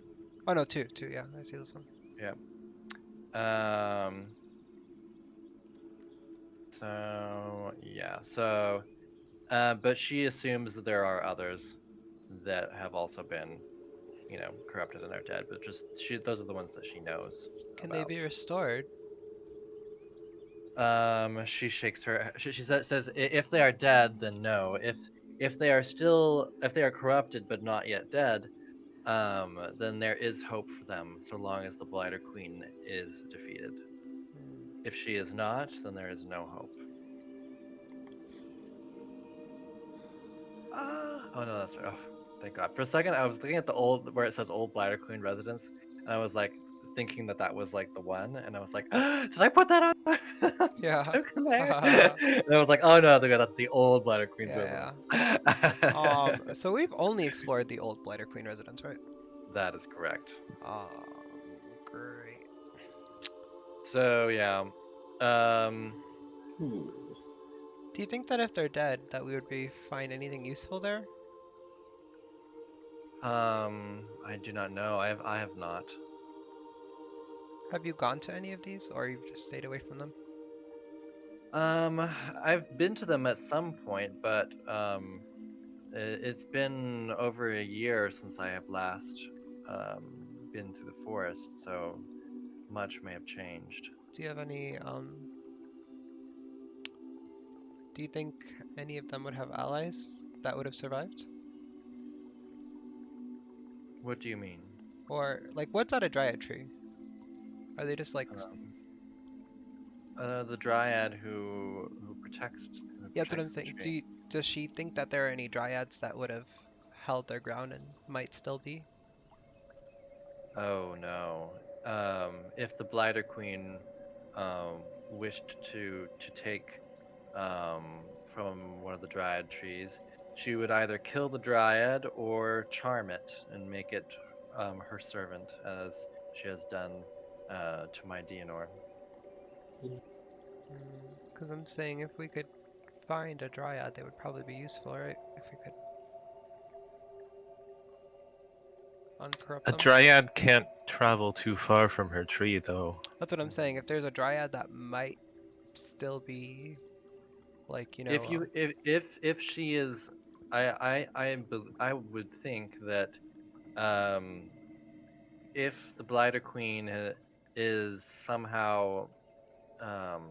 Oh no, two. Yeah, I see this one. Yep. So yeah. So, but she assumes that there are others that have also been, corrupted and are dead. But just those are the ones that she knows Can about. they be restored? She shakes her. She says if they are dead, then no. If they are corrupted but not yet dead, then there is hope for them so long as the Blighter Queen is defeated. If she is not, then there is no hope. Oh no, that's right. Oh, thank God. For a second, I was looking at the where it says Old Blighter Queen Residence, and I was like thinking that was like the one, and I was like, did I put that on? Yeah. Token there? And I was like, oh no, that's the Old Blighter Queen's Yeah, Residence. So we've only explored the old Blighter Queen residence, right? That is correct. Great. So yeah, Do you think that if they're dead, that we would find anything useful there? I do not know. I have not. Have you gone to any of these, or you've just stayed away from them? I've been to them at some point, but it's been over a year since I have last been to the forest, so much may have changed. Do you have any, do you think any of them would have allies that would have survived? What do you mean? Or, like, what's at a dryad tree? Are they just like... the dryad who protects. Yeah, that's what I'm saying. Does she think that there are any dryads that would have held their ground and might still be? Oh no. If the Blighter Queen wished to take from one of the dryad trees, she would either kill the dryad or charm it and make it her servant, as she has done to my Dianor. Because I'm saying if we could find a dryad, they would probably be useful, right? If we could uncorrupt A them. dryad can't travel too far from her tree, though. That's what I'm saying. If there's a dryad that might still be, like, If you if she is, I would think that if the Blighter Queen is somehow um,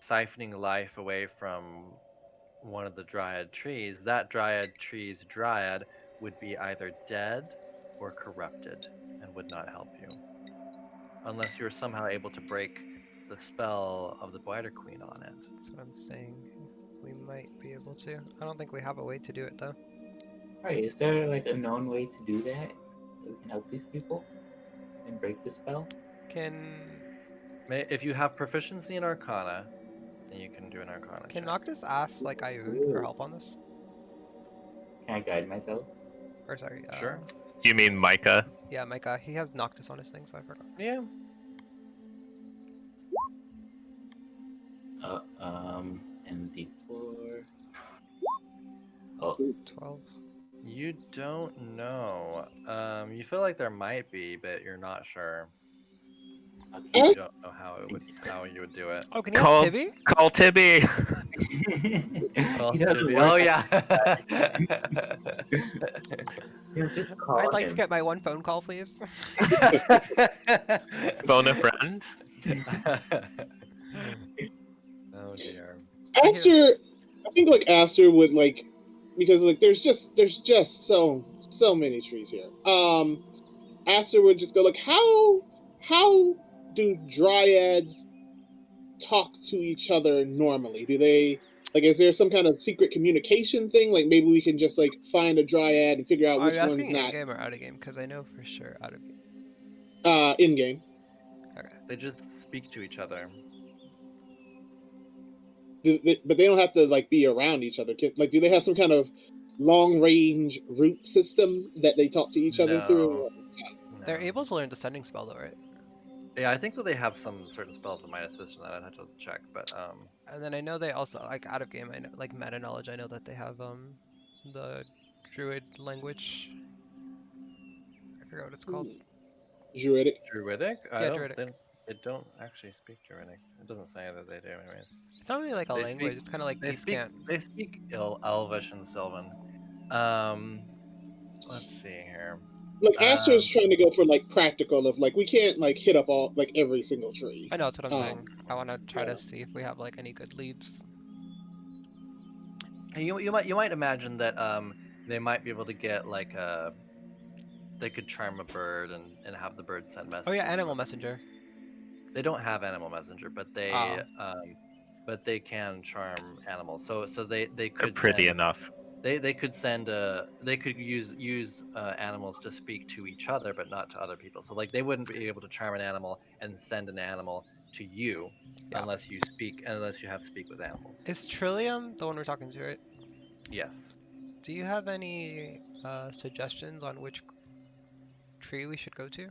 siphoning life away from one of the dryad trees, that dryad tree's dryad would be either dead or corrupted and would not help you. Unless you're somehow able to break the spell of the Blighter Queen on it. that's what I'm saying. We might be able to. I don't think we have a way to do it though. Right, is there like a known way to do that? That we can help these people and break the spell? Can If you have proficiency in Arcana, then you can do an Arcana check. Noctis ask like Ioun for help on this? Can I guide myself? Or sorry, Sure. You mean Micah? Yeah, Micah. He has Noctis on his thing, so I forgot. Yeah. And D4. Oh, 12. You don't know. You feel like there might be, but you're not sure. okay. You don't know how you would do it. Oh, can you Call- ask Tibby? Call Tibby! Well, He doesn't Tibby- work oh like yeah. You just call I'd like to him. get my one phone call, please. Phone a friend? Oh dear. Aster, I think like Aster would like, because like there's just so many trees here. Aster would just go like, how do dryads talk to each other normally? Do they like, is there some kind of secret communication thing? Like maybe we can just like find a dryad and figure out Are which you one's asking in not game or out of game? Because I know for sure out of game. in game. They just speak to each other. But they don't have to like be around each other. Like, do they have some kind of long range root system that they talk to each other through? They're No. able to learn Descending Spell though, right? Yeah, I think that they have some certain spells that might assist in that. I'd have to check, but And then I know they also like out of game. I know like meta knowledge. I know that they have the Druid language. I forgot what it's called. Druidic. Druidic? Yeah, Druidic. They don't actually speak Druidic. It doesn't say that they do, anyways. It's not really like a They language. speak- It's kind of like They Beast speak. can't. They speak Elvish and Sylvan. Let's see here. Like Aster is trying to go for like practical of like we can't like hit up all like every single tree. I know that's what I'm saying. I want to try yeah. to see if we have like any good leads. You might imagine that they might be able to get like they could charm a bird and have the bird send messages. Oh yeah, or Animal whatever. Messenger. They don't have animal messenger, but they can charm animals. So they They're could pretty send, enough. they could send they could use animals to speak to each other, but not to other people. So like they wouldn't be able to charm an animal and send an animal to you Yeah. unless you have speak with animals. Is Trillium the one we're talking to, right? Yes. Do you have any suggestions on which tree we should go to?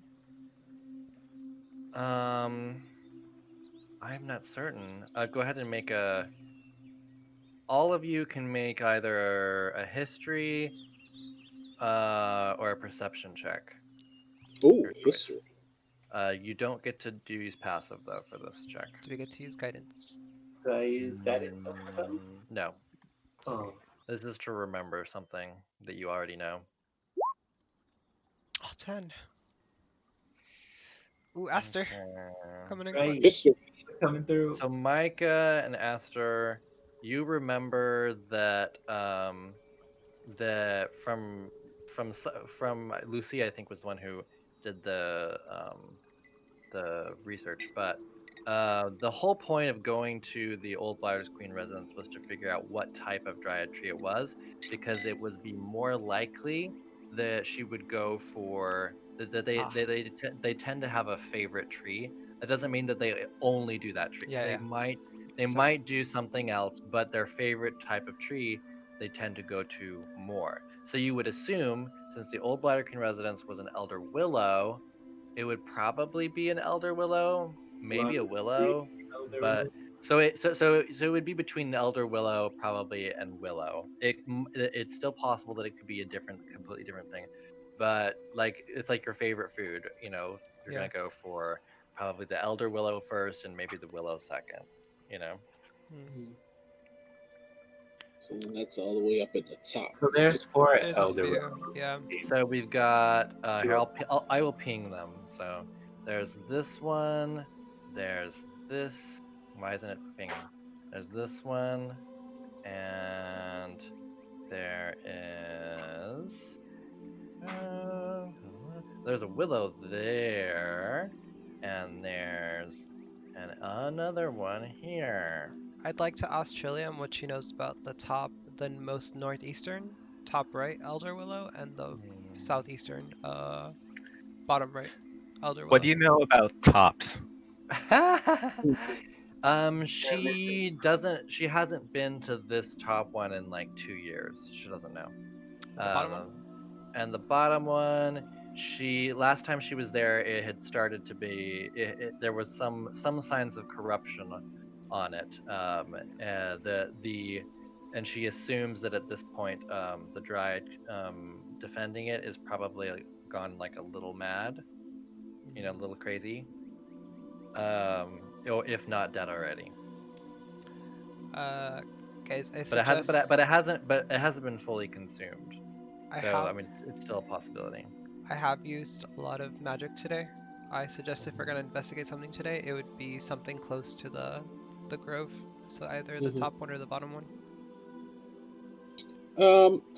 I'm not certain. Go ahead and make a. All of you can make either a history or a perception check. Oh, Your choice. history. You don't get to use passive though for this check. Do we get to use guidance? Do I use guidance on myself? No, Oh, this is to remember something that you already know. Oh, 10. Ooh, Aster. Okay. Coming in right. clutch. History. Coming through. So Micah and Aster, you remember that that from Lucy, I think was the one who did the research, but the whole point of going to the old Blighters Queen residence was to figure out what type of dryad tree it was, because it would be more likely that she would go for that they tend to have a favorite tree. That doesn't mean that they only do that tree. Yeah, they yeah. might So- might do something else, but their favorite type of tree they tend to go to more. So you would assume, since the old Bladder Queen residence was an elder willow, it would probably be an elder willow, maybe a willow, but so it would be between the elder willow probably and willow. It's still possible that it could be a completely different thing, but like it's like your favorite food. You're Yeah. gonna go for probably the elder willow first and maybe the willow second. You know. So then that's all the way up at the top. So there's 4 There's a elder few. willows. Yeah. So we've got Two here. of I will ping them. So there's this one. There's this. Why isn't it pinging? There's this one, and there is. There's a willow there, and there's another one here. I'd like to ask Trillium what she knows about the most northeastern, top right elder willow, and the southeastern, bottom right elder willow. What do you know about tops? She hasn't been to this top one in like 2 years. She doesn't know. The bottom one? And the bottom one, last time she was there, it had started to be there was some signs of corruption on it. And she assumes that at this point, the dryad defending it is probably gone like a little mad, a little crazy. If not dead already. Guys, I But it hasn't been fully consumed. I mean, it's still a possibility. I have used a lot of magic today. I suggest if we're gonna investigate something today, it would be something close to the grove. So either the top one or the bottom one.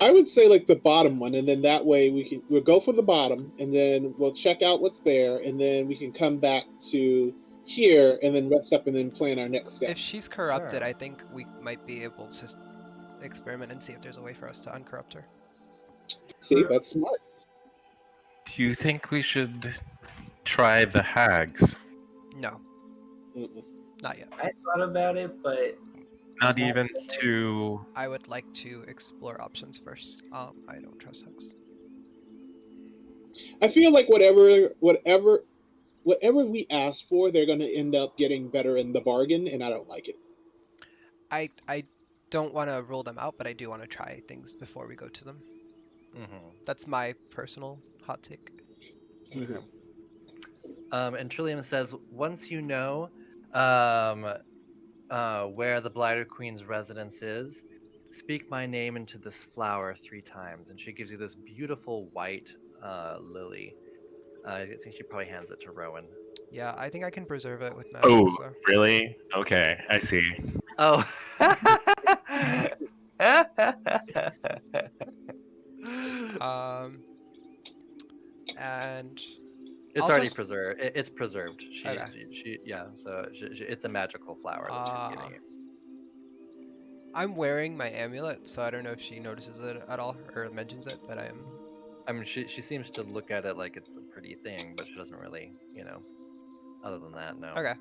I would say like the bottom one, and then that way we'll go for the bottom, and then we'll check out what's there, and then we can come back to here and then rest up and then plan our next step. If she's corrupted, Sure. I think we might be able to experiment and see if there's a way for us to uncorrupt her. See, that's smart. Do you think we should try the hags? No, Mm-mm. not yet. I thought about it, but Not even to. I would like to explore options first. I don't trust Hux. I feel like whatever we ask for, they're going to end up getting better in the bargain, and I don't like it. I don't want to rule them out, but I do want to try things before we go to them. That's my personal hot take. Mm-hmm. And Trillium says, once you know where the Blighter Queen's residence is, speak my name into this flower 3 times, and she gives you this beautiful white lily. I think she probably hands it to Rowan. Yeah, I think I can preserve it with magic. Oh, So. really? Okay, I see. Oh. And It's I'll already just- preserved. It's preserved. Okay. So it's a magical flower that she's giving you. I'm wearing my amulet, so I don't know if she notices it at all or mentions it, but I mean, she seems to look at it like it's a pretty thing, but she doesn't really, other than that, no. okay.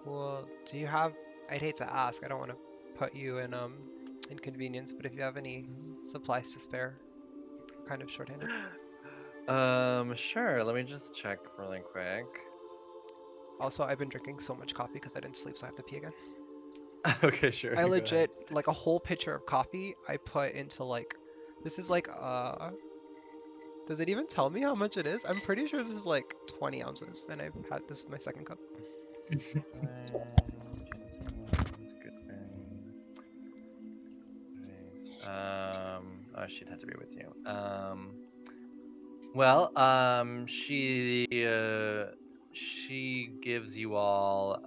Cool. Do you have? I'd hate to ask. I don't want to put you in inconvenience, but if you have any supplies to spare, kind of shorthanded. Sure. Let me just check really quick. Also, I've been drinking so much coffee because I didn't sleep, so I have to pee again. Okay, sure. I go legit like a whole pitcher of coffee I put into like this is like does it even tell me how much it is? I'm pretty sure this is like 20 ounces and I've had this is my second cup. Oh, she'd have to be with you. Well, she gives you all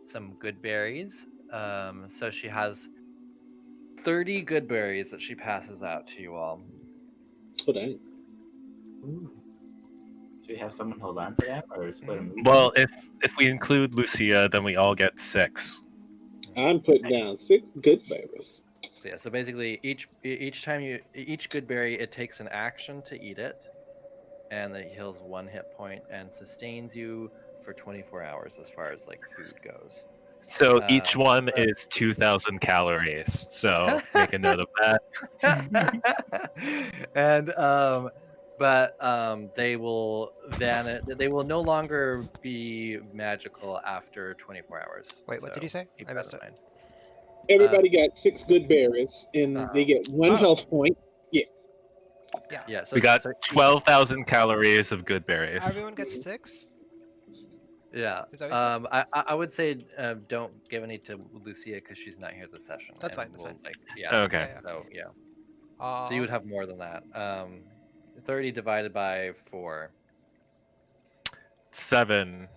some good berries. So she has 30 good berries that she passes out to you all. Oh, dang. should we have someone hold on to them or split them? Well, if we include Lucia, then we all get 6. I'm putting down 6 good berries. So yeah, so basically each good berry, it takes an action to eat it, and it heals 1 hit point and sustains you for 24 hours as far as like food goes. So each one but- is 2,000 calories. So make a note of that. and but they will vanish. They will no longer be magical after 24 hours. Wait, what did so you say? keep I that missed in it. mind. Everybody got 6 good berries, and they get 1 Oh. health point. Yeah. Yeah, so We got so 12,000 calories of good berries. Everyone gets 6? yeah. Is that what you said? I would say don't give any to Lucia because she's not here this session. That's and fine, that's we'll, fine. Like, yeah. Okay. Yeah, So yeah. yeah. So you would have more than that. 30 divided by 4. 7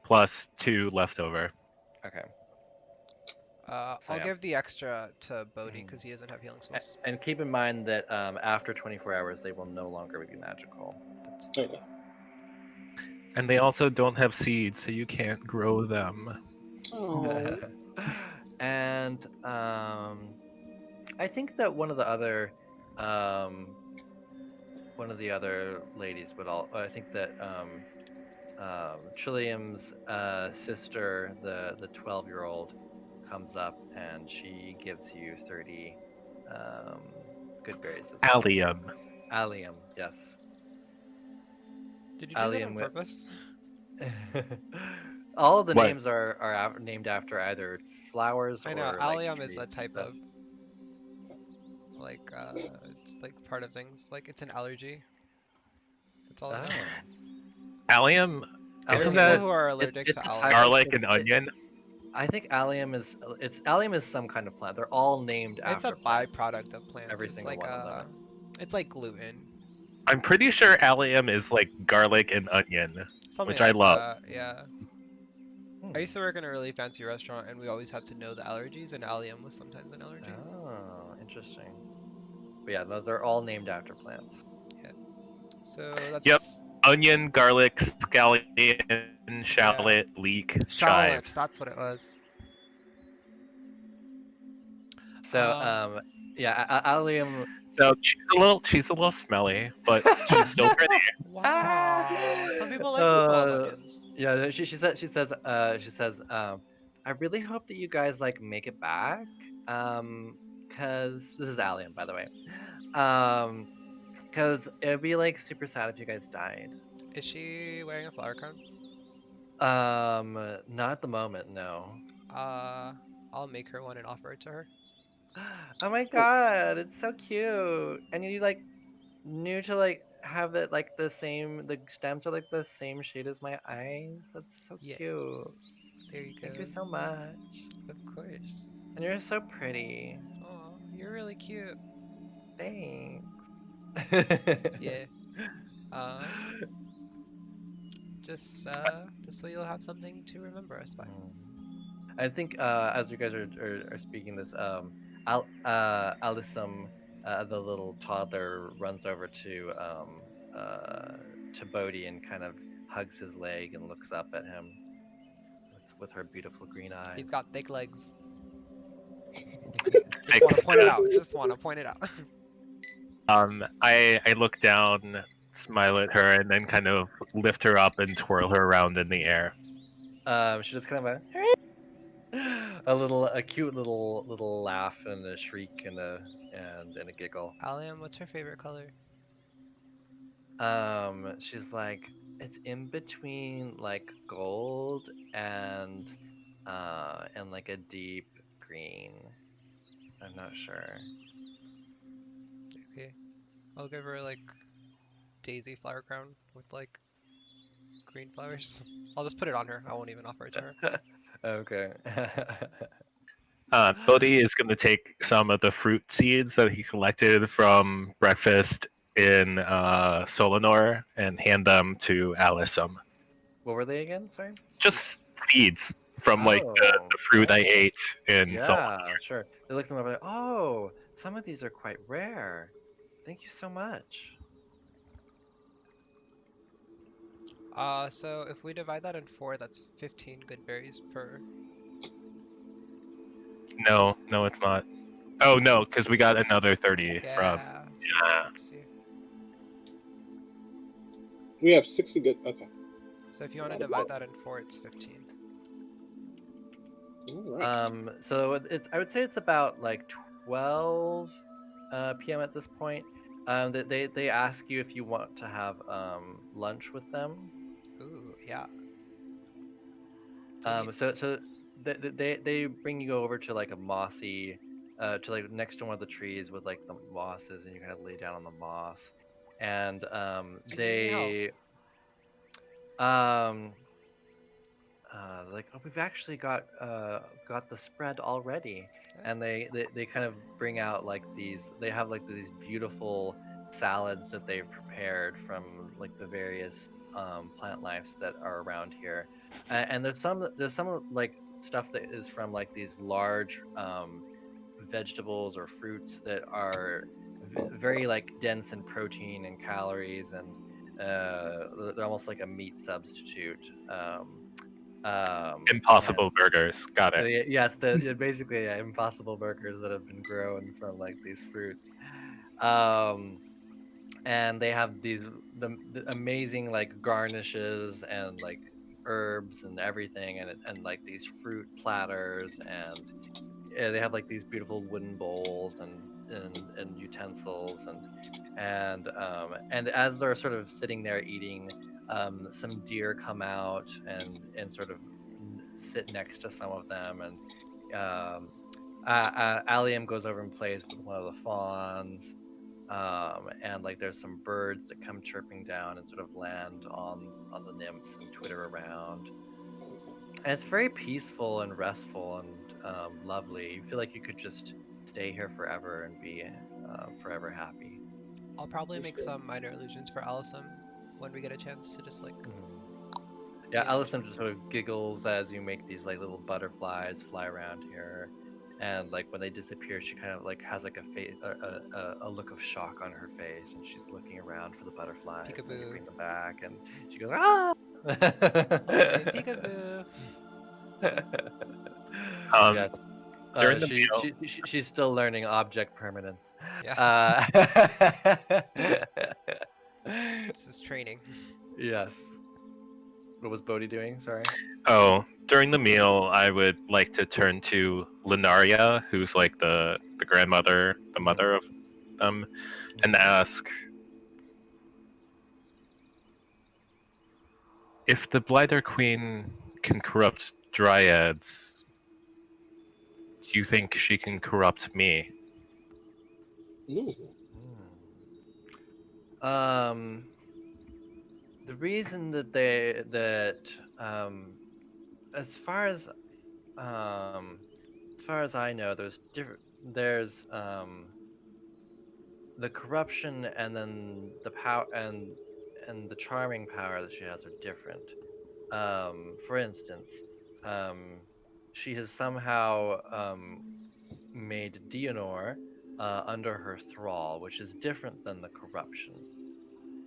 plus 2 leftover. Okay. So, I'll yeah. give the extra to Bodhi Mhm. because he doesn't have healing spells. And keep in mind that after 24 hours, they will no longer be magical. That's Okay. And they also don't have seeds, so you can't grow them. Oh. And I think that one of the other ladies would all. I think that Trillium's sister, the 12-year-old, comes up and she gives you 30 good berries as well. Allium. Allium, yes. Did you do that Allium on with- purpose? All of the What? names are named after either flowers I or know, like, allium is a trees, type so- of like it's like part of things. Like it's an allergy. That's all. I know. Oh. Allium, I isn't think People that who are allergic it's to a type allium. of- garlic it- and it- onion? I think allium is some kind of plant. They're all named It's after a plants. byproduct of plants. Every It's single like one of them. it's like gluten. I'm pretty sure allium is like garlic and onion. Something Which I like love. that, yeah. Hmm. I used to work in a really fancy restaurant and we always had to know the allergies and allium was sometimes an allergy. Oh, interesting. But yeah, no, they're all named after plants. So that's Yep. Onion, garlic, scallion, shallot, leek, shallots, chives. that's what it was. So Um, yeah, allium. So she's a little smelly, but she's still pretty. Wow. Some people like the smell of onions. Yeah, she says I really hope that you guys like make it back. Cause this is Allium, by the way. Cause it'd be like super sad if you guys died. Is she wearing a flower crown? Not at the moment, no. I'll make her one and offer it to her. Oh my god, it's so cute. And you like new to like have it like the stems are like the same shade as my eyes. That's so Yeah. cute. There you go. Thank you so much. Of course. And you're so pretty. Oh, you're really cute. Thanks. Yeah. Just so you'll have something to remember us by. I think as you guys are speaking this, Alyssum, the little toddler, runs over to Bodhi and kind of hugs his leg and looks up at him with her beautiful green eyes. He's got thick legs. Thanks. Just want to point it out. Just want to point it out. I look down, smile at her, and then kind of lift her up and twirl her around in the air. She just kind of a cute little laugh and a shriek and a giggle. Allium, what's your favorite color? She's like, it's in between like gold and like a deep green. I'm not sure. Okay. I'll give her like daisy flower crown with like green flowers. I'll just put it on her. I won't even offer it to her. Okay. Bodhi is going to take some of the fruit seeds that he collected from breakfast in Solanor and hand them to Alyssum. What were they again? Sorry. Just seeds from like the Oh, fruit I ate in Yeah, Solanor. sure. They look them up like, oh, some of these are quite rare. Thank you so much. So if we divide that in 4, that's 15 good berries per. No, it's not. Oh no, because we got another 30 from. Yeah. Yeah. 60. We have 60 good. Okay. So if you want to divide that in 4, it's 15. All right. So it's I would say it's about like 12 p.m. at this point. They ask you if you want to have lunch with them. Ooh, yeah. Do we need... So they bring you over to like a mossy, to like next to one of the trees with like the mosses, and you kind of lay down on the moss, and Do you need any help? um like, oh, we've actually got the spread already, and they kind of bring out like these. They have like these beautiful salads that they've prepared from like the various plant lives that are around here, and there's some like stuff that is from like these large vegetables or fruits that are very like dense in protein and calories, and they're almost like a meat substitute. And Impossible burgers. Got so it. yes, basically impossible burgers that have been grown from like these fruits. And they have the amazing like garnishes and like herbs and everything, and like these fruit platters, and they have like these beautiful wooden bowls and utensils, and as they're sort of sitting there eating, some deer come out and sort of sit next to some of them, and Allium goes over and plays with one of the fawns, and like there's some birds that come chirping down and sort of land on the nymphs and twitter around. And it's very peaceful and restful and lovely. You feel like you could just stay here forever and be forever happy. I'll probably For make sure. some minor illusions for Allison when we get a chance to just like. Yeah, Yeah. Allison just sort of giggles as you make these like little butterflies fly around here, and like when they disappear, she kind of like has like a look of shock on her face, and she's looking around for the butterflies, and then you Peekaboo. bring them back, and she goes ah. I'll say peekaboo. Yeah, During the she, meal, she's still learning object permanence. Yeah. Uh, This is training. yes. What was Bodhi doing? Sorry. during the meal, I would like to turn to Linaria, who's like the grandmother, the mother of them, and ask if the Blighter Queen can corrupt dryads. Do you think she can corrupt me? Ooh. Um, the reason that as far as I know, there's the corruption and then the power and the charming power that she has are different. For instance, um, she has somehow made Dionor under her thrall, which is different than the corruption.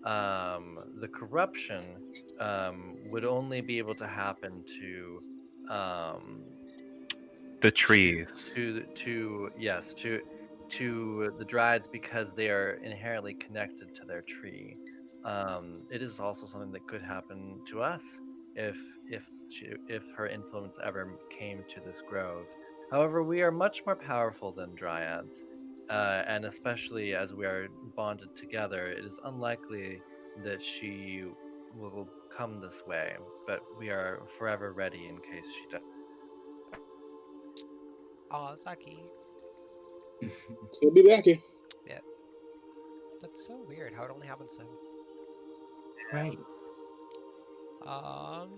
The corruption would only be able to happen to um, The trees. to the Dryads, because they are inherently connected to their tree. It is also something that could happen to us if if her influence ever came to this grove. However, we are much more powerful than Dryads, and especially as we are bonded together, it is unlikely that she will come this way. But we are forever ready in case she does. Aw, Saki. He'll be back here. That's so weird how it only happens then. Right. Oh,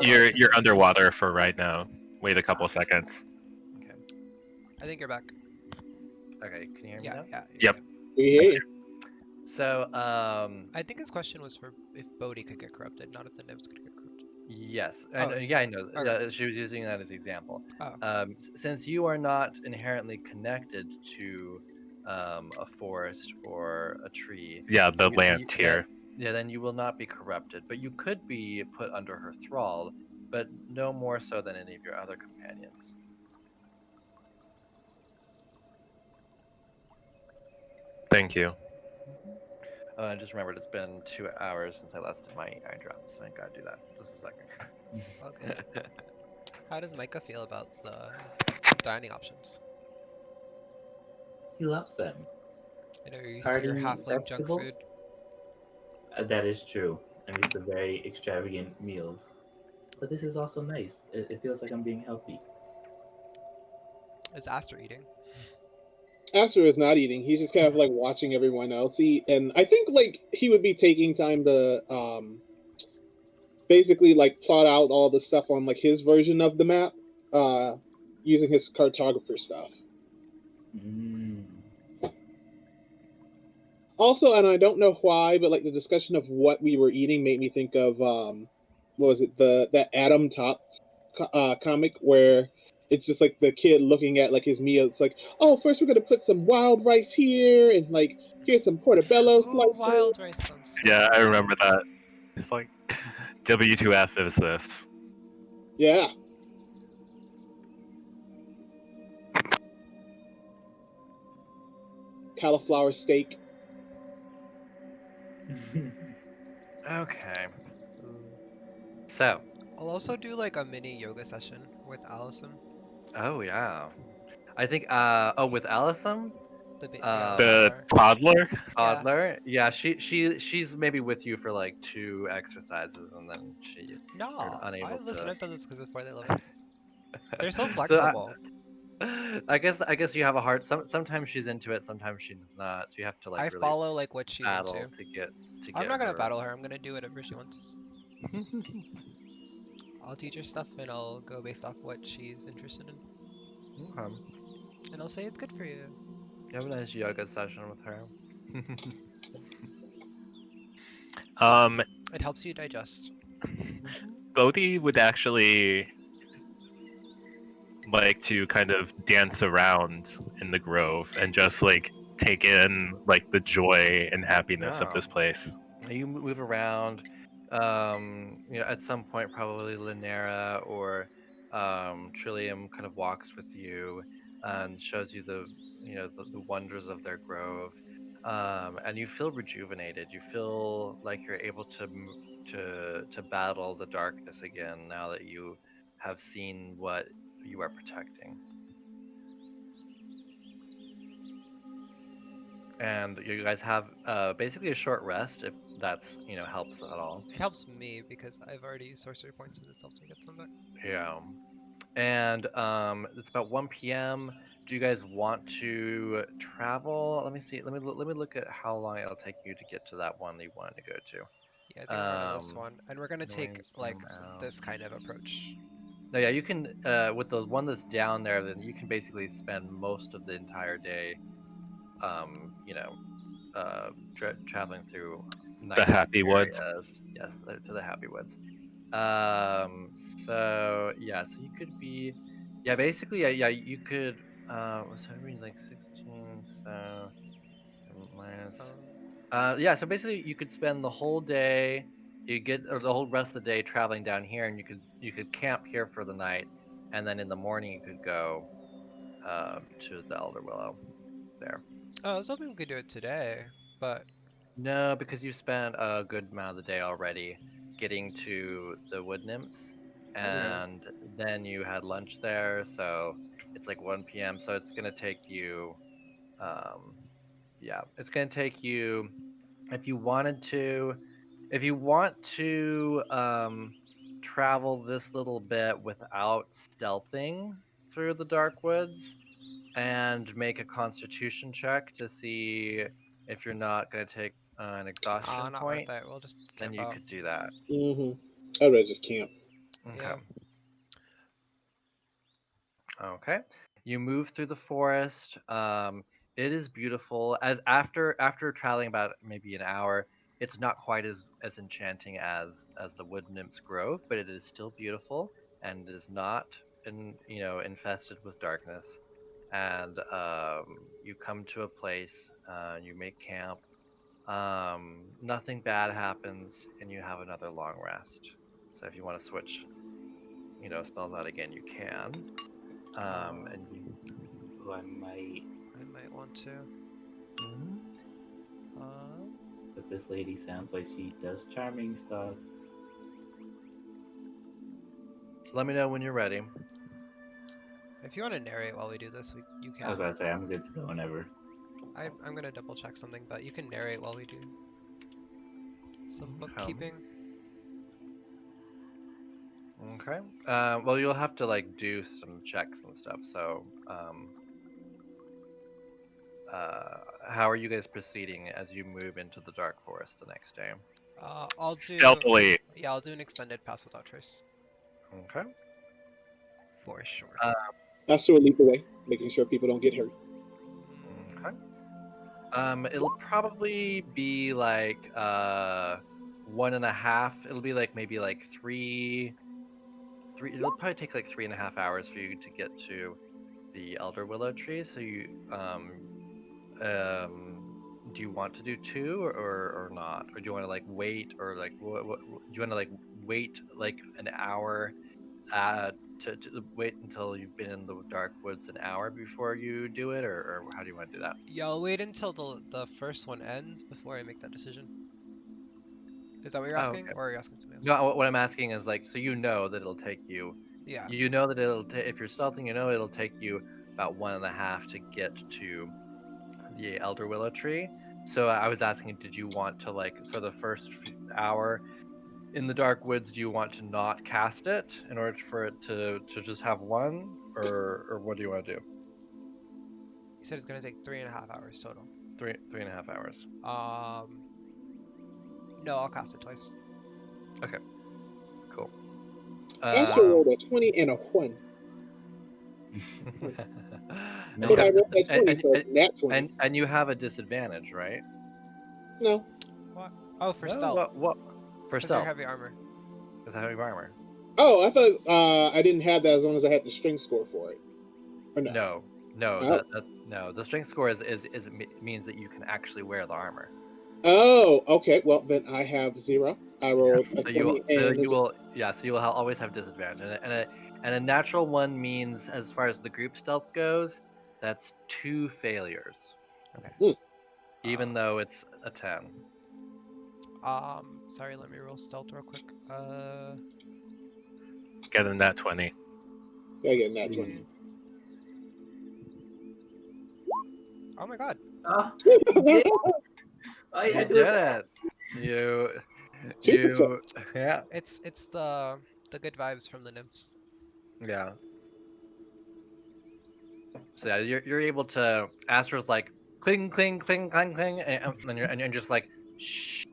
You're underwater for right now. Wait a couple seconds. Okay. I think you're back. Okay. Can you hear me Yeah, now? yeah. Yep. We hear you. So, I think his question was for if Bodhi could get corrupted, not if the nymphs could get corrupted. yes, Oh, yeah, I know. okay. She was using that as the example. Oh. Since you are not inherently connected to a forest or a tree, Yeah, the you- land you- here. yeah, then you will not be corrupted. But you could be put under her thrall, but no more so than any of your other companions. Thank you. I just remembered it's been 2 hours since I last did my eye drop, so I gotta do that. Just a second. All good. How does Micah feel about the dining options? He loves them. I know you're used to your Hearty halfling junk food. vegetables. That is true. I'm used to very extravagant meals. But this is also nice. It feels like I'm being healthy. Is Aster eating? Aster is not eating. He's just kind of like watching everyone else eat, and I think like he would be taking time to basically like plot out all the stuff on like his version of the map, uh, using his cartographer stuff. Mm. Also, and I don't know why, but like the discussion of what we were eating made me think of what was it, the that Adam Top comic where it's just like the kid looking at like his meal. It's like, oh, first we're gonna put some wild rice here, and like here's some portobello Oh, slices. wild rice sounds so Yeah, I good. remember that. It's like, W2F is this? Yeah, cauliflower steak. Okay. Ooh. So, I'll also do like a mini yoga session with Allison, oh yeah. I think oh with Allison, the um The toddler. toddler? Yeah. toddler. Yeah, she's maybe with you for like 2 exercises and then you're No, unable listen, to. I've done this because before they love it. They're so So flexible. I guess you have a hard sometimes she's into it, sometimes she's not. So you have to like I really follow like what she's battle into. to I'm get not gonna her. battle her. I'm gonna do whatever she wants. I'll teach her stuff and I'll go based off what she's interested in. Okay. And I'll say it's good for you. You have a nice yoga session with her. Um, It helps you digest. Bodhi would actually like to kind of dance around in the grove and just like take in like the joy and happiness of Yeah. this place. You move around. At some point, probably Linera or Trillium kind of walks with you and shows you the wonders of their grove, and you feel rejuvenated. You feel like you're able to battle the darkness again now that you have seen what you are protecting. And you guys have basically a short rest if that's helps at all. It helps me because I've already used sorcery points and this helps me get some back. Yeah. And it's about 1 p.m. Do you guys want to travel? Let me see. Let me look at how long it'll take you to get to that one that you wanted to go Yeah, I to. think we're going to this one. And we're going to Let me take like zoom out. this kind of approach. No, yeah, you can with the one that's down there. Then you can basically spend most of the entire day, traveling through The nice Happy Woods. areas. Yes, to the Happy Woods. So yeah, so you could be, yeah, basically, yeah, you could, so I mean like 16, so minus, Um, yeah, so basically you could spend the whole day, or the whole rest of the day traveling down here, and you could camp here for the night, and then in the morning you could go, to the Elder Willow there. I was hoping we could do it today, but No, because you spent a good amount of the day already getting to the wood nymphs, okay. and then you had lunch there, so it's like 1 p.m. So it's gonna take you, um, yeah, it's gonna take you if you wanted to, if you want to travel this little bit without stealthing through the dark woods and make a constitution check to see if you're not going to take an exhaustion Not worth point, it. We'll just then camp you out. could do that. Mm-hmm. I'd rather just camp. Okay. Yeah. Okay. You move through the forest. It is beautiful. As after traveling about maybe an hour, it's not quite as enchanting as the Wood Nymphs Grove, but it is still beautiful and is not infested with darkness. And you come to a place, you make camp. Nothing bad happens, and you have another long rest. So if you want to switch, spells out again, you can. And you. Oh, I might. I might want to. Mhm. Because this lady sounds like she does charming stuff. So let me know when you're ready. If you want to narrate while we do this, you I was can. about to say I'm good to go whenever. I'm gonna double check something, but you can narrate while we do some bookkeeping. Okay. Well, you'll have to like do some checks and stuff. So, how are you guys proceeding as you move into the dark forest the next day? I'll do. Stealthily. Yeah, I'll do an extended pass without trace Okay. for sure. Aster will lead the way, making sure people don't get hurt. Okay. It'll probably be like 1.5. It'll be like maybe like three. It'll probably take like 3.5 hours for you to get to the elder willow tree. So you do you want to do two or not, or do you want to like wait, or like what do you want to like wait like an hour to wait until you've been in the dark woods an hour before you do it, or how do you want to do that? Yeah, I'll wait until the first one ends before I make that decision. Is that what you're Oh, asking, okay. or are you asking something else? No, what I'm asking is like, so you know that it'll take you. Yeah. You know that if you're stealthing, you know it'll take you about 1.5 to get to the elder willow tree. So I was asking, did you want to like for the first hour in the dark woods, do you want to not cast it in order for it to just have one, or what do you want to do? You said it's gonna take 3.5 hours total. 3.5 hours. No, I'll cast it twice. Okay, cool. Aster rolled a 20 and a 1. No. But I rolled that 20, and, so nat 20. and you have a disadvantage, right? No. What? Oh, for No, stealth. what for Because you're stealth? heavy armor. With heavy armor. Oh, I thought I didn't have that as long as I had the strength score for it. Or no? No, Oh. no. The strength score means that you can actually wear the armor. Oh, okay. Well, then I have 0. I rolled a 20 and a 0. So you will always have disadvantage, and a natural one means, as far as the group stealth goes, that's 2 failures. Okay. Even though it's a 10. Sorry, let me roll stealth real quick. Get in that 20. I get nat 20. Oh my god. Oh, you did. Oh, You yeah, did it. You yeah. It's the good vibes from the nymphs. Yeah. So yeah, you're able to. Astra's like cling, cling, cling, cling, cling, and you're just like shh,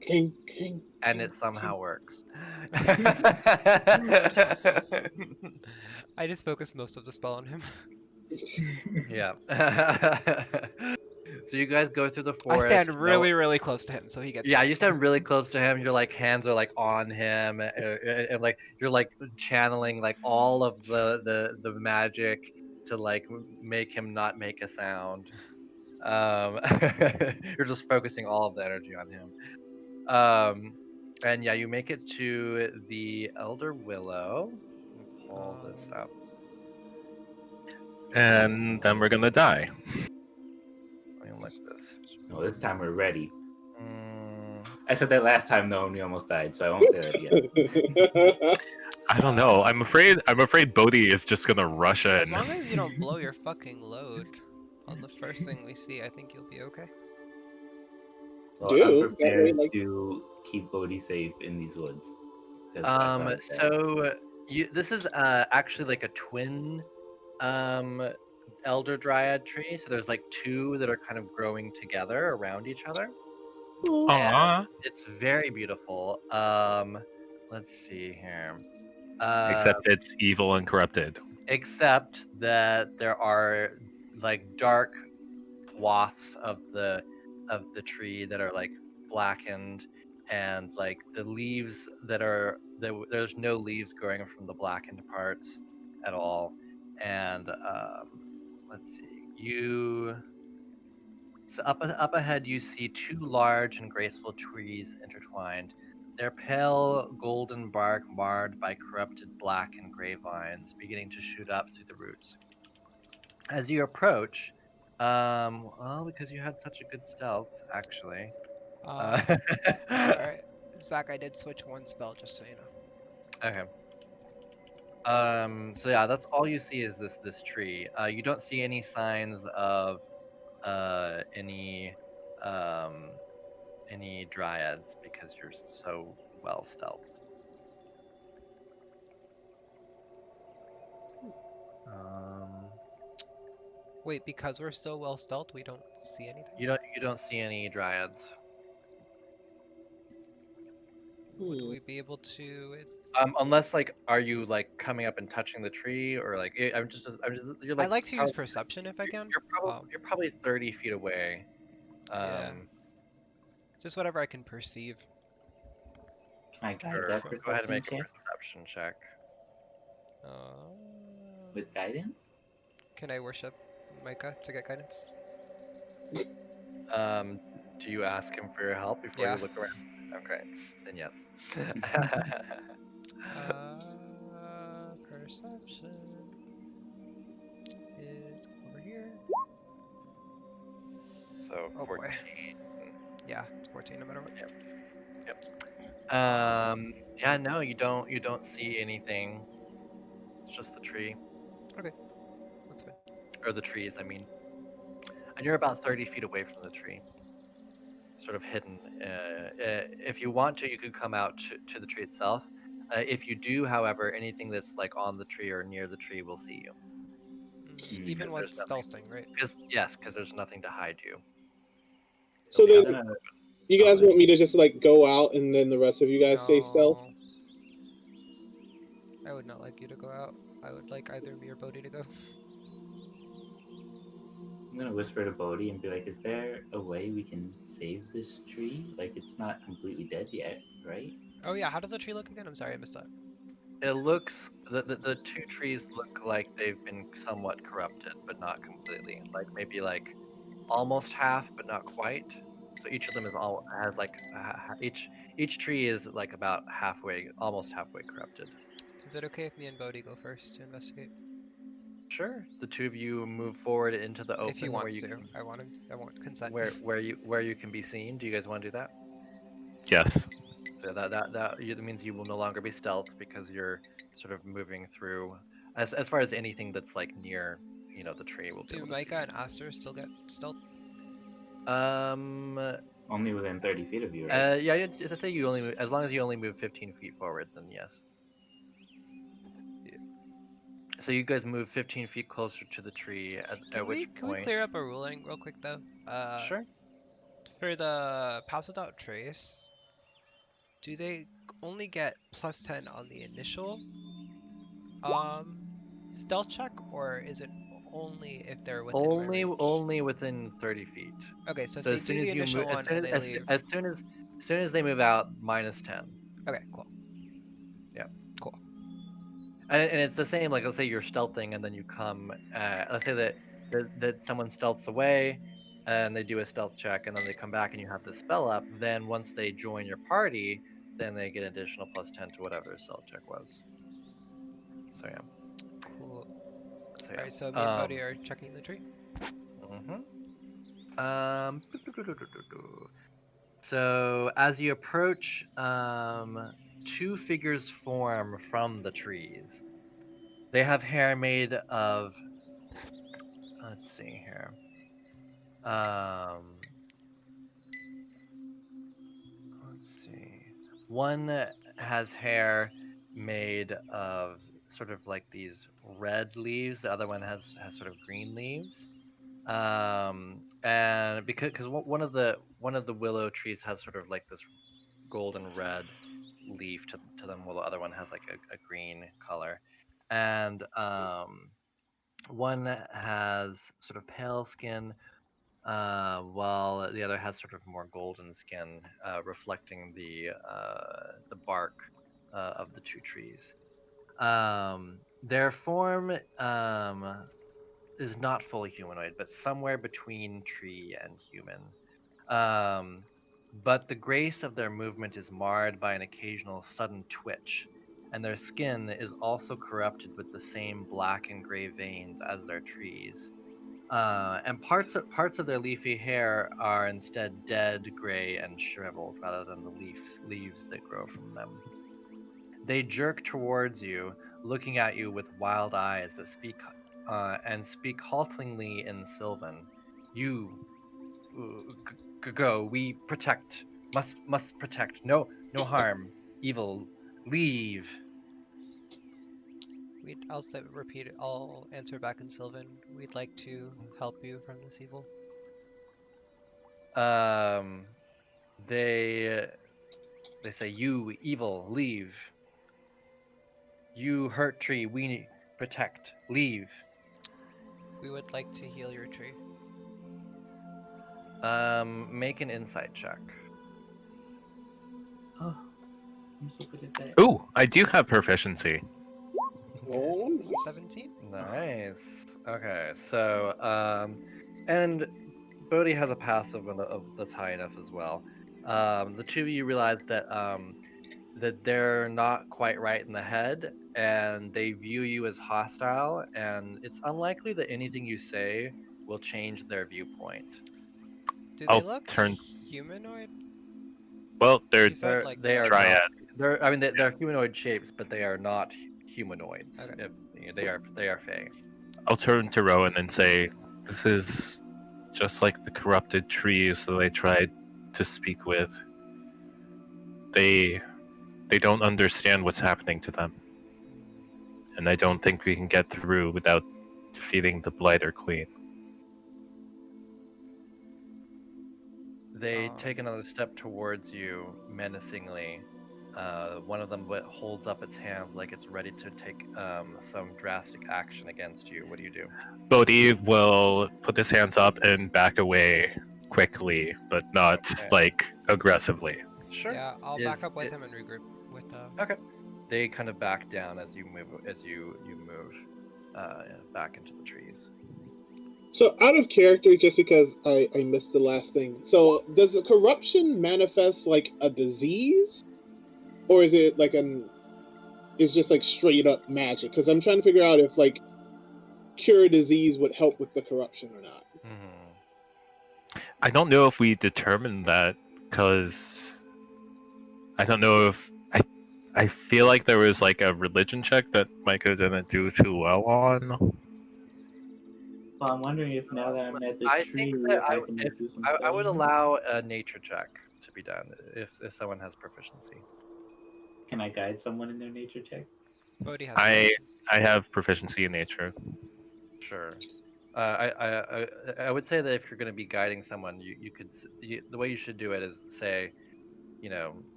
King, king. and it somehow works. I just focused most of the spell on him. Yeah. So you guys go through the I forest. stand really, really close to him, so he gets. Yeah, it. you stand really close to him. Your like hands are like on him, and like you're like channeling like all of the magic to like make him not make a sound. You're just focusing all of the energy on him. And yeah, you make it to the Elder Willow. Let me pull this up. And then we're gonna die. Let me look this. No, this time we're ready. Mm, I said that last time though, and we almost died, so I won't say that again. I don't know. I'm afraid Bodhi is just gonna rush As in. long as you don't blow your fucking load on the first thing we see, I think you'll be okay. Well, Dude, I'm that way, prepared like- to keep Bodhi safe in these woods. 'Cause I thought that- so this is actually like a twin elder dryad tree. So there's like 2 that are kind of growing together around each other. Aww. It's very beautiful. Let's see here. Except it's evil and corrupted. Except that there are like dark swaths of the tree that are like blackened, and like the leaves that are there's no leaves growing from the blackened parts at all. And let's see, so up ahead you see 2 large and graceful trees intertwined, their pale golden bark marred by corrupted black and gray vines beginning to shoot up through the roots. As you approach, well, because you had such a good stealth, actually. Alright. Zach, I did switch one spell, just so you know. Okay. So yeah, that's all you see is this tree. You don't see any signs of any um any dryads because you're so well stealthed. Um, Wait, because we're so well stealth, we don't see anything? you don't see any dryads. Would Hmm. we be able to... Unless like, are you like coming up and touching the tree, or like I'm just you're I like like to use probably, perception if I can. you're probably 30 feet away. Yeah, Um, just whatever I can perceive. Can I guide sure. that Go ahead and perception make a check perception check. Uh, with guidance? can I worship Micah to get guidance? Um, do you ask him for your help before Yeah. you look around? Okay, then yes. Perception is over here. So Oh boy. 14. Yeah, it's 14 no matter what. Yeah, no, you don't see anything. It's just the tree, Okay, that's fine. or the trees, I mean. And you're about 30 feet away from the tree, sort of hidden. If you want to, you could come out to the tree itself. If you do, however, anything that's like on the tree or near the tree will see you, Even because with there's nothing. stealth thing, right? Because there's nothing to hide you. You'll So be then, out. Gonna, you oh, guys want me to just like go out and then the rest of you guys stay stealth? No, I would not like you to go out. I would like either me or Bodhi to go. I'm gonna whisper to Bodhi and be like, "Is there a way we can save this tree? Like, it's not completely dead yet, right?" Oh yeah, how does the tree look again? I'm sorry, I missed that. It looks the two trees look like they've been somewhat corrupted, but not completely. Like maybe like almost half, but not quite. So each of them is all has like each tree is like about halfway, almost halfway corrupted. Is it okay if me and Bodhi go first to investigate? Sure, the two of you move forward into the If he open where wants you to. can, I want him. I want consent. where you can be seen. Do you guys want to do that? Yes. So that means you will no longer be stealth because you're sort of moving through. As far as anything that's like near, the tree will be Do able to see Micah and Aster still get stealth? you. Only within 30 feet of you, right? Yeah, just to say you only as long as you only move 15 feet forward, then yes. Yeah. So you guys move 15 feet closer to the tree, at which Can we point, clear up a ruling real quick though? sure. For the pass without trace, do they only get +10 on the initial um stealth check, or is it only if they're within my Only range? only within 30 feet. Okay, so if So they as do soon the as you initial move, one and they leave. as soon as they move out, -10. Okay, cool. Yeah. Cool. And it's the same. Like let's say you're stealthing, and then you come. Let's say that someone stealths away, and they do a stealth check, and then they come back, and you have the spell up. Then once they join your party, then they get an additional +10 to whatever their stealth check was. So yeah. Cool. So Alright, so me and yeah. Bodhi are checking the tree. So as you approach, two figures form from the trees. They have hair made of. Let's see here. Um, let's see. One has hair made of sort of like these red leaves. The other one has sort of green leaves. And because one of the willow trees has sort of like this golden red leaf to them, while the other one has like a green color. And one has sort of pale skin, while the other has sort of more golden skin, reflecting the bark of the two trees. Their form is not fully humanoid, but somewhere between tree and human. Um, but the grace of their movement is marred by an occasional sudden twitch, and their skin is also corrupted with the same black and gray veins as their trees. And parts of their leafy hair are instead dead, gray, and shriveled, rather than the leaves that grow from them. They jerk towards you, looking at you with wild eyes that speak haltingly in Sylvan. You go. We protect. Must protect. No harm. Evil. Leave. Repeat it. I'll answer back in Sylvan. We'd like to help you from this evil. They say, you evil, leave. You hurt tree, we protect, leave. We would like to heal your tree. Make an insight check. Oh, I'm so good at that. Ooh, I do have proficiency. Oh, 17? Nice. Okay, so and Bodhi has a passive that's high enough as well. The two of you realize that they're not quite right in the head, and they view you as hostile, and it's unlikely that anything you say will change their viewpoint. Do I'll they look turn- humanoid? Well, they're You said like They are Triad. not. They're humanoid shapes, but they are not humanoids. Okay. They are fae. I'll turn to Rowan and say, "This is just like the corrupted trees that I tried to speak with. They don't understand what's happening to them, and I don't think we can get through without defeating the Blighter Queen." They take another step towards you menacingly. One of them holds up its hands like it's ready to take some drastic action against you. What do you do? Bodhi will put his hands up and back away quickly, but not Okay. like aggressively. Sure. Yeah, I'll Is back up with it- him and regroup with Okay. They kind of back down as you move back into the trees. so out of character, just because I missed the last thing. So does the corruption manifest like a disease, or is it like it's just like straight up magic? Because I'm trying to figure out if like cure disease would help with the corruption or not. I don't know if we determined that, because I don't know if I feel like there was like a religion check that Micah didn't do too well on. Well, I'm wondering if now that I'm at the I tree, think that I can do some I would studying. allow a nature check to be done if someone has proficiency. Can I guide someone in their nature check? Bodhi has I questions. have proficiency in nature. Sure. I would say that if you're going to be guiding someone, the way you should do it is say,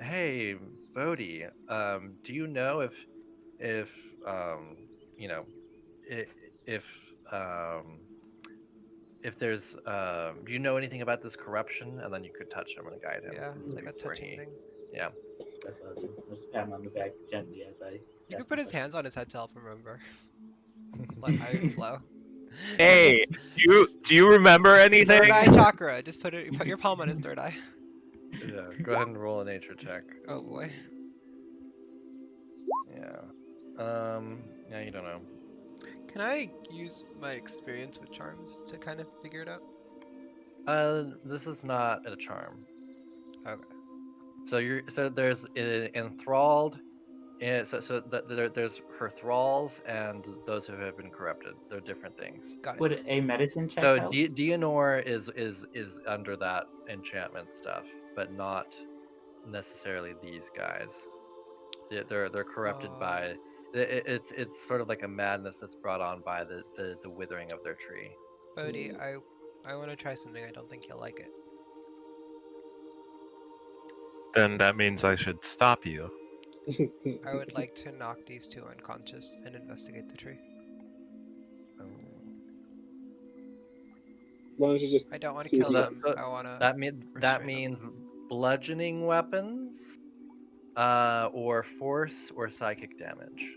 hey, Bodhi, do you know if you know i- if if there's do you know anything about this corruption? And then you could touch him and guide him. Yeah, it's like a before touching thing. Yeah. That's what I'll do. I'll just pat him on the back gently as I. You ask could put him his hands on his head to help him remember. Let iron flow. Hey, do you remember anything? Third eye chakra. Just put your palm on his third eye. Yeah. Go ahead and roll a nature check. Oh boy. Yeah. Yeah, you don't know. Can I use my experience with charms to kind of figure it out? This is not a charm. Okay. So there's enthralled, there's her thralls and those who have been corrupted. They're different things. Got it. Would a medicine check So help? Dianor is under that enchantment stuff, but not necessarily these guys. They're corrupted by it's sort of like a madness that's brought on by the withering of their tree. Bodhi, I want to try something. I don't think you'll like it. Then that means I should stop you. I would like to knock these two unconscious and investigate the tree. Why don't you just I don't want to See, kill that- them. so I want to. That restrain them. means bludgeoning weapons, or force or psychic damage.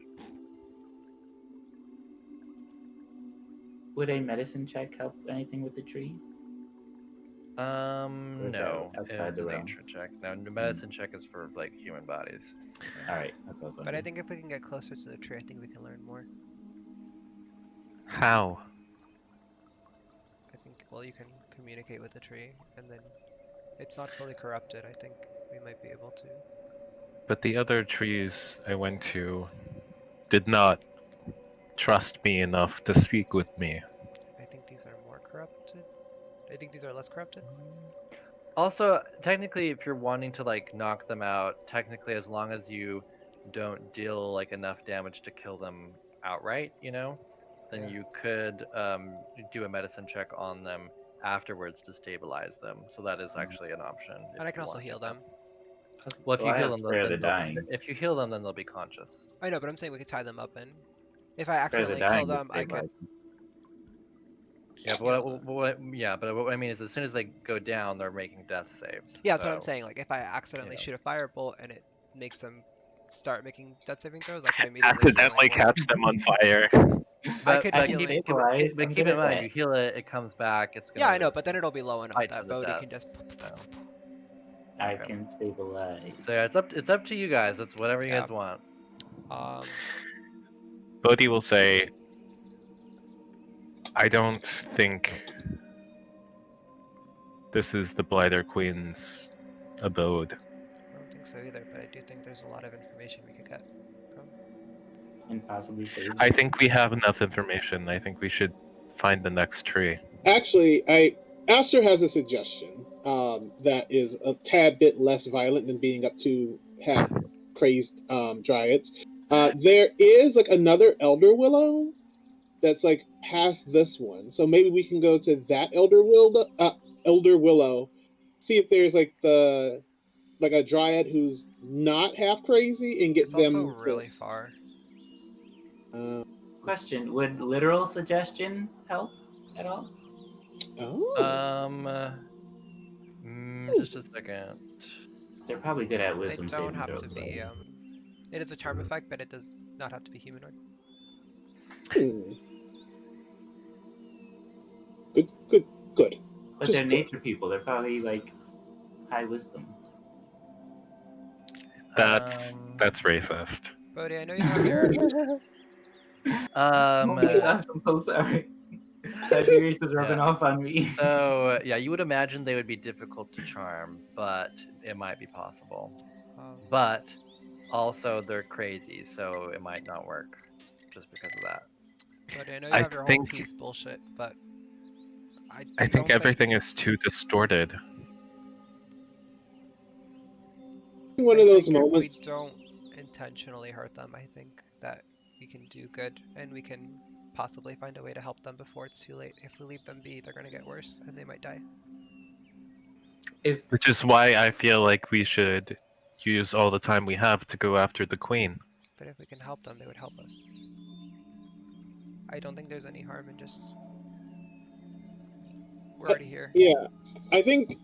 Would a medicine check help anything with the tree? is that No, outside it's the a realm? nature check. Now, the medicine check is for like human bodies. All right, that's what I was But wondering. I think if we can get closer to the tree, I think we can learn more. How? I think, well, you can communicate with the tree, and then it's not fully corrupted. I think we might be able to But the other trees I went to did not trust me enough to speak with me. I think these are more corrupted. I think these are less corrupted. Also, technically, if you're wanting to like knock them out, technically, as long as you don't deal like enough damage to kill them outright, then Yeah. you could do a medicine check on them afterwards to stabilize them. So that is actually an option. And I if can you also want to heal do that. them. Well, if Well, you I heal have them, Spare the then Dying. if you heal them, then they'll be conscious. I know, but I'm saying we could tie them up, and if I Spare the accidentally kill Dying. them, I could. Yeah, but heal them. what I mean is, as soon as they go down, they're making death saves. Yeah, that's what I'm so- saying. Like, if I accidentally know. shoot a firebolt and it makes them start making death saving throws, I could immediately heal Accidentally anyone. catch them on fire. But, could but heal keep, it. but keep in mind, you heal it, it comes back. It's gonna. Yeah, I know, but then it'll be low enough fight to that the Bodhi death, can just. So. I Okay. can stabilize. So yeah, it's up to you guys. It's whatever you Yeah. guys want. Bodhi will say, I don't think this is the Blighter Queen's abode. I don't think so either, but I do think there's a lot of information we could get from. And possibly save. I think we have enough information. I think we should find the next tree. Actually, Aster has a suggestion that is a tad bit less violent than being up to half crazed dryads. There is like another elder willow that's like past this one, so maybe we can go to that elder willow, see if there's like a dryad who's not half crazy and get It's them. also really far. Question: would literal suggestion help at all? Just a second. They're probably good at They wisdom don't saving have throws. to be. It is a charm effect, but it does not have to be humanoid. Good. But Just they're good. nature people. They're probably like high wisdom. That's racist. Bodhi, I know you have your. Oh my gosh, I'm so sorry. Tiberius is rubbing off on me. So yeah, you would imagine they would be difficult to charm, but it might be possible. But also they're crazy, so it might not work just because of that. Bodhi, I know you I have your whole think- piece bullshit, but I think everything is too distorted. One of those If moments. we don't intentionally hurt them, I think that we can do good, and we can possibly find a way to help them before it's too late. If we leave them be, they're gonna get worse, and they might die. Which is why I feel like we should use all the time we have to go after the queen. But if we can help them, they would help us. I don't think there's any harm in just. We're already here. Yeah, I think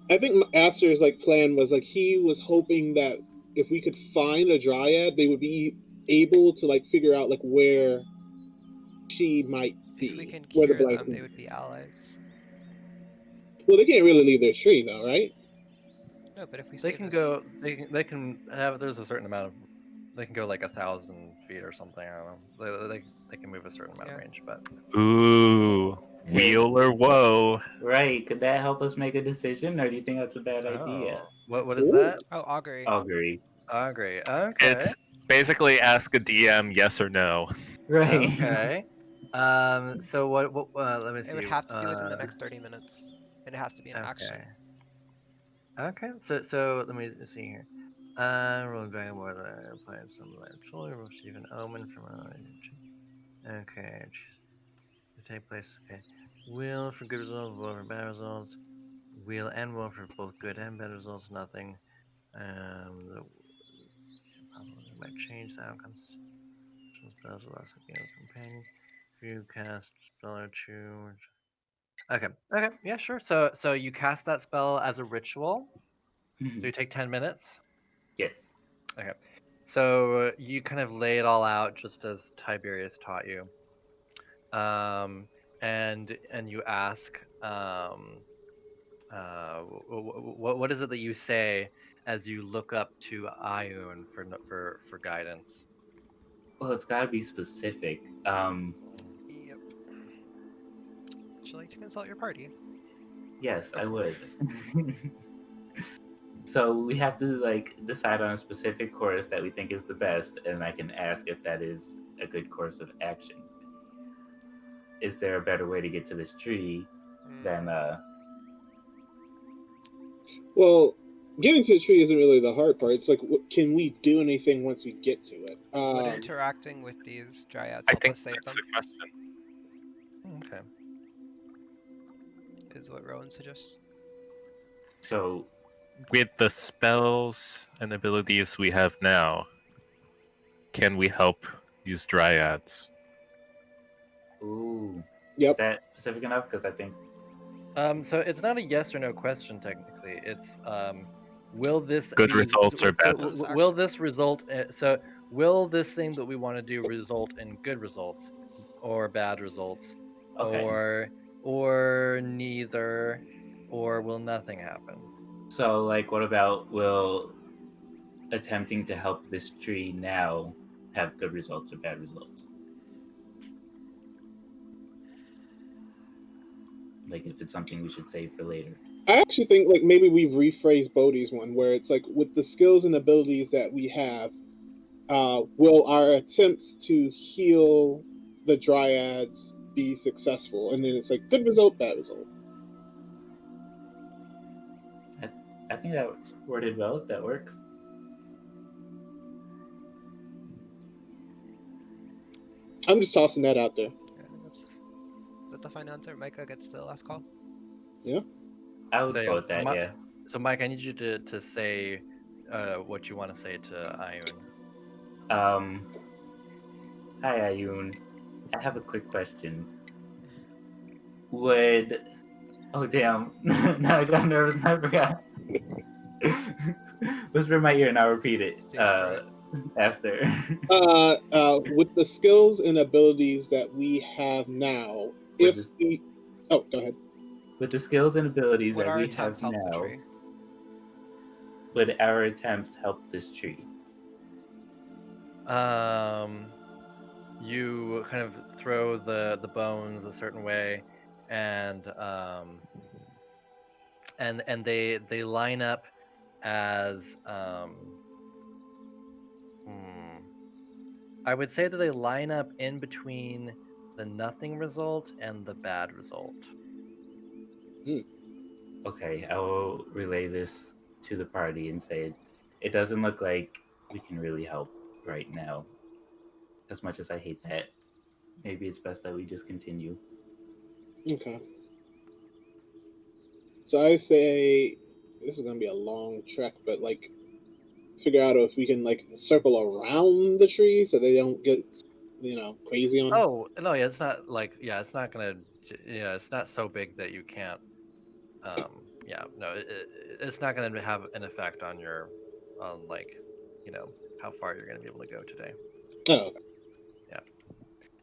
Aster's like plan was like he was hoping that if we could find a dryad, they would be able to like figure out like where she might be. If we can where cure the Black them, Queen- they would be allies. Well, they can't really leave their tree though, right? No, but if we They save can this- go. They can have. There's a certain amount of. They can go like 1,000 feet or something. I don't know. They can move a certain amount of range, but. Ooh, wheel or woe. Right. Could that help us make a decision, or do you think that's a bad idea? What is that? Oh, augury. Augury. Augury. Okay. It's basically ask a DM yes or no. Right. Okay. So what? Let me see. It would have to be within the next 30 minutes, and it has to be an action. Okay. So let me see here. Rolling back and forth. Applying some light shoulder. Receive an omen from. Okay. To take place. Okay. Wheel for good results. Wheel for bad results. Wheel and wheel for both good and bad results. Nothing. The might change the outcomes. Spells will also gain a companion. If you cast spell or two. Okay. Yeah, sure. So you cast that spell as a ritual. So you take 10 minutes. Yes. Okay. So you kind of lay it all out just as Tiberius taught you. And you ask, what is it that you say as you look up to Ayun for guidance? Well, it's got to be specific. Yep. Would you like to consult your party? Yes, I would. So we have to like decide on a specific course that we think is the best, and I can ask if that is a good course of action. Is there a better way to get to this tree than Well, getting to the tree isn't really the hard part. It's like, can we do anything once we get to it? Would interacting with these dryads I help think us save that's them? the question. Okay. Is what Rowan suggests. so With the spells and abilities we have now, can we help these dryads? ooh. Yep. Is that specific enough? Because I think So it's not a yes or no question technically. It's will this Good be results or bad so will this result so will this thing that we want to do result in good results or bad results okay. or neither, or will nothing happen? So like, what about will attempting to help this tree now have good results or bad results? Like if it's something we should save for later. I actually think like maybe we rephrase Bodhi's one where it's like with the skills and abilities that we have, will our attempts to heal the dryads be successful? And then it's like good result, bad result. I think that's worded well. If that works. I'm just tossing that out there. Yeah, is that the final answer? Micah gets the last call. I would So, go with that. Yeah. So Mike, I need you to say what you want to say to Ayun. Hi Ayun. I have a quick question. Would damn. Now I got nervous and I forgot. Whisper in my ear and I'll repeat it. Stage fright. Esther. With the skills and abilities that we have now, if With we, oh, go ahead. With the skills and abilities Would that our we attempts have help the now, tree? would our attempts help this tree? You kind of throw the bones a certain way, and they line up as I would say that they line up in between the nothing result and the bad result. Okay, I will relay this to the party and say it doesn't look like we can really help right now. As much as I hate that, maybe it's best that we just continue. Okay. So I say this is gonna be a long trek, but like figure out if we can like circle around the tree so they don't get crazy on us. Oh no, yeah, it's not like it's not gonna it's not so big that you can't. No, it's not gonna have an effect on your like how far you're gonna be able to go today. Oh, Yeah,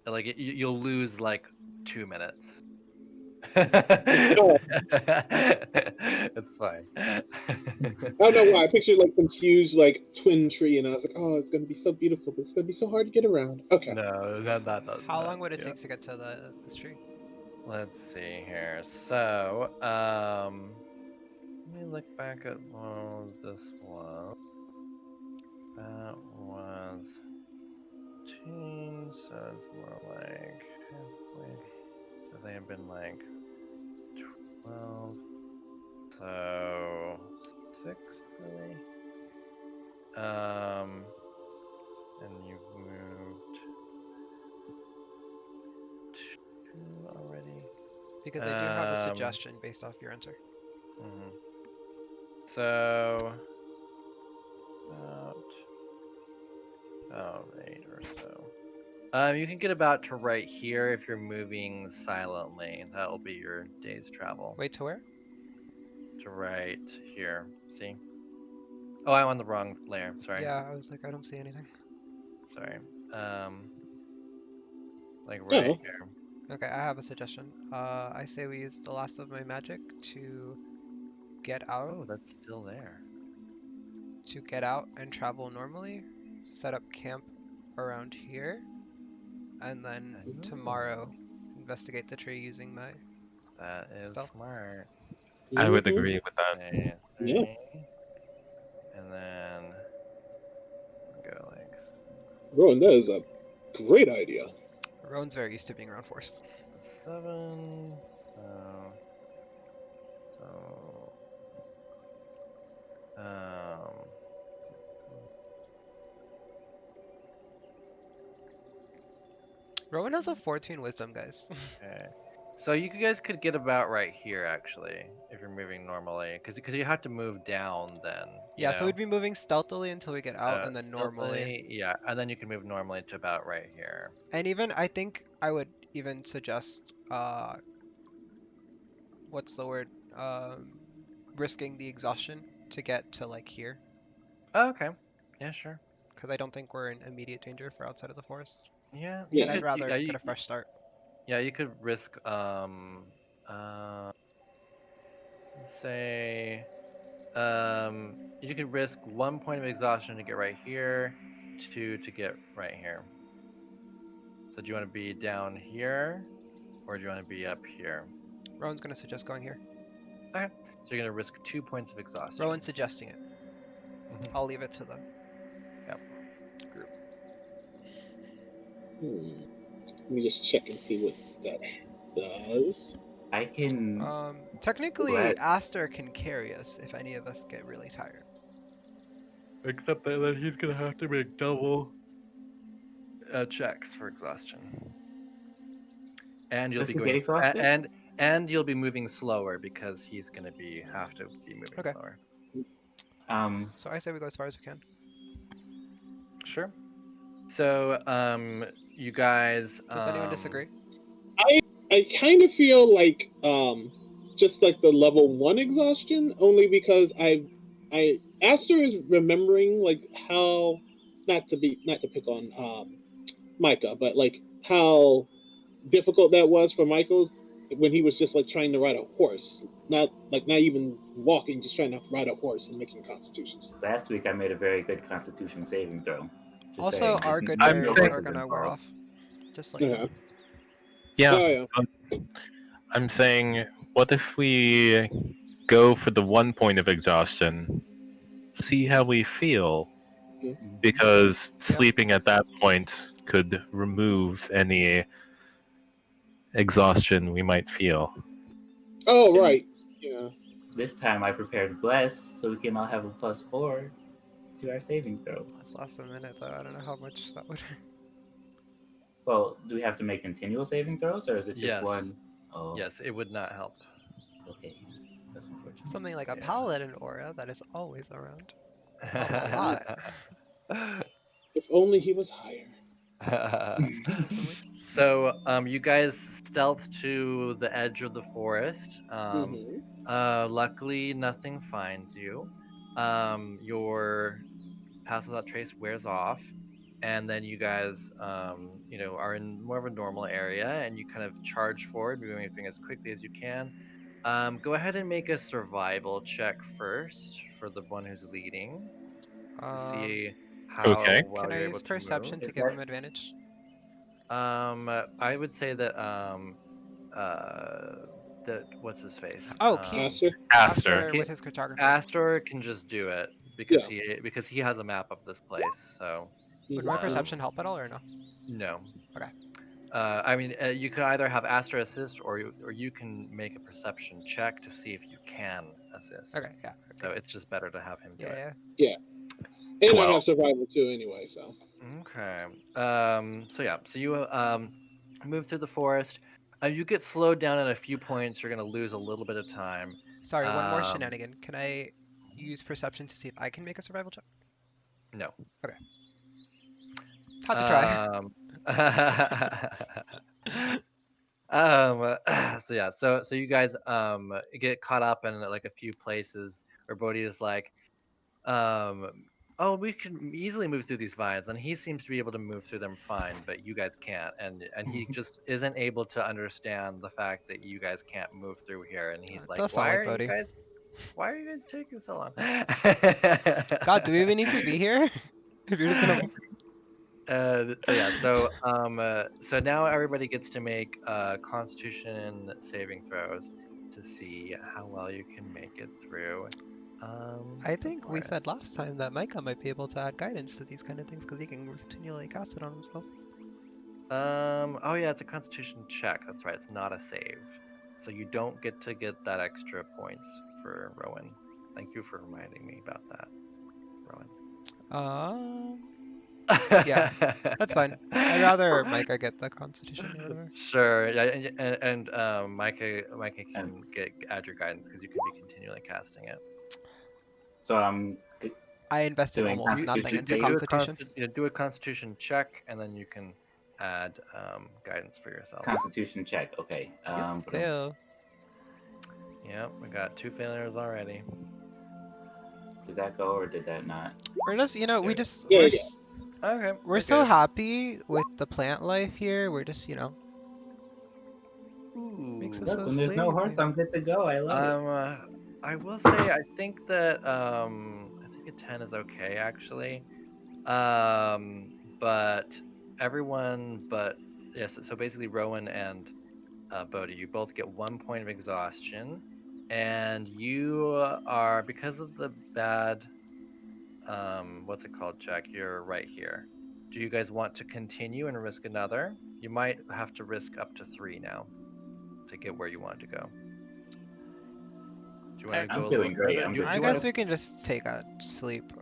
like you'll lose like 2 minutes. oh, It's fine. I don't know why. I pictured like some huge like twin tree, and I was like, oh, it's gonna be so beautiful, but it's gonna be so hard to get around. Okay. No, that doesn't. How long would it take to get to this tree? Let's see here. So, let me look back at what was this one. That was 15, so it's more like halfway. So they have been like 12. So 6 really. And you've moved 2 already. Because I do have a suggestion based off your answer. Mm-hmm. So about 8 or so. You can get about to right here if you're moving silently. That'll be your day's travel. Wait, to where? To right here. See? Oh, I'm on the wrong layer. Sorry. Yeah, I was like, I don't see anything. Sorry. Like right Oh. here. Okay, I have a suggestion. I say we use the last of my magic to get out. Oh, that's still there. To get out and travel normally, set up camp around here, and then tomorrow investigate the tree using my That is stealth. smart. I would Mhm. agree with that. Yeah. Rowan, that is a great idea. Rowan's very used to being around force. 7. So. Um. Rowan has a 14 wisdom, guys. Okay. So you guys could get about right here, actually, if you're moving normally, because you have to move down then. Yeah, so we'd be moving stealthily until we get out, and then normally. Stealthily, yeah, and then you can move normally to about right here. And even I think I would even suggest what's the word? Risking the exhaustion to get to like here, Oh, okay. Yeah, sure. because I don't think we're in immediate danger if we're outside of the forest. Yeah, Yeah. And I'd rather yeah, get a fresh start. yeah, you could risk say you could risk 1 point of exhaustion to get right here, 2 to get right here. So do you want to be down here, or do you want to be up here? Rowan's gonna suggest going here. Okay. So you're gonna risk 2 points of exhaustion. Rowan's suggesting it. Mhm. I'll leave it to the Yep. group. Let me just check and see what that does. I can. Technically, Right. Aster can carry us if any of us get really tired. Except that then he's gonna have to make double checks for exhaustion, and you'll Does be he going get exhausted? and you'll be moving slower because he's gonna have to be moving Okay. slower. So I say we go as far as we can. Sure. So you guys. Does anyone disagree? I kind of feel like just like the level 1 exhaustion, only because Aster is remembering like how not to pick on Micah, but like how difficult that was for Michael when he was just like trying to ride a horse, not even walking, just trying to ride a horse and making constitutions. Last week I made a very good Constitution saving throw. Just Also, saying. our good I'm nerves saying- are gonna wear off. Just like Yeah. Yeah, Oh yeah. I'm saying, what if we go for the 1 point of exhaustion, see how we feel, because sleeping at that point could remove any exhaustion we might feel. Oh right. Yeah. This time I prepared Bless so we can all have a +4 to our saving throw. That's last a minute though. I don't know how much that would. Well, do we have to make continual saving throws or is it just Yes. one? Oh, Yes, it would not help. okay. That's unfortunate. Something like a Yeah. paladin aura that is always around. A lot. If only he was higher. Possibly. So you guys stealth to the edge of the forest. Mhm. Luckily, nothing finds you. Your pass without trace wears off, and then you guys, are in more of a normal area, and you kind of charge forward, moving as quickly as you can. Go ahead and make a survival check first for the one who's leading to see how Okay. well Can I you're use able to perception move. to Is give that- him advantage? I would say that that what's his face? Oh, keep Aster? Aster. with his cartography. Astor can just do it because he has a map of this place. So Would my Mhm. perception help at all or no? no. Okay. I mean, you could either have Astor assist, or you can make a perception check to see if you can assist. Okay, yeah. So it's just better to have him do Yeah, it. yeah. And I 12. have survival too anyway, so. Okay. So you move through the forest. You get slowed down at a few points. You're gonna lose a little bit of time. Sorry, one more Um, shenanigan. Can I use perception to see if I can make a survival check? No. Had to try. So you guys get caught up in like a few places where Bodhi is like, oh, we can easily move through these vines, and he seems to be able to move through them fine, but you guys can't, and he just isn't able to understand the fact that you guys can't move through here, and he's It like, does sound like Bodhi. why are you guys taking so long? God, do we even need to be here? If you're just gonna. So now everybody gets to make Constitution saving throws to see how well you can make it through. I Go think for we it. said last time that Micah might be able to add guidance to these kind of things because he can continually cast it on himself. Oh yeah, it's a Constitution check. That's right. It's not a save, so you don't get to get that extra points for Rowan. Thank you for reminding me about that, Rowan. Yeah, that's fine. I'd rather Micah get the Constitution or whatever. Sure. Yeah, and Micah And can add your guidance because you can be continually casting it. so I'm I invested doing almost You, nothing Constitution into do a Constitution. do a Constitution check, and then you can add guidance for yourself. Constitution check. Okay. Yes. Fail. Yep, we got 2 failures already. Did that go or did that not? We're just, you know, There we we go. just, Yeah, we're, yeah. Okay. we're you're so good. happy with the plant life here. We're just, you know, makes us Ooh. Look, so when there's no horse, sleepy. I'm good to go. I love it. I will say I think that I think a 10 is okay actually. But everyone but yes, so basically Rowan and Bodhi, you both get 1 point of exhaustion, and you are, because of the bad what's it called, Jack? You're right here. Do you guys want to continue and risk another? You might have to risk up to 3 now to get where you want to go. Do you want to I'm go a little feeling great. further? I'm Do good I you to want guess go. we can just take a sleep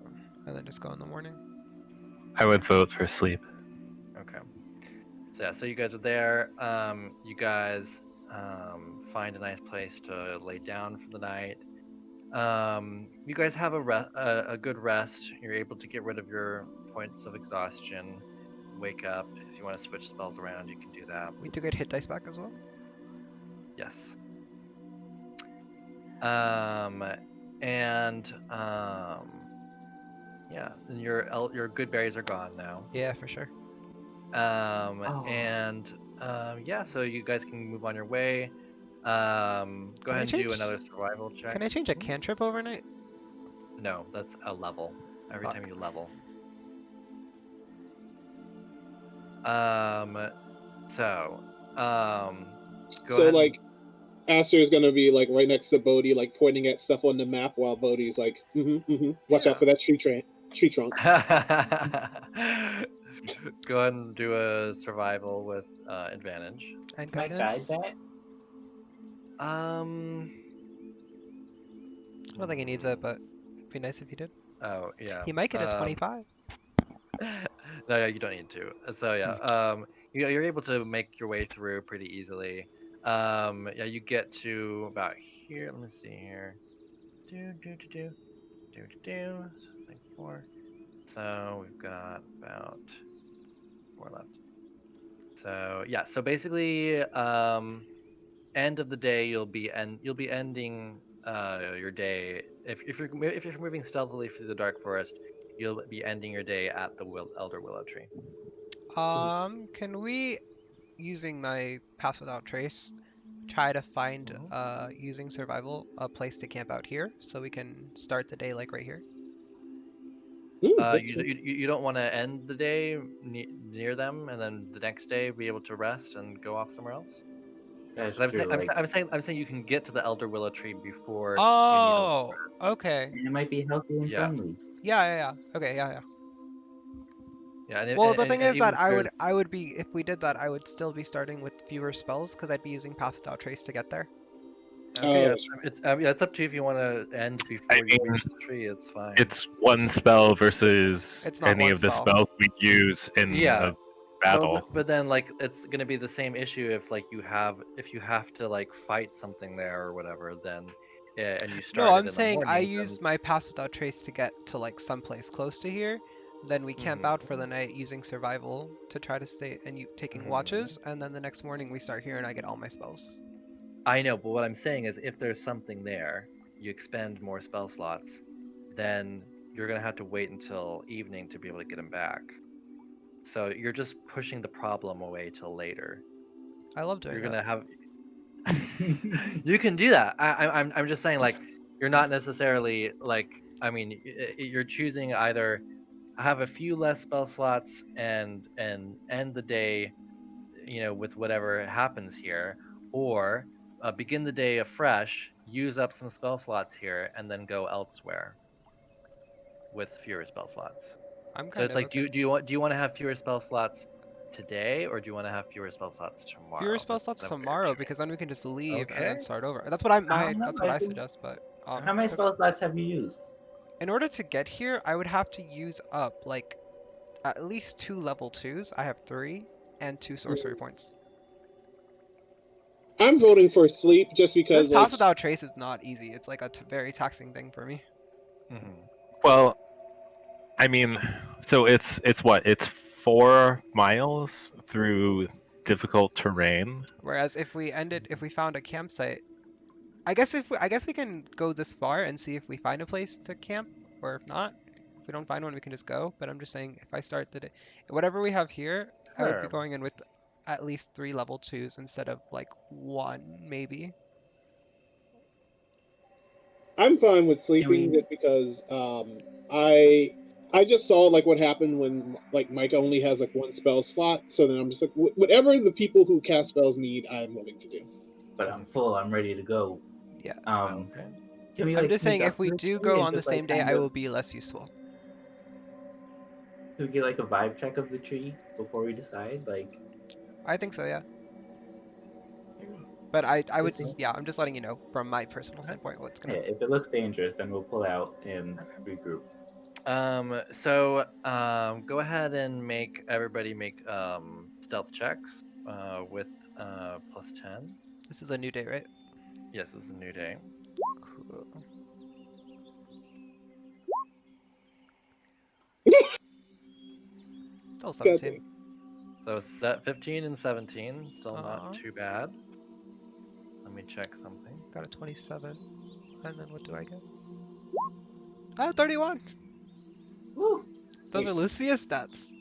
and then just go in the morning. I would vote for sleep. Okay. So yeah, so you guys are there. You guys find a nice place to lay down for the night. You guys have a good rest. You're able to get rid of your points of exhaustion. Wake up. If you want to switch spells around, you can do that. We do get hit dice back as well. Yes. And yeah, and your good berries are gone now. Yeah, for sure. Oh. And yeah, so you guys can move on your way. Go Can I ahead and do change- another survival check. Can I change a cantrip overnight? No, that's a level. Every Fuck. time you level. Um, so, go So ahead. like, Aster is gonna be like right next to Bodhi, like pointing at stuff on the map, while Bodhi's like, watch out for that tree trunk. Go ahead and do a survival with advantage. And Can I guide guidance? that? Um. I don't think he needs it, but it'd be nice if he did. Oh yeah. He might get a 25. No, yeah, you don't need to. So yeah, you're able to make your way through pretty easily. Yeah, you get to about here. Let me see here. Do do do do do do do. So it's like 4. So we've got about 4 left. So yeah, so basically, end of the day, you'll be ending your day. If you're moving stealthily through the dark forest, you'll be ending your day at the elder willow tree. Can we, using my pass without trace, try to find, using survival, a place to camp out here so we can start the day like right here? You don't want to end the day near them, and then the next day be able to rest and go off somewhere else. That's 'Cause true. Like, I'm saying you can get to the elder willow tree before you need Oh, a rest. okay. it might be healthy and Yeah. friendly. Yeah. Okay, yeah. Yeah, and, Well, the thing is even that if I would be, if we did that, I would still be starting with fewer spells because I'd be using pass without trace to get there. okay, yeah, Oh, it's up to you if you want to end before you mean, reach the tree. It's fine. It's one spell versus It's not any one of the spell. spells we use in Yeah. a battle. No, but then like it's gonna be the same issue if like you have to like fight something there or whatever, then and you start No, it I'm in the saying I morning. used my pass without trace to get to like someplace close to here. Then we camp out for the night using survival to try to stay and you taking watches, and then the next morning we start here and I get all my spells. I know, but what I'm saying is if there's something there, you expend more spell slots, then you're gonna have to wait until evening to be able to get them back. So you're just pushing the problem away till later. I love doing You're that. gonna have. You can do that. I'm just saying, like, you're not necessarily like. I mean, you're choosing either have a few less spell slots and end the day, with whatever happens here, or begin the day afresh, use up some spell slots here, and then go elsewhere with fewer spell slots. I'm So kind it's of like, okay. do you want to have fewer spell slots today, or do you want to have fewer spell slots tomorrow? Fewer spell That's slots the way you're tomorrow choosing. because then we can just leave and Okay. then start over. That's what I I don't know. that's what I I think. suggest. But How many 'cause spell slots have you used? in order to get here, I would have to use up like at least 2 level 2s. I have 3 and 2 sorcery points. I'm voting for sleep just This because, like, pass without trace is not easy. It's like a very taxing thing for me. Mhm. Well, I mean, so it's what? It's 4 miles through difficult terrain. Whereas if we found a campsite, I guess we can go this far and see if we find a place to camp, or if not, if we don't find one, we can just go. But I'm just saying, if I start the day, whatever we have here, I would be Sure. going in with at least 3 level 2s instead of like 1 maybe. I'm fine with Can sleeping we? just because I just saw like what happened when like Mike only has like one spell slot. So then I'm just like whatever the people who cast spells need, I'm willing to do. But I'm full. I'm ready to go. Yeah. Okay. Can we I'm like just saying, sneak if up we to the do tree go and on the just like same day, kind I of? will be less useful. Can we get like a vibe check of the tree before we decide? Like, I think so, yeah. But I would, just think, yeah, I'm just letting you know from my personal Okay. standpoint what's yeah, gonna. if it looks dangerous, then we'll pull out and regroup. So go ahead and everybody make stealth checks with +10. This is a new day, right? Yes, this is a new day. Cool. Still 17. So set 15 and 17, still not Uh, too bad. Let me check something. got a 27. And then what do I get? Ah, 31! Woo! Those are Nice. Lucius stats.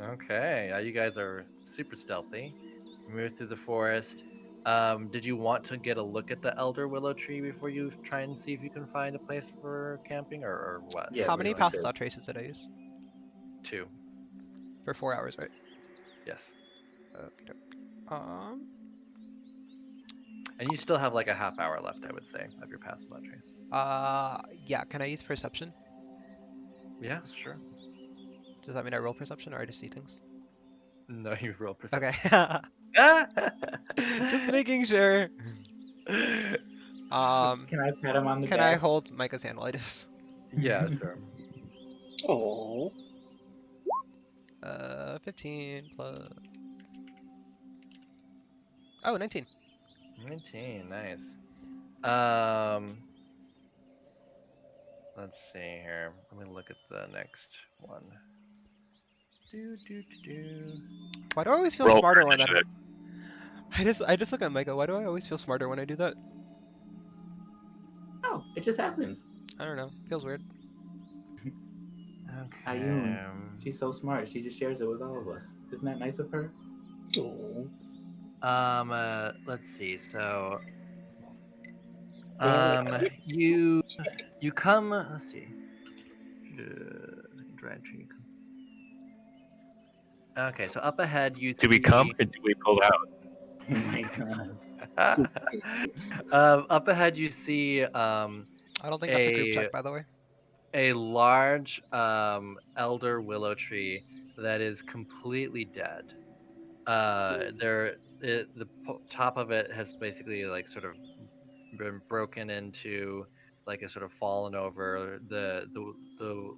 Okay, yeah, you guys are super stealthy. You move through the forest. Did you want to get a look at the elder willow tree before you try and see if you can find a place for camping, or what? Yes, How What were many you we want to passes do? should. without traces did I use? 2. For 4 hours, right? Yes. Okay. And you still have like a half hour left, I would say, of your pass without trace. Yeah, can I use perception? Yeah, sure. Does that mean I roll perception or I just see things? No, you roll perception. Okay. Just making sure. Can I pat him on the Can I back? hold Micah's hand while I do this? Yeah, sure. Oh, 15 plus. Oh, 19. 19, nice. Um, let's see here. Let me look at the next one. Why do I always feel Roll smarter for when that? initiative. I just look at Micah. Why do I always feel smarter when I do that? Oh, it just happens. I don't know. Feels weird. Okay. Ayun, she's so smart. She just shares it with all of us. Isn't that nice of her? oh. Let's see. So, Well, you come. Let's see. Drive tree. Okay, so up ahead you Do we see. come or do we pull out? Oh my god. Up ahead you see I don't think that's a group a check, by the way. large elder willow tree that is completely dead. The top of it has basically like sort of been broken into, like a sort of fallen over. The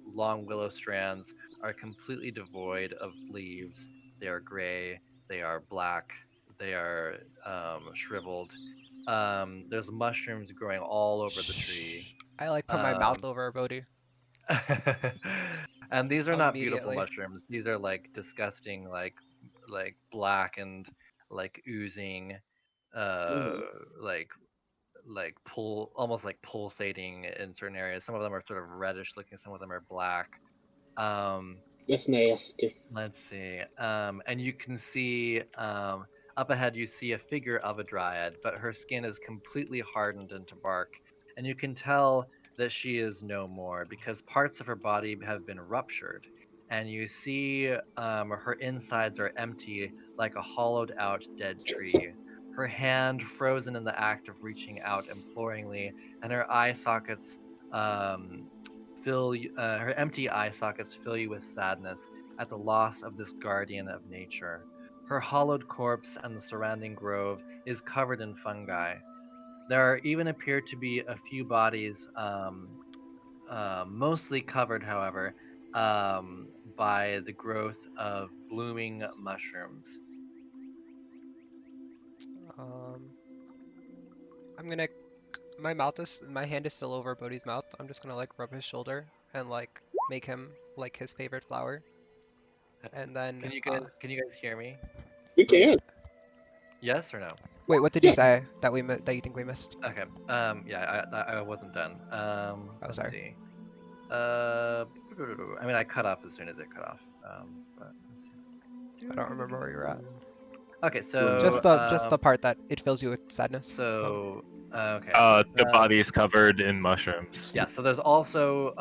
long willow strands are completely devoid of leaves. They are gray. They are black. They are shriveled. There's mushrooms growing all over the tree. I like put my mouth over Bodhi And these are not beautiful immediately. mushrooms. These are like disgusting, like black and like oozing, uh, mhm. like almost like pulsating in certain areas. Some of them are sort of reddish looking. Some of them are black. Um, That's nasty. let's see. And you can see up ahead. You see a figure of a dryad, but her skin is completely hardened into bark, and you can tell that she is no more because parts of her body have been ruptured. and you see her insides are empty like a hollowed out dead tree. Her hand frozen in the act of reaching out imploringly, and her eye sockets her empty eye sockets fill you with sadness at the loss of this guardian of nature. Her hollowed corpse and the surrounding grove is covered in fungi. There even appear to be a few bodies, mostly covered, however, by the growth of blooming mushrooms. Um, I'm gonna. My hand is still over Bodhi's mouth. I'm just gonna like rub his shoulder and like make him like his favorite flower. And then, Can you guys hear me? We can. Yes or no? wait, what did you Yeah. say that that you think we missed? Okay. Yeah, I wasn't done. Oh, Let's sorry. see. I mean, I cut off as soon as it cut off. But let's see. I don't remember where you're at. Okay, so Just the part that it fills you with sadness. so okay. The body is covered in mushrooms. Yeah, so there's also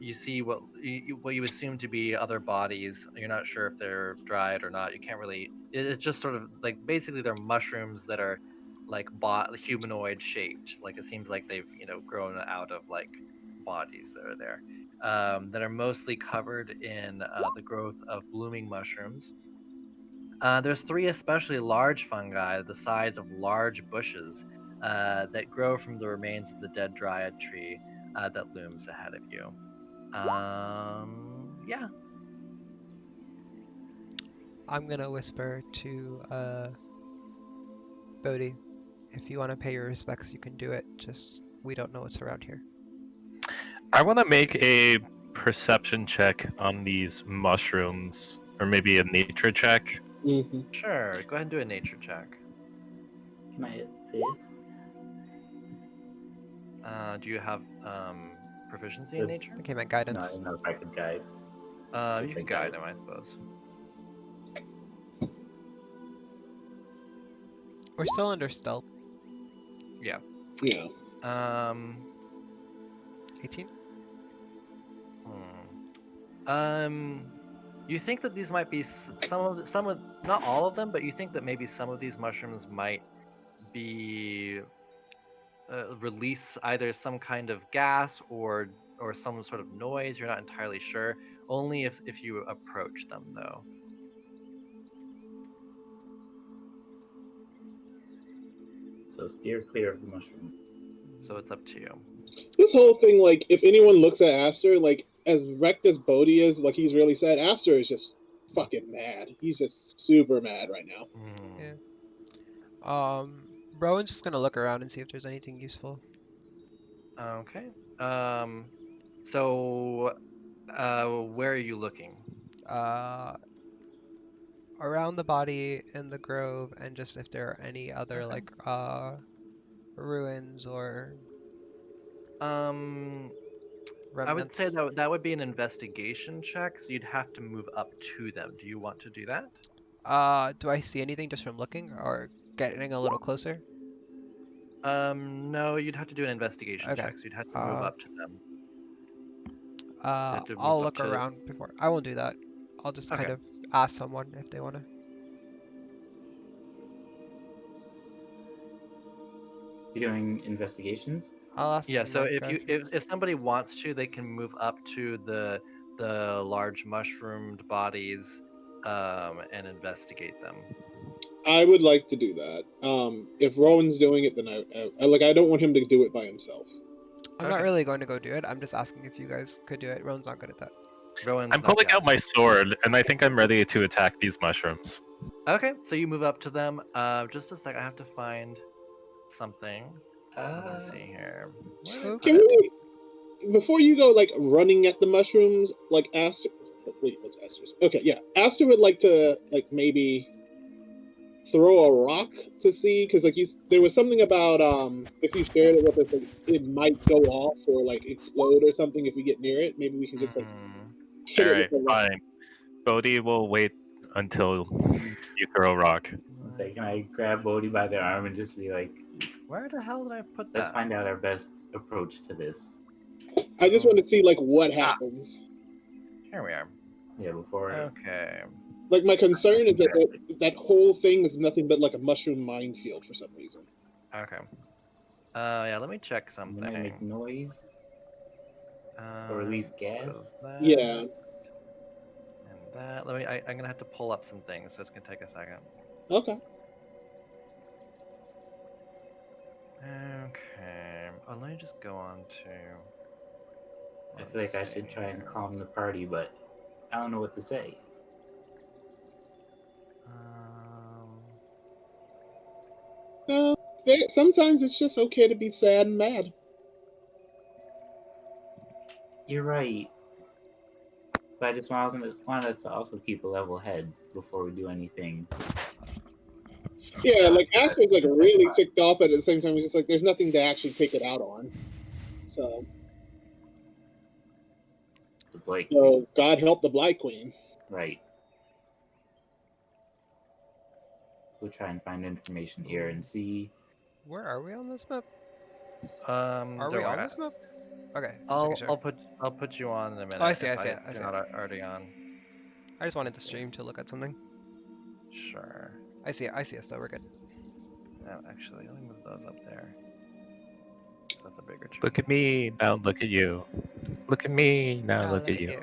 you see what you assume to be other bodies. You're not sure if they're dried or not. You can't really. It's just sort of like basically they're mushrooms that are like humanoid shaped. Like it seems like they've grown out of like bodies that are there. That are mostly covered in the growth of blooming mushrooms. There's three especially large fungi the size of large bushes that grow from the remains of the dead dryad tree that looms ahead of you. Yeah. I'm gonna whisper to Bodhi, if you want to pay your respects, you can do it. Just we don't know what's around here. I want to make a perception check on these mushrooms, or maybe a nature check. Mm-hmm. Sure. Go ahead and do a nature check. Can I assist? Do you have proficiency in Good. nature? I came at No, I guidance. don't know if I could guide. You Should can I guide guide? him, I suppose. We're still under stealth. Yeah. Yeah. 18. You think that these might be some of not all of them, but you think that maybe some of these mushrooms might be release either some kind of gas or some sort of noise. You're not entirely sure. Only if you approach them, though. So steer clear of the mushroom. So it's up to you. This whole thing, like, if anyone looks at Aster, like, as wrecked as Bodhi is, like, he's really sad, Aster is just fucking mad. He's just super mad right now. Yeah. Rowan's just gonna look around and see if there's anything useful. Okay. So, where are you looking? Around the body in the grove, and just if there are any other Okay. like ruins or I would say remnants. that would be an investigation check, so you'd have to move up to them. Do you want to do that? Do I see anything just from looking or getting a little closer? No, you'd have to do an investigation Okay. check, so you'd have to move up to them. you have to move I'll up look to- around before. I won't do that. I'll just kind Okay. of ask someone if they want to. You doing investigations? I'll ask. Yeah, so like, if somebody wants to, they can move up to the large mushroomed bodies and investigate them. I would like to do that. If Rowan's doing it, then I don't want him to do it by himself. I'm not Okay. really going to go do it. I'm just asking if you guys could do it. Rowan's not good at that. Rowan's I'm not pulling yet. out my sword, and I think I'm ready to attack these mushrooms. Okay, so you move up to them. Just a sec, I have to find something. Let's see here. Can we, before you go, like, running at the mushrooms, like, Aster... Wait, what's Aster's? Okay, yeah. Aster would like to, like, maybe throw a rock to see, because, like, there was something about, if you shared it with us, like, it might go off or, like, explode or something if we get near it. Maybe we can just, like, hit Alright, it with a rock. fine. Bodhi will wait until you throw a rock. Let's say, can I grab Bodhi by the arm and just be like, Where the hell did I put let's that? find out our best approach to this. I just want to see, like, what happens. Here we are. Yeah, before. Okay. Like my concern is that whole thing is nothing but like a mushroom minefield for some reason. Okay. Yeah, let me check It something. might make noise or release What gas. is that? Yeah. And that. I'm gonna have to pull up some things, so it's gonna take a second. Okay. Okay. Oh, let me just go on to. I feel like I should try and calm the party, but I don't know what to say. Sometimes it's just okay to be sad and mad. You're right. But I just wanted us to also keep a level head before we do anything. Yeah, like Aster's like really ticked off, but at the same time, it's just like there's nothing to actually take it out on. So, The Blake. so God help the Blight Queen. Right. We'll try and find information here and see. Where are we on this map? Are Are we on this map? Okay. Just making sure. I'll put you on in a minute. Oh, I see, if I see it, I you're see not it. already on. I just wanted to stream to look at something. Sure. I see it, so we're good. No, actually, let me move those up there. 'Cause that's a bigger tree. Look at me, now look at you. Look at me, now Ah, look at you.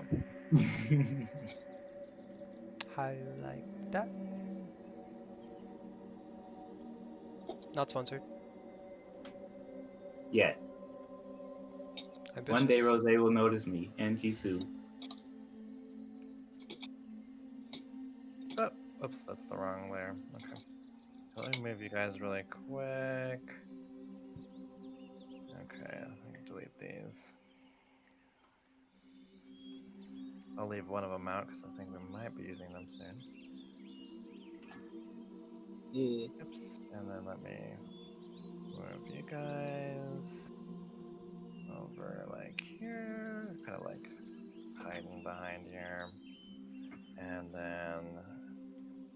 How like that? Not sponsored. Yeah. Ambitious. One day Rose will notice me and Jisoo. Oh, oops, that's the wrong layer. Okay. So let me move you guys really quick. Okay, let me delete these. I'll leave one of them out because I think we might be using them soon. Oops, and then let me move you guys over like here, kind of like hiding behind here. And then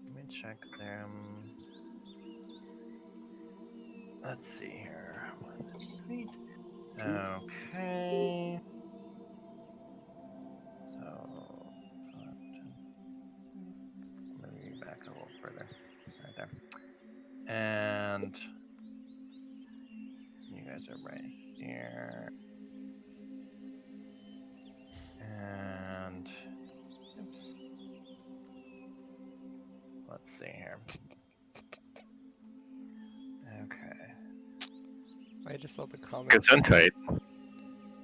let me check them. Let's see here. Okay. So maybe back a little further. Right there. And you guys are right here. And oops. Let's see here. Okay. I just saw the comment. Gesundheit.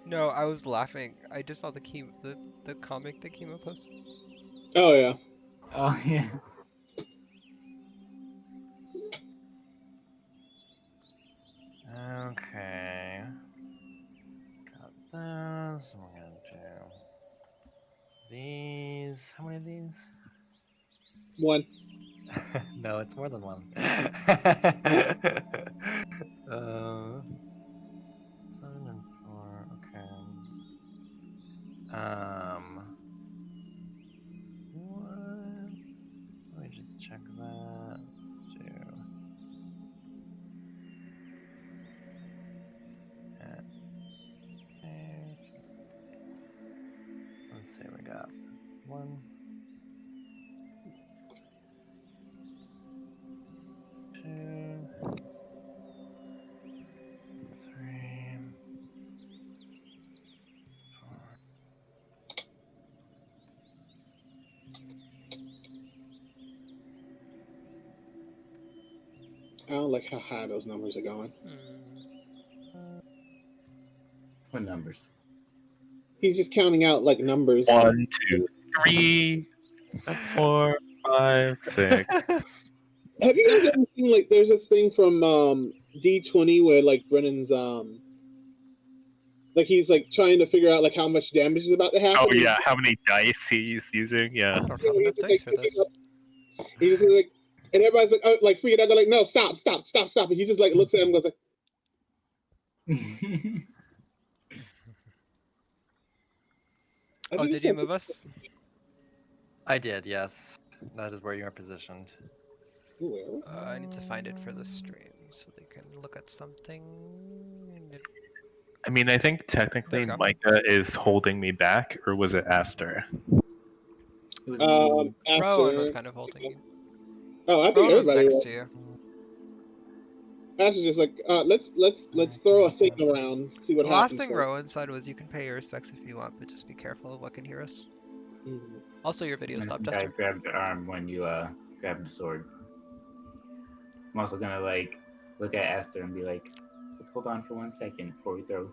No, I was laughing. I just saw the comic that Kimo posted. Oh yeah. Oh yeah. Okay. Got this. We're gonna do these. How many of these? One. No, it's more than one. 7 and 4. Okay. What? Let me just check that. 2. And 8. Let's see, we got 1, 2, 3, 4. I don't like how high those numbers are going. What numbers? He's just counting out like numbers. 1, 2, 3, 4, 5, 6. Have you guys ever seen like there's this thing from D20 where like Brennan's like he's like trying to figure out like how much damage is about to happen. Oh yeah, how many dice he's using? Yeah. I don't have enough dice for this. He's just like, and everybody's like, oh, like freaking out. They're like, no, stop. And he just like looks at him and goes like, Oh, did you move us? I did, yes. That is where you are positioned. well, I need to find it for the stream so they can look at something. I mean, I think technically There we go. Micah is holding me back, or was it Aster? It was me. Rowan was Aster. kind of holding you. Oh, I think Rowan was everybody next was. to you. Aster's just like, let's throw a thing around, see what The last happens. thing first. Rowan said was, "You can pay your respects if you want, but just be careful of what can hear us." Mhm. Also, your video I stopped, think I Jester. grabbed your arm when you grabbed the sword. I'm also gonna like look at Aster and be like, let's hold on for 1 second before we throw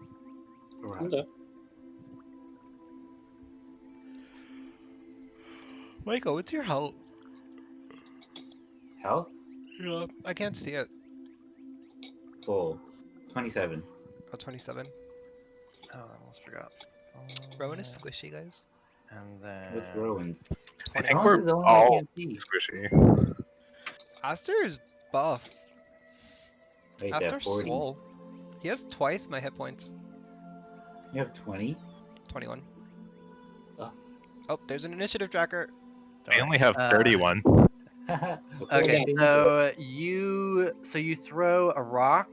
a rock. Okay. Michael, what's your health? Health? Yeah, I can't see it. Full. 27. Oh, 27. Oh, I almost forgot. Rowan is squishy, guys. And then What's Rowan's? I 20. think Rowan's we're is the only one I all can't see. squishy. Aster is buff. Wait, that Aster's 40. swole. He has twice my hit points. You have 20? 21. Oh. Oh, there's an initiative tracker. I only have 31. Okay, Danger. so you throw a rock,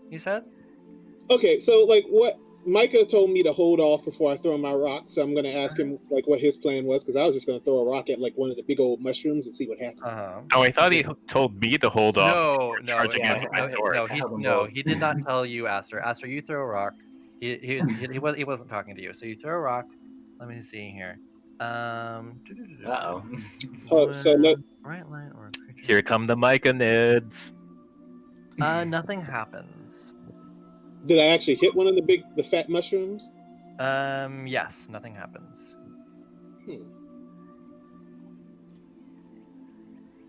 you said? Okay, so like what Micah told me to hold off before I throw my rock, so I'm gonna ask him like what his plan was, because I was just gonna throw a rock at like one of the big old mushrooms and see what happens. Uh-huh. Oh, I thought he told me to hold off. No, charging yeah, in with my sword. I held them both. he did not tell you, Aster. Aster, you throw a rock. He wasn't talking to you. So you throw a rock. Let me see here. Uh-oh. Oh, so let Bright light or a creature. Here come the Myconids. Nothing happens. did I actually hit one of the fat mushrooms? Yes, nothing happens.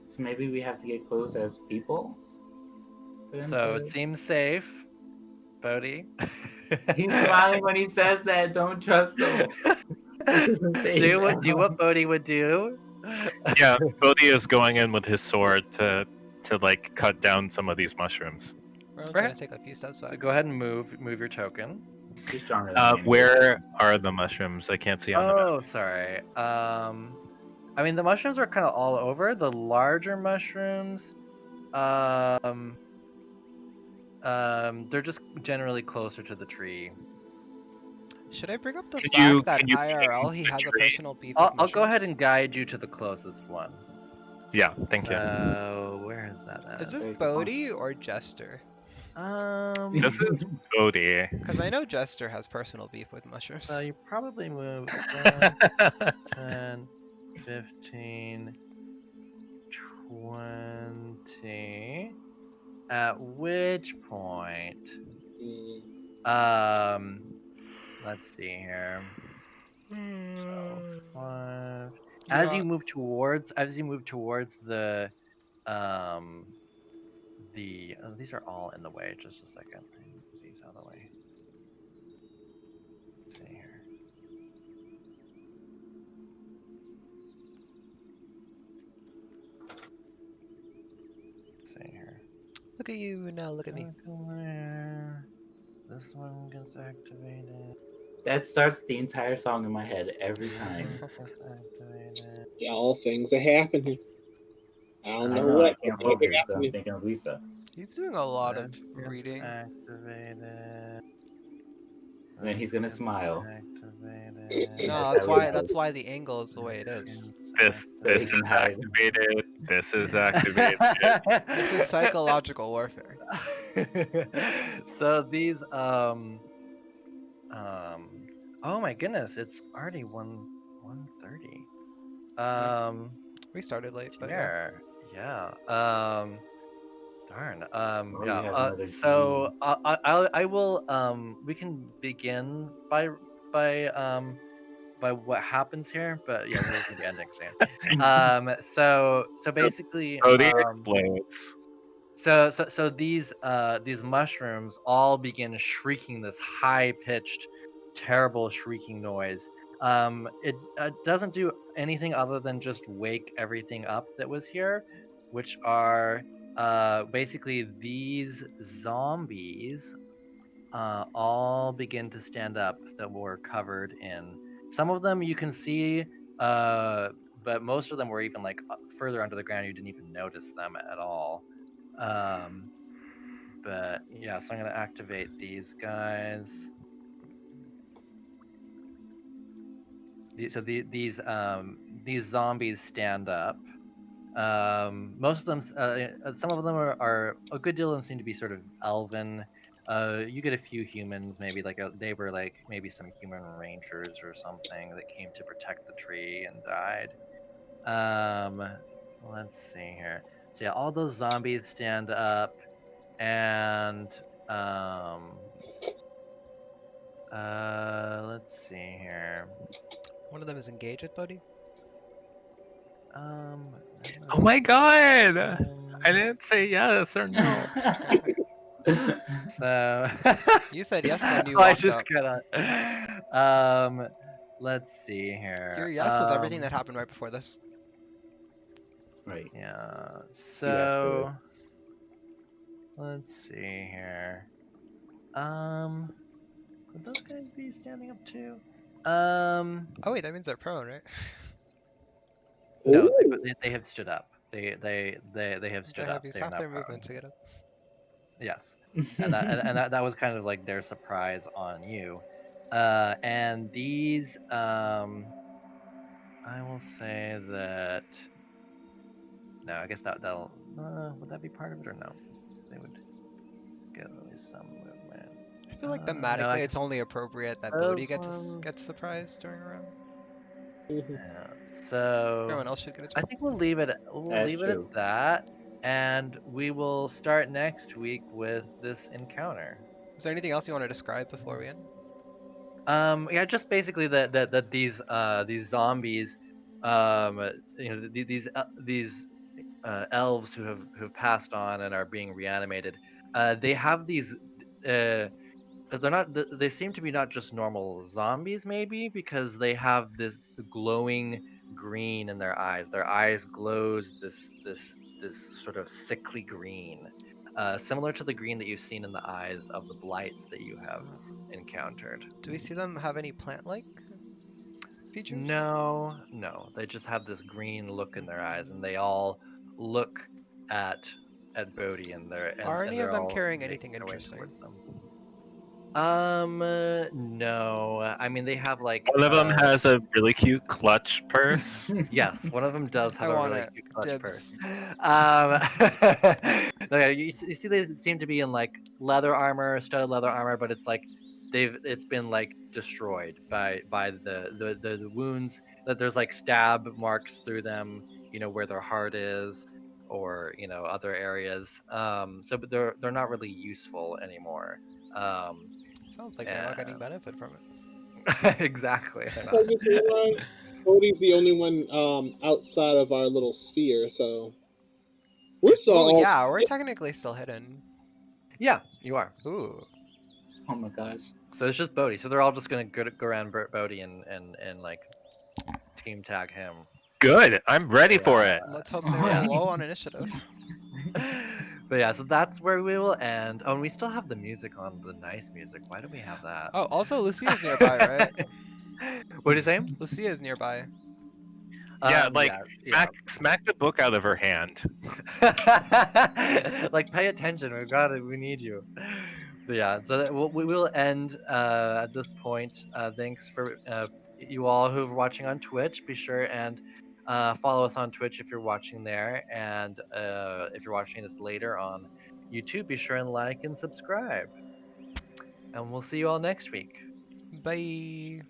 So maybe we have to get close as people? for them So to- it seems safe, Bodhi. He's smiling when he says that. Don't trust him. This isn't safe. do what Bodhi would do. Yeah, Bodhi is going in with his sword to like cut down some of these mushrooms. Rowan's Right. gonna take a few steps So back. go ahead and move your token. He's stronger than me. Where are the mushrooms? I can't see on the map. Oh, sorry. I mean the mushrooms are kind of all over. The larger mushrooms, they're just generally closer to the tree. Should I bring up the Can fact you- that can you IRL ping he the has a tree? personal beef I'll with go ahead mushrooms? and guide you to the closest one. Yeah, thank you. So where is that at? Is this There's the one. Bodhi or Jester? This is Bodhi. Because I know Jester has personal beef with mushrooms. So you probably move 5, 10, 15, 20. At which point, let's see here. So 5. As you move towards the these are all in the way. Just a second. Move these out of the way. Let's see here. Let's see here. Look at you now. Look at me. Where this one gets activated. That starts the entire song in my head every time. Gets activated. Yeah, all things are happening. I I don't don't know know. what. I can't What focus. I'm happening. thinking of Lisa. He's doing a lot of This gets reading. activated. And then he's gonna This gets smile. activated. No, That's how we that's why the angle is the way it is. This they is can hide. activated. This is activated. This is psychological warfare. So these oh my goodness, it's already 1:30. We started late, but yeah. Here. Yeah. Darn. Well, we have Yeah. another So I will. We can begin by what happens here, but yeah, we're gonna be ending soon. So basically, Bodhi explains. so these mushrooms all begin shrieking this high pitched, terrible shrieking noise. It doesn't do anything other than just wake everything up that was here, which are basically these zombies all begin to stand up that were covered in. Some of them you can see, but most of them were even like further under the ground. You didn't even notice them at all. But yeah, so I'm gonna activate these guys. These zombies stand up. Most of them, some of them are a good deal of them seem to be sort of elven. You get a few humans, maybe they were like maybe some human rangers or something that came to protect the tree and died. Let's see here. So yeah, all those zombies stand up, and let's see here. One of them is engaged with Bodhi. Oh my god! I Um, didn't say yes or no. So You said yes when you I walked just up. gotta. Let's see here. Your yes was everything that happened right before this. Right. Yeah. You asked for So let's see here. Would those guys be standing up too? Oh wait, that means they're prone, right? No, Ooh. they have stood up. They have They stood have up. used They are half now their prone. movement to get up. Yes, and this. that was kind of like their surprise on you. And these I will say that no, I guess that'll would that be part of it or no? Because they would get at least some movement. I feel like No, I thematically guess it's only appropriate that Bodhi those ones. gets surprised during a round. Mhm. Yeah, so Everyone else should get a I turn. think we'll leave it. We'll That's leave it at true. that, and we will start next week with this encounter. Is there anything else you want to describe before we end? Yeah, just basically that these zombies, these elves who have passed on and are being reanimated, they have these. They're not. They seem to be not just normal zombies, maybe because they have this glowing green in their eyes. Their eyes glows this sort of sickly green, similar to the green that you've seen in the eyes of the blights that you have encountered. Do we see them have any plant-like features? No, they just have this green look in their eyes, and they all look at Bodhi, and Are any of they're them all carrying making anything their way interesting? towards them. No. I mean, they have like, One of them has a really cute clutch purse. yes, one of them does I have a want really it. cute clutch purse. Dibs. No, you see, they seem to be in like leather armor, studded leather armor, but it's like it's been like destroyed by the wounds. That there's like stab marks through them, where their heart is, or other areas. But they're not really useful anymore. Um, Sounds like they're not getting and benefit from it. exactly, they're So I not. just realized Cody's the only one outside of our little sphere, so we're still Oh all. yeah, we're technically still hidden. Yeah, you are. Ooh. Oh my gosh. So it's just Bodhi. So they're all just gonna go around Bodhi and like team tag him. Good. I'm ready for it. Let's hope they Yeah. roll low on initiative. But yeah, so that's where we will end. Oh, and we still have the music on, the nice music. Why do we have that? Oh, also Lucia's nearby, right? What are you saying? Lucia is nearby. Yeah, like Yeah. smack the book out of her hand. Like, pay attention. We've got it. We need you. But yeah, so we will end at this point. Thanks for you all who are watching on Twitch. Be sure and follow us on Twitch if you're watching there, and if you're watching this later on YouTube, be sure and like and subscribe. And we'll see you all next week. Bye.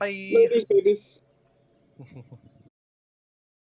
Bye. Later, babies.